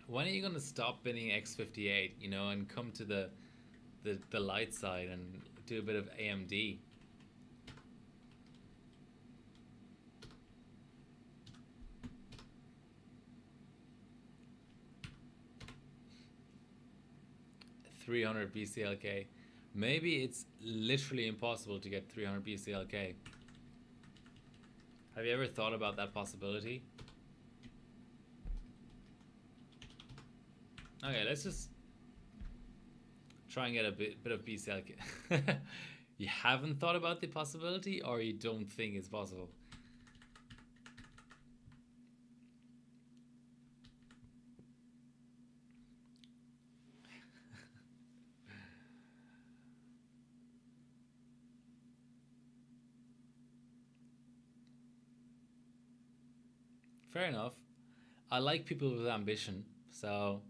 When are you gonna stop binning X58, you know, and come to the light side and do a bit of AMD? $300 BCLK. Maybe it's literally impossible to get 300 BCLK. Have you ever thought about that possibility? Okay, let's just try and get a bit of BCLK. You haven't thought about the possibility, or you don't think it's possible? Fair enough. I like people with ambition, So,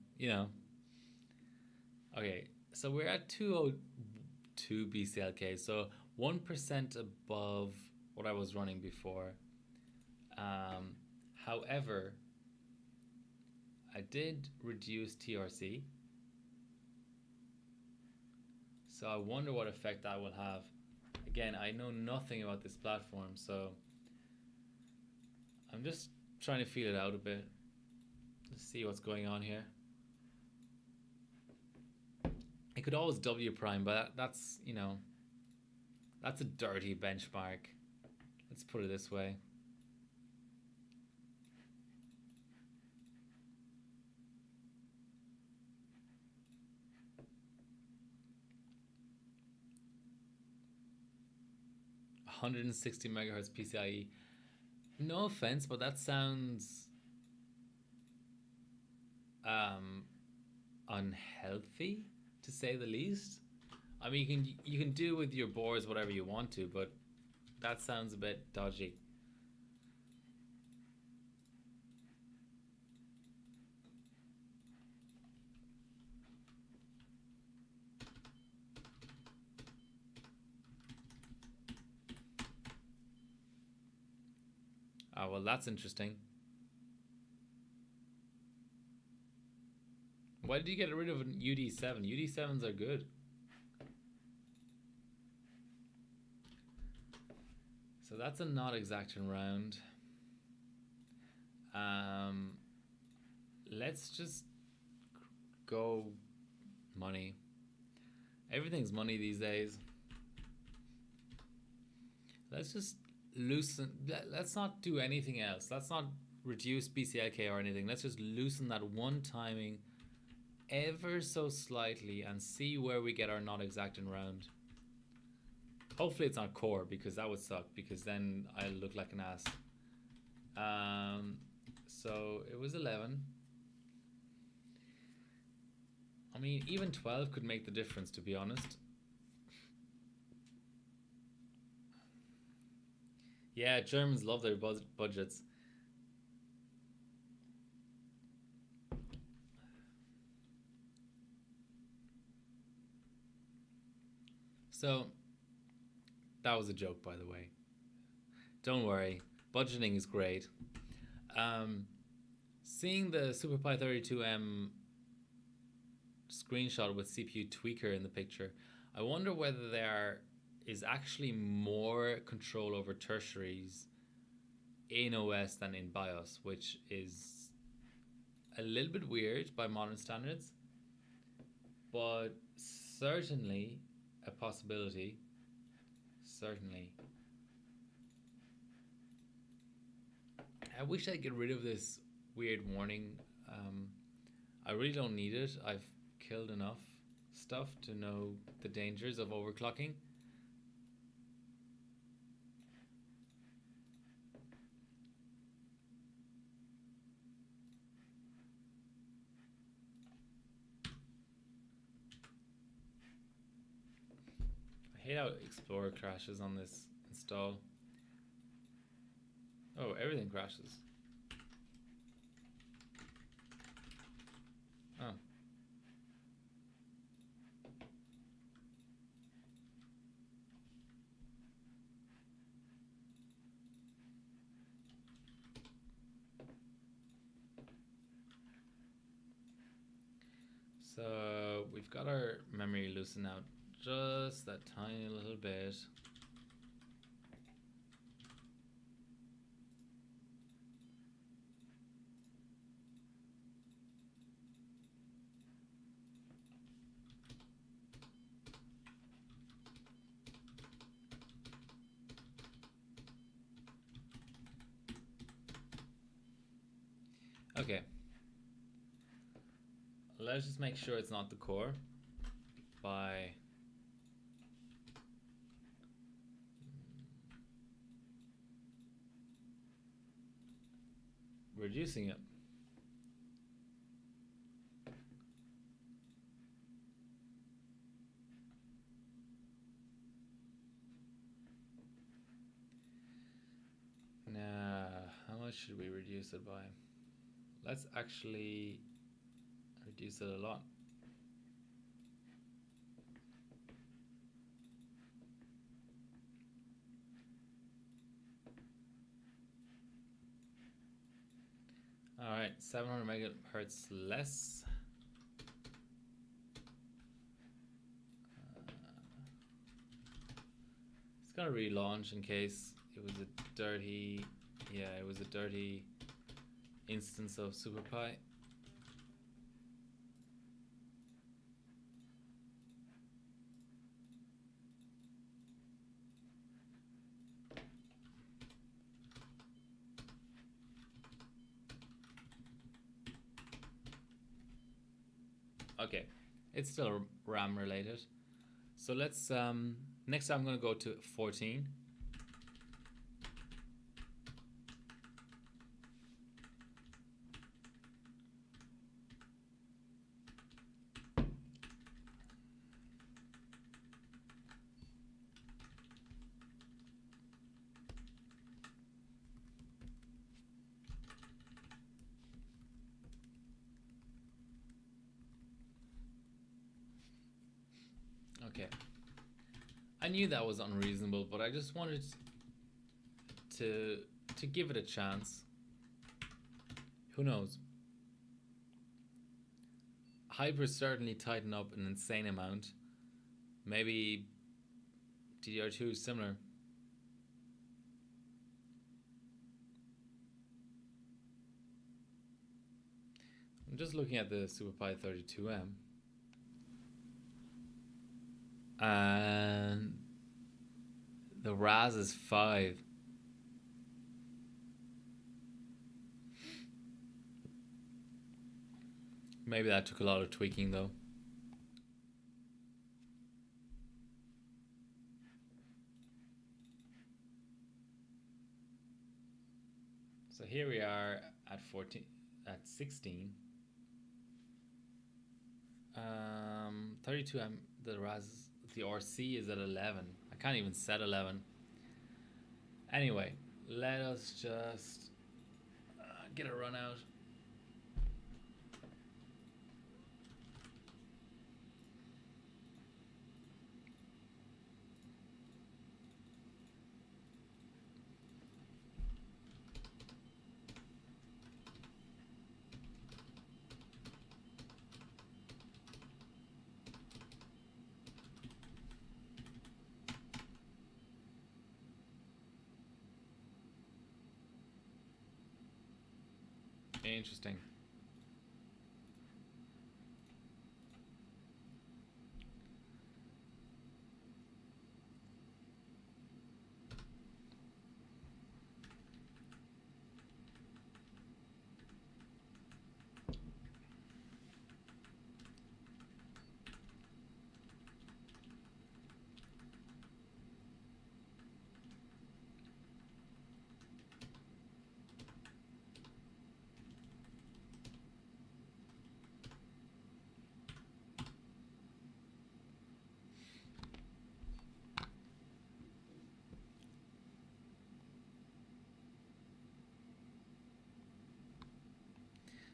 okay. So we're at 202 BCLK. So 1% above what I was running before. Um, However, I did reduce TRC. So I wonder what effect that will have. Again, I know nothing about this platform, so I'm just trying to feel it out a bit. Let's see what's going on here. I could always W prime, but that's, that's a dirty benchmark. Let's put it this way. $160 megahertz PCIe. No offense, but that sounds unhealthy, to say the least. I mean, you can do with your boards whatever you want to, but that sounds a bit dodgy. Ah, well, that's interesting. Why did you get rid of an UD7? UD7s are good. So that's a not exacting round. Let's just go money. Everything's money these days. Let's just loosen. Let's not do anything else. Let's not reduce BCLK or anything. Let's just loosen that one timing ever so slightly and see where we get our not exacting round. Hopefully it's not core, because that would suck, because then I'll look like an ass. So it was 11. I mean, even 12 could make the difference, to be honest. Yeah, Germans love their budgets. So, that was a joke, by the way. Don't worry, budgeting is great. Seeing the SuperPi 32M screenshot with CPU tweaker in the picture, I wonder whether there is actually more control over tertiaries in OS than in BIOS, which is a little bit weird by modern standards, but certainly a possibility. Certainly. I wish I'd get rid of this weird warning. I really don't need it. I've killed enough stuff to know the dangers of overclocking. I hate how Explorer crashes on this install. Oh, everything crashes. Oh. So we've got our memory loosened out just that tiny little bit. Okay. Let's just make sure it's not the core by reducing it. Now, how much should we reduce it by? Let's actually reduce it a lot. All right, 700 megahertz less. It's gonna relaunch in case it was a dirty, yeah, it was a dirty instance of SuperPi. Okay, it's still RAM related. So let's, next I'm going to go to 14. Okay. I knew that was unreasonable, but I just wanted to give it a chance. Who knows? Hyper certainly tighten up an insane amount. Maybe DDR2 is similar. I'm just looking at the SuperPi 32M. And the RAS is 5. Maybe that took a lot of tweaking though. So here we are at 14, at 16. 32M, the RAS, the RC is at 11. I can't even set 11. Anyway, let us just get a run out. Interesting.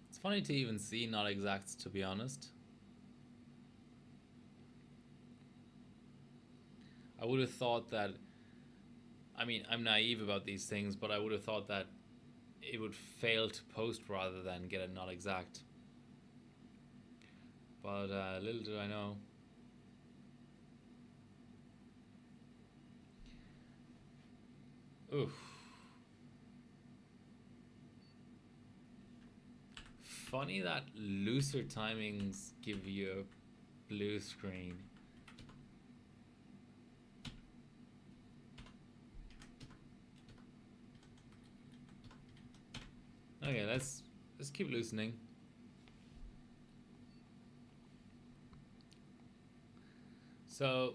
It's funny to even see not exacts, to be honest. I would have thought that, I mean, I'm naive about these things, but I would have thought that it would fail to post rather than get a not exact. But little did I know. Oof. Funny that looser timings give you a blue screen. Okay, let's keep loosening. So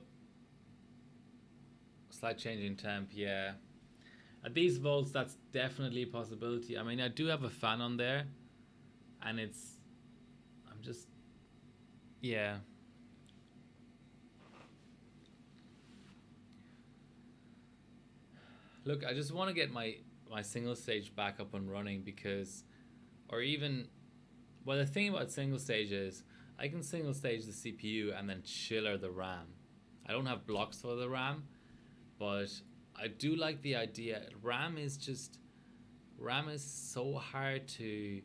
slight change in temp, yeah. At these volts, that's definitely a possibility. I mean, I do have a fan on there, and I'm just, yeah. Look, I just want to get my single stage back up and running, because, or even Well, the thing about single stage is I can single stage the CPU and then chiller the RAM. I don't have blocks for the RAM, but I do like the idea. RAM is so hard to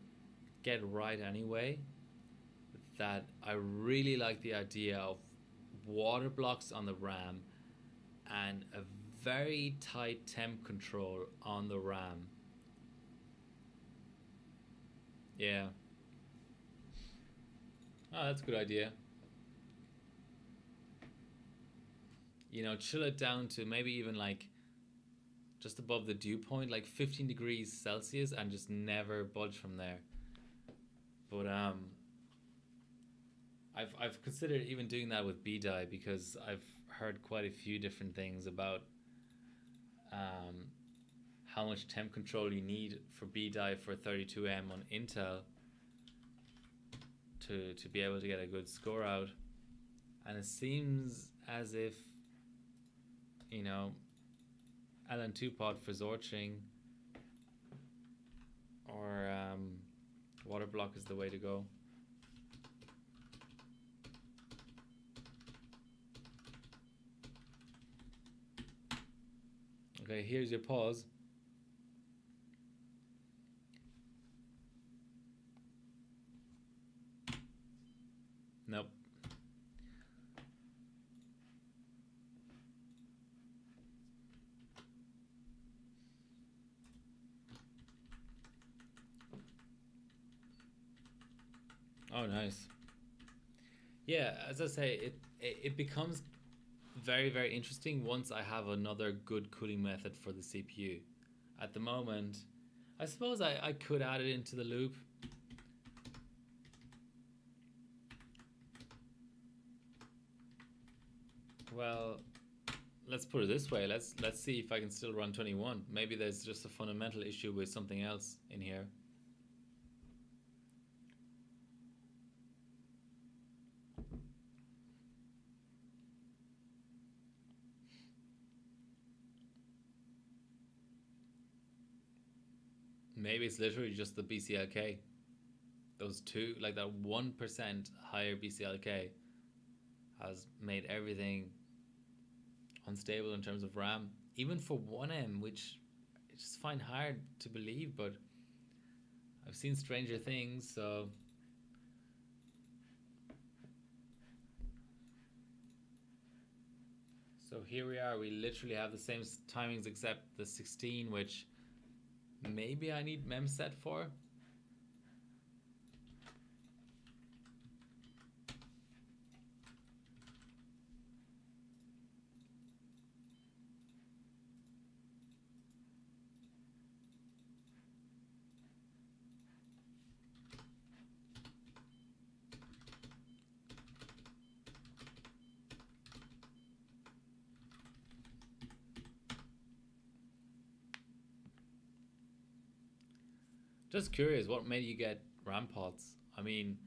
get right anyway that I really like the idea of water blocks on the RAM and a very tight temp control on the RAM. Yeah. Oh, that's a good idea. You know, chill it down to maybe even like just above the dew point, like 15 degrees Celsius, and just never budge from there. But I've considered even doing that with B-die because I've heard quite a few different things about um, how much temp control you need for B-die for 32M on Intel to be able to get a good score out. And it seems as if, you know, LN2 pod for Zorching or water block is the way to go. Okay, here's your pause. Nope. Oh, nice. Yeah, as I say, it becomes very, very interesting once I have another good cooling method for the CPU. At the moment, I suppose I could add it into the loop. Well, let's put it this way. Let's see if I can still run 21. Maybe there's just a fundamental issue with something else in here. Maybe it's literally just the BCLK. Those two, like that 1% higher BCLK has made everything unstable in terms of RAM. Even for 1M, which I just find hard to believe, but I've seen stranger things, so... So here we are, we literally have the same timings except the 16, which maybe I need memset for. Just curious, what made you get RAM pots? I mean,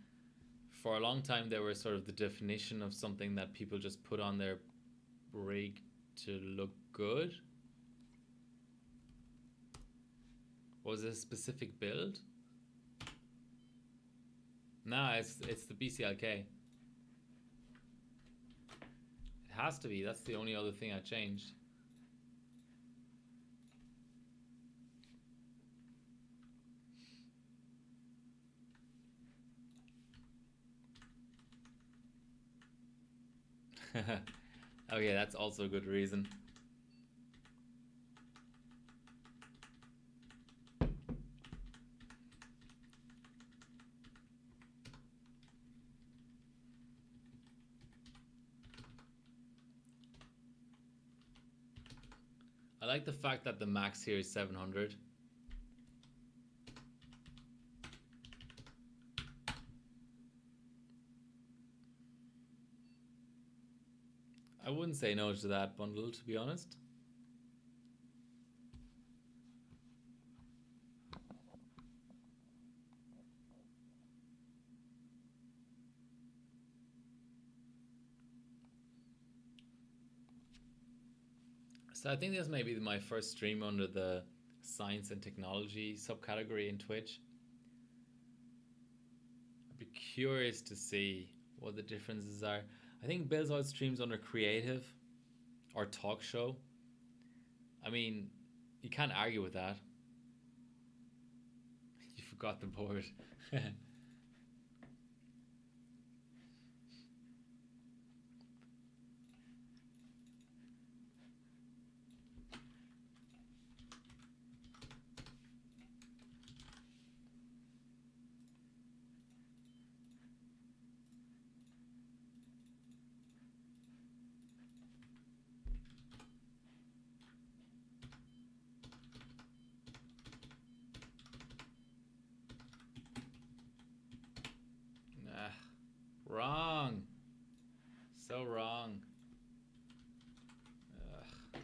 for a long time they were sort of the definition of something that people just put on their rig to look good. Was it a specific build? No, it's the BCLK. It has to be. That's the only other thing I changed. Okay, that's also a good reason. I like the fact that the max here is 700. I wouldn't say no to that bundle, to be honest. So I think this may be my first stream under the science and technology subcategory in Twitch. curious to see what the differences are. I think Bill's out streams under creative or talk show. I mean, you can't argue with that. You forgot the board. Wrong. So wrong. Ugh.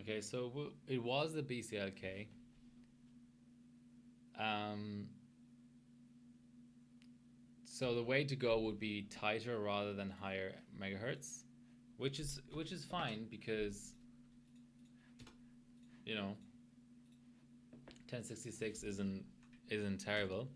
Okay, so it was the BCLK. So the way to go would be tighter rather than higher megahertz, which is fine because, you know, 1066 isn't terrible.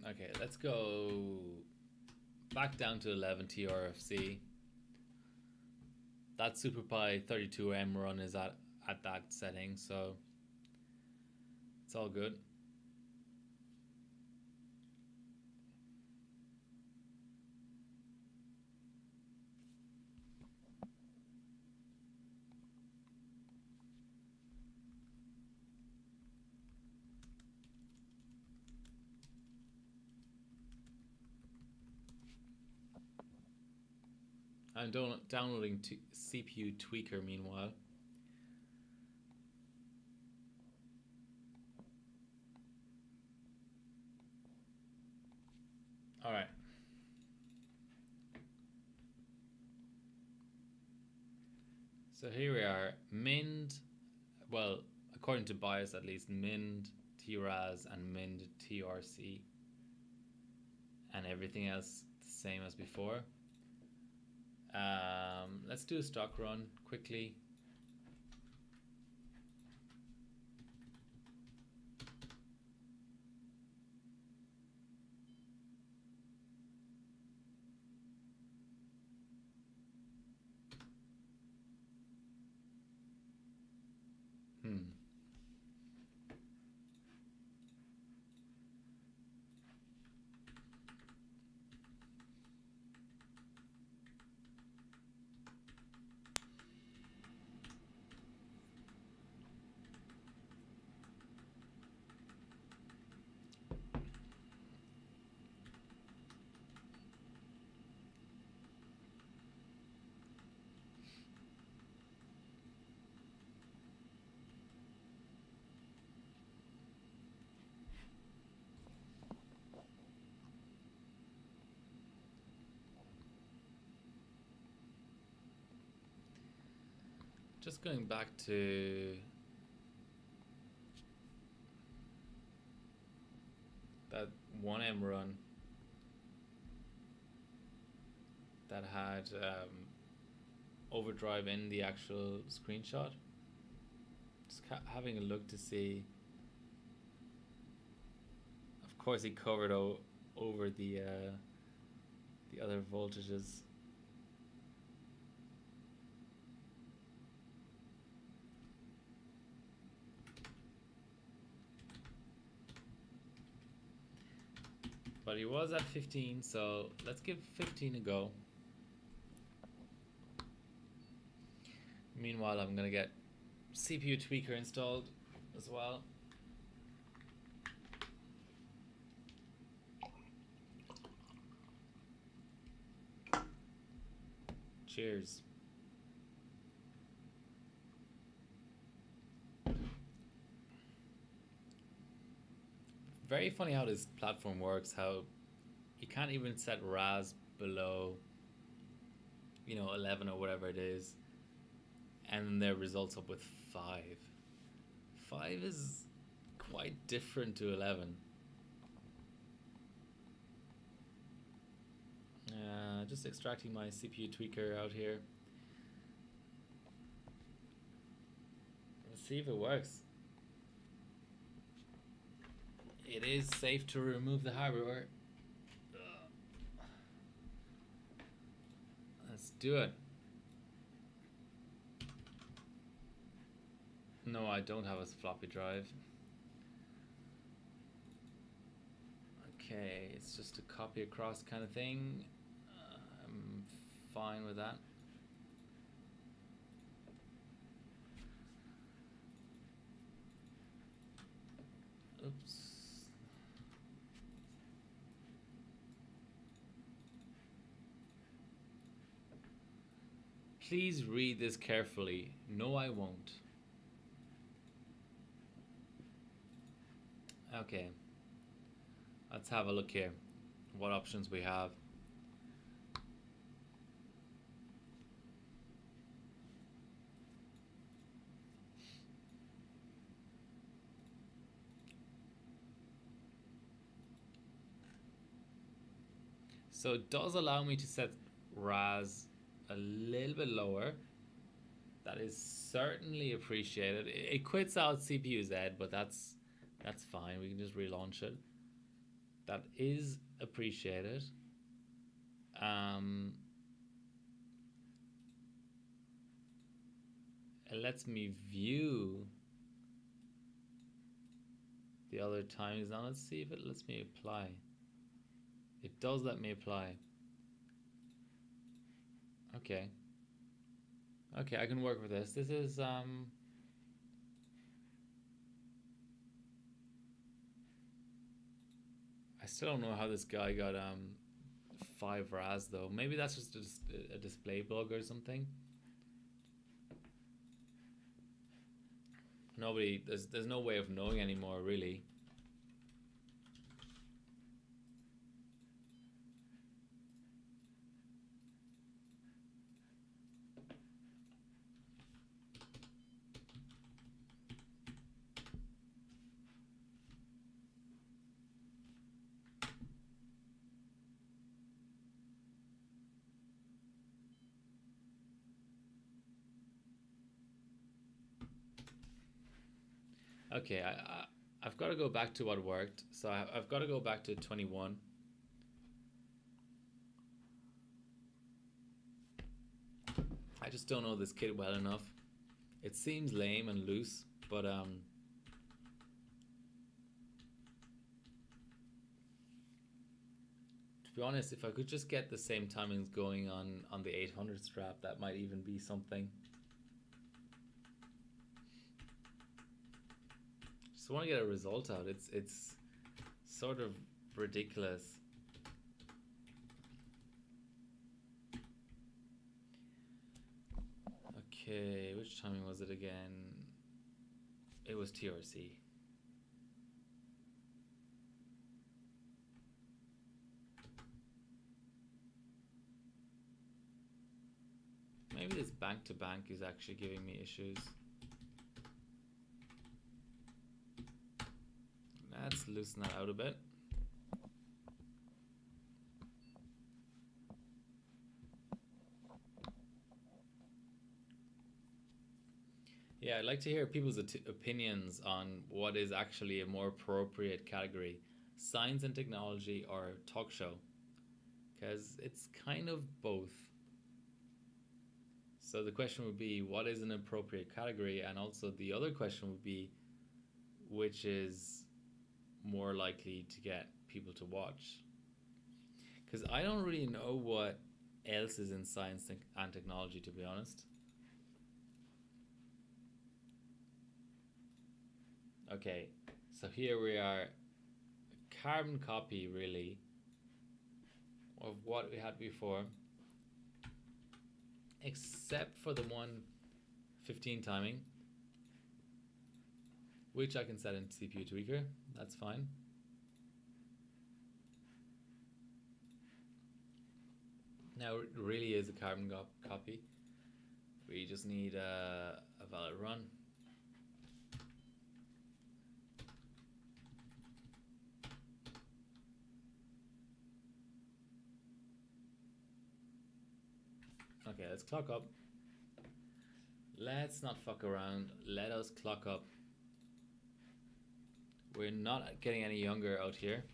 Okay, let's go back down to 11 TRFC. That SuperPi 32M run is at that setting, so it's all good. I'm downloading CPU Tweaker meanwhile. All right. So here we are, Mind, well, according to BIOS at least, Mind TRAS and Mind TRC, and everything else the same as before. Let's do a stock run quickly. Just going back to that 1M run that had overdrive in the actual screenshot. Just having a look to see. Of course, he covered over the other voltages. But he was at 15, so let's give 15 a go. Meanwhile, I'm going to get CPU tweaker installed as well. Cheers. Very funny how this platform works, how you can't even set RAS below, 11 or whatever it is, and their results up with 5. 5 is quite different to 11. Just extracting my CPU tweaker out here. Let's see if it works. It is safe to remove the hardware. Let's do it. No, I don't have a floppy drive. Okay, it's just a copy across kind of thing. I'm fine with that. Oops. Please read this carefully. No, I won't. Okay. Let's have a look here. What options we have. So it does allow me to set RAS a little bit lower. That is certainly appreciated. It quits out CPU Z, but that's fine. We can just relaunch it. That is appreciated. It lets me view the other times. Now let's see if it lets me apply. It does let me apply. Okay. Okay, I can work with this. This is I still don't know how this guy got 5 RAS though. Maybe that's just a display bug or something. There's no way of knowing anymore really. Okay, I've got to go back to what worked. So I've got to go back to 21. I just don't know this kit well enough. It seems lame and loose, but to be honest, if I could just get the same timings going on the 800 strap, that might even be something. Just want to get a result out. It's sort of ridiculous. Okay, which timing was it again? It was TRC. Maybe this bank to bank is actually giving me issues. Let's loosen that out a bit. Yeah, I'd like to hear people's opinions on what is actually a more appropriate category, science and technology or talk show, because it's kind of both. So the question would be, what is an appropriate category? And also the other question would be, which is more likely to get people to watch? Because I don't really know what else is in science and technology, to be honest. Okay, so here we are, a carbon copy really of what we had before, except for the 1:15 timing, which I can set in CPU tweaker. That's fine. Now it really is a carbon copy. We just need a valid run. Okay, let's clock up. Let's not fuck around. Let us clock up. We're not getting any younger out here.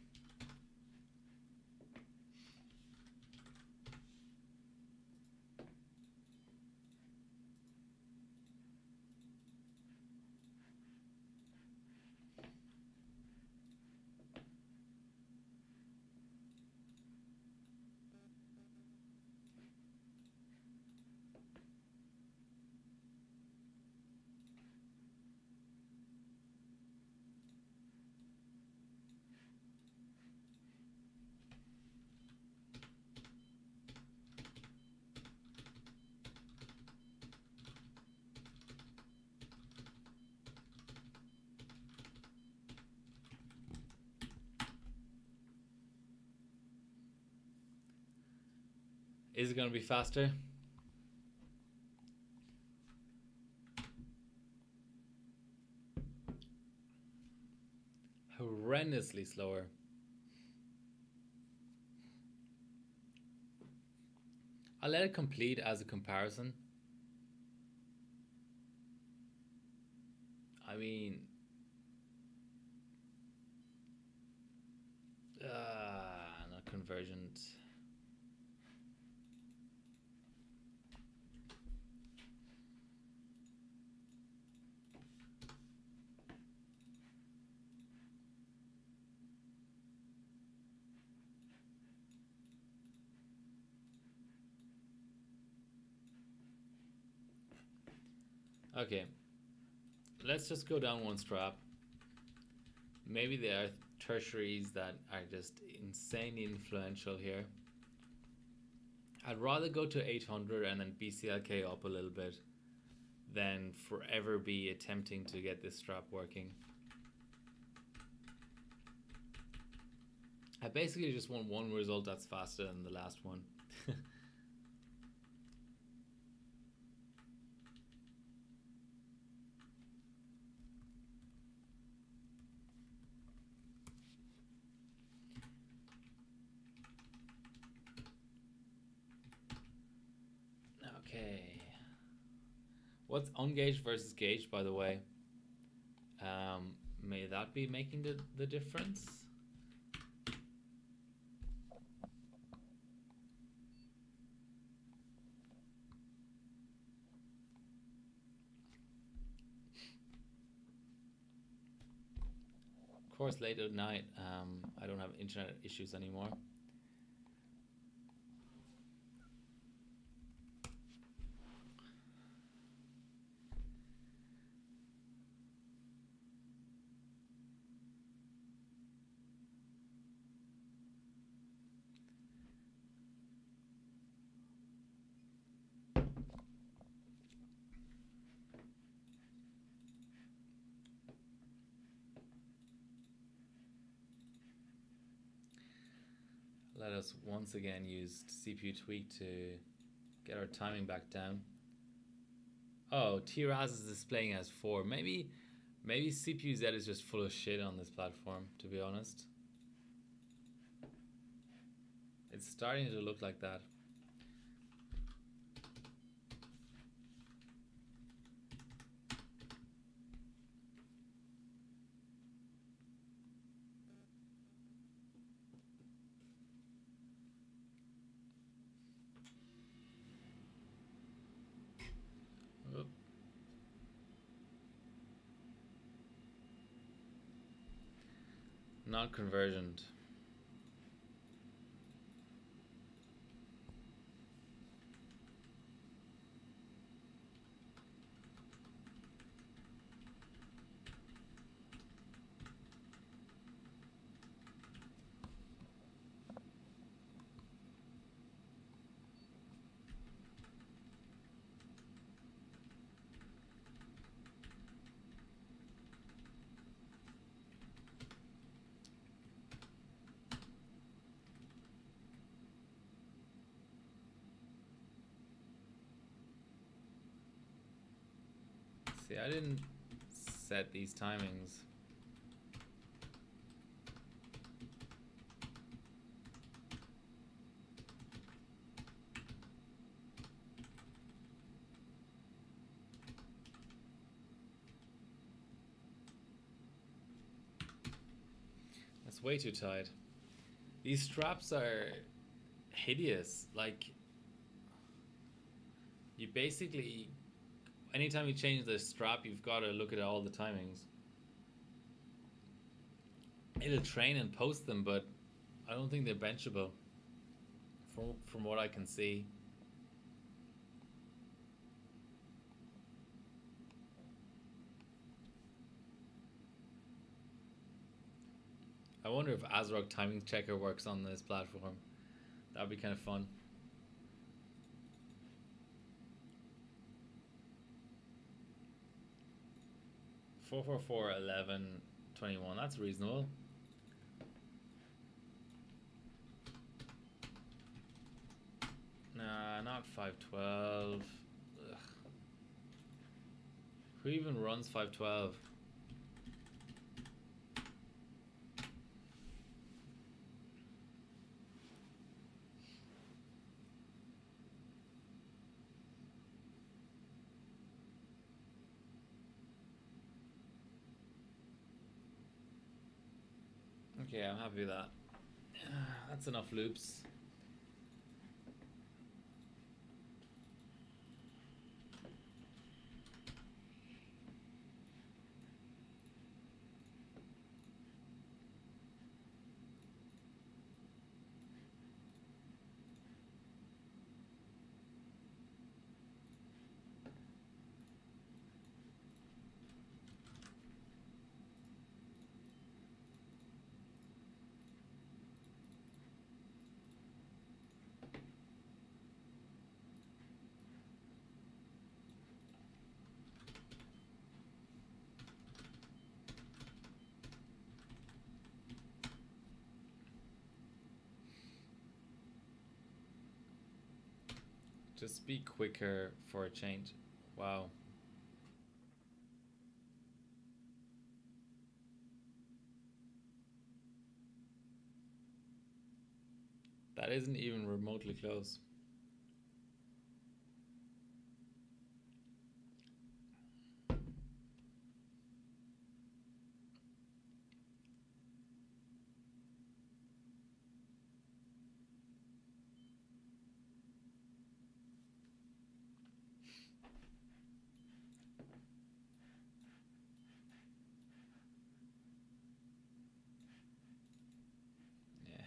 Is it going to be faster? Horrendously slower. I'll let it complete as a comparison. I mean, not convergent. Okay, let's just go down one strap. Maybe there are tertiaries that are just insanely influential here. I'd rather go to 800 and then BCLK up a little bit than forever be attempting to get this strap working. I basically just want one result that's faster than the last one. Okay. What's ungaged versus gauged, by the way? May that be making the difference? Of course, late at night, I don't have internet issues anymore. Let us once again use CPU tweak to get our timing back down. Oh, TRAS is displaying as 4. Maybe CPU Z is just full of shit on this platform, to be honest. It's starting to look like that. Not convergent. See, I didn't set these timings. That's way too tight. These straps are hideous. Like, you basically, anytime you change the strap, you've got to look at all the timings. It'll train and post them, but I don't think they're benchable from what I can see. I wonder if ASRock Timing Checker works on this platform. That'd be kind of fun. Four, 11, 21. That's reasonable. Nah, not 512. Ugh. Who even runs 512? Okay, I'm happy with that. That's enough loops. Just be quicker for a change. Wow. That isn't even remotely close. Yeah.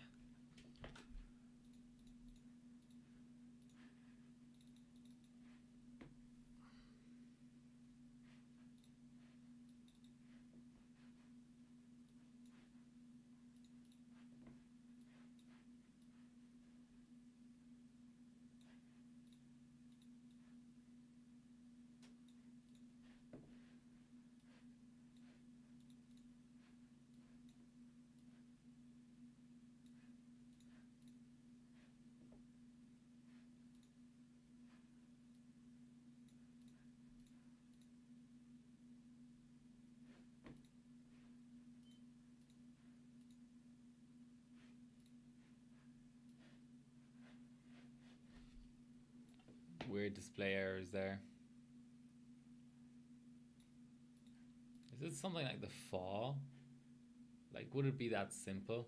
Weird display errors there. Is it something like the fall? Like, would it be that simple?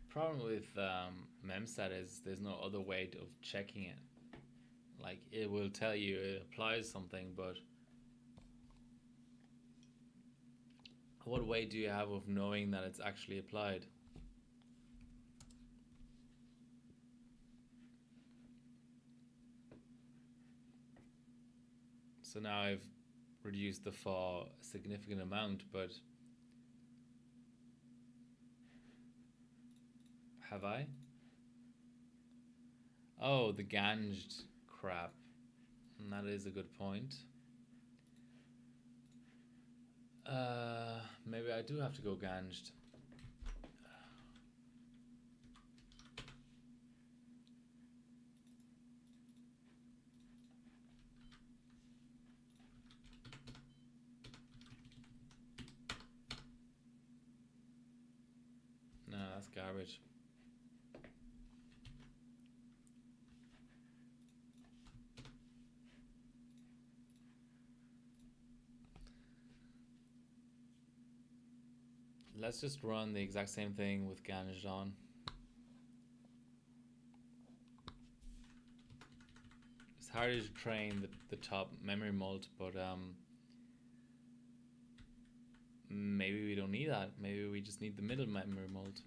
Problem with memstat is there's no other way of checking it. Like, it will tell you it applies something, but what way do you have of knowing that it's actually applied? So now I've reduced the fall a significant amount, but have I? Oh, the ganged crap. And that is a good point. Maybe I do have to go ganged. No, that's garbage. Let's just run the exact same thing with Ganj on. It's harder to train the top memory mult, but maybe we don't need that. Maybe we just need the middle memory mult.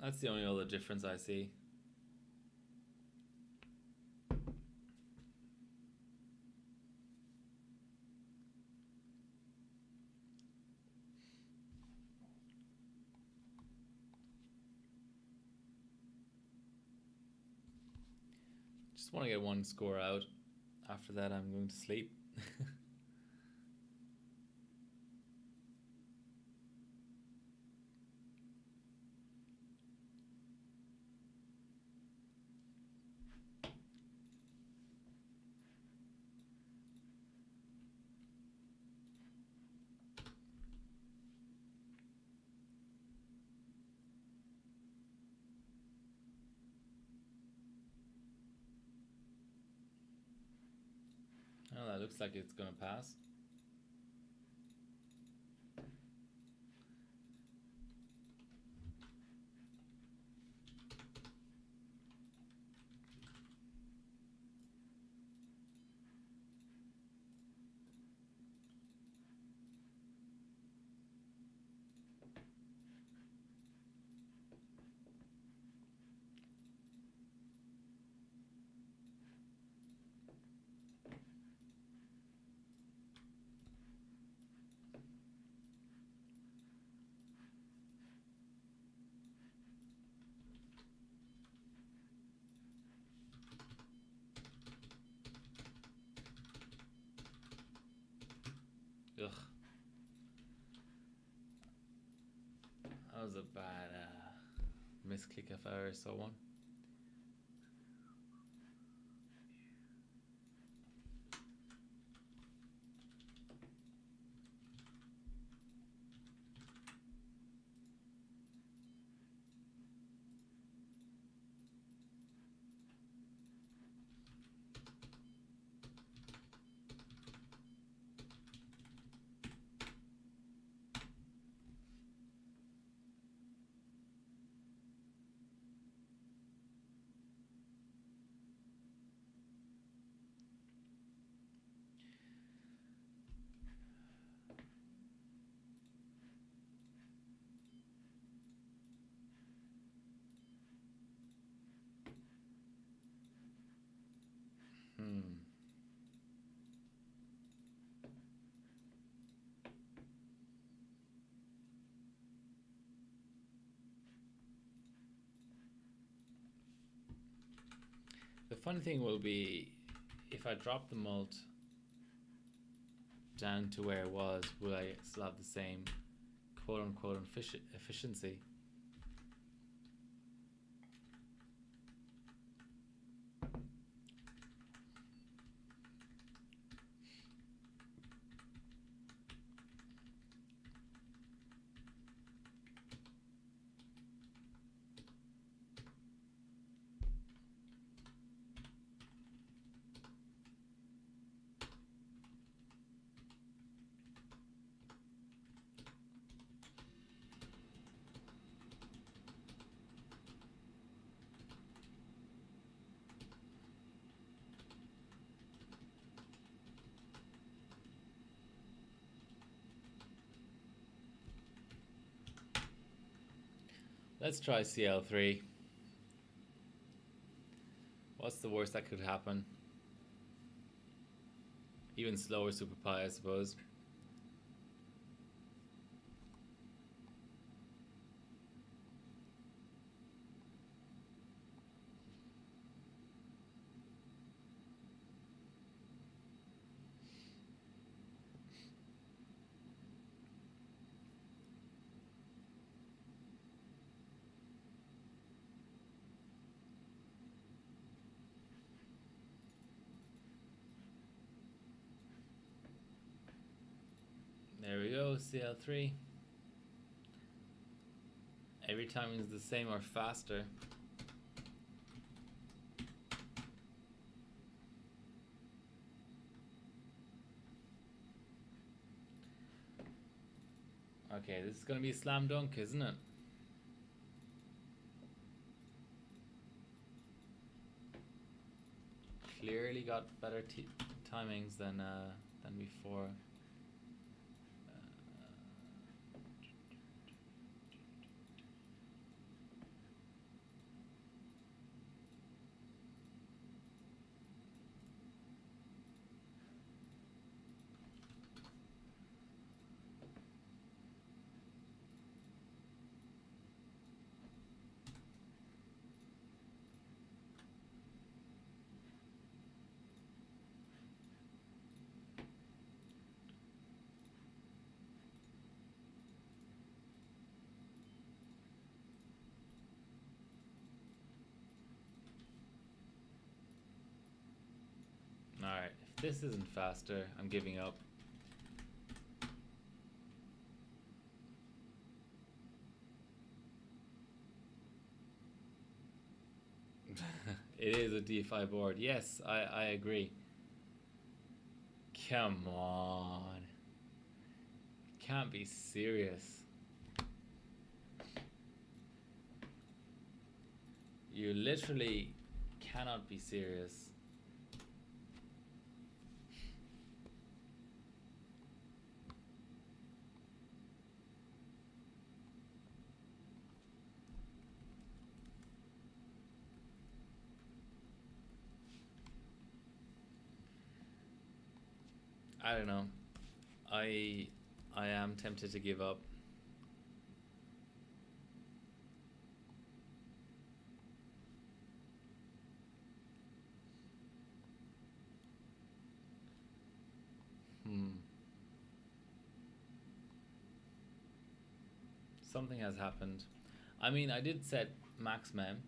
That's the only other difference I see. Just want to get one score out. After that, I'm going to sleep. Oh, that looks like it's gonna pass. Ugh. That was a bad misclick if I ever saw one. The funny thing will be, if I drop the mult down to where it was, will I still have the same quote-unquote efficiency? Let's try CL3. What's the worst that could happen? Even slower Super Pi, I suppose. There we go, CL3. Every time is the same or faster. Okay, this is going to be a slam dunk, isn't it? Clearly got better timings than before. Alright, if this isn't faster, I'm giving up. It is a D5 board. Yes, I agree. Come on. Can't be serious. You literally cannot be serious. I don't know. I am tempted to give up. Something has happened. I mean, I did set max mem.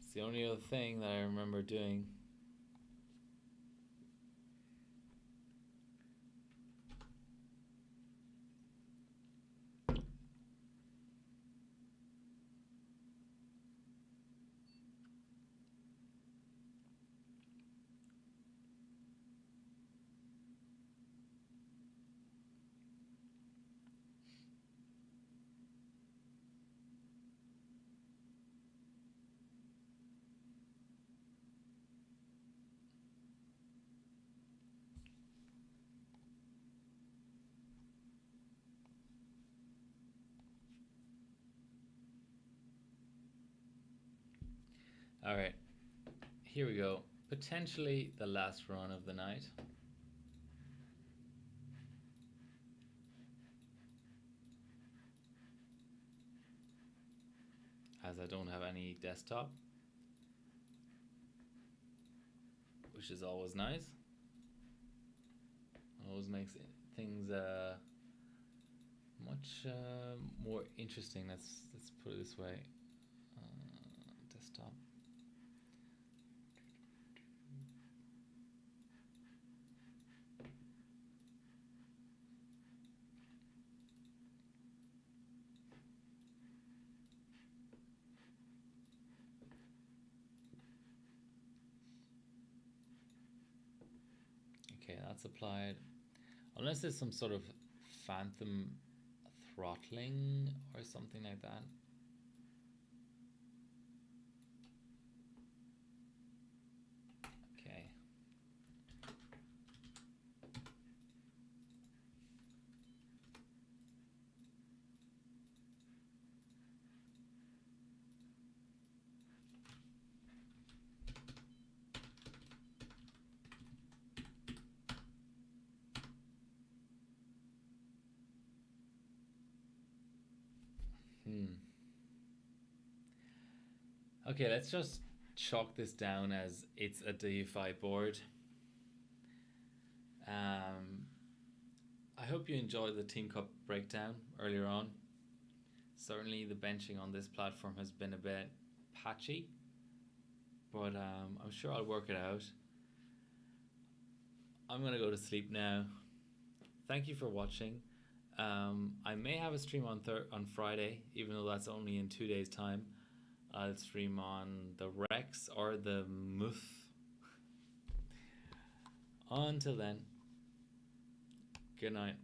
It's the only other thing that I remember doing. All right, here we go. Potentially the last run of the night. As I don't have any desktop, which is always nice. Always makes things much more interesting. Let's put it this way. Desktop. Okay, that's applied. Unless there's some sort of phantom throttling or something like that. Okay. Okay, let's just chalk this down as it's a DeFi board. I hope you enjoyed the Team Cup breakdown earlier on. Certainly the benching on this platform has been a bit patchy, but I'm sure I'll work it out. I'm going to go to sleep now. Thank you for watching. I may have a stream on Friday, even though that's only in 2 days' time. I'll stream on the Rex or the Muth. Until then, good night.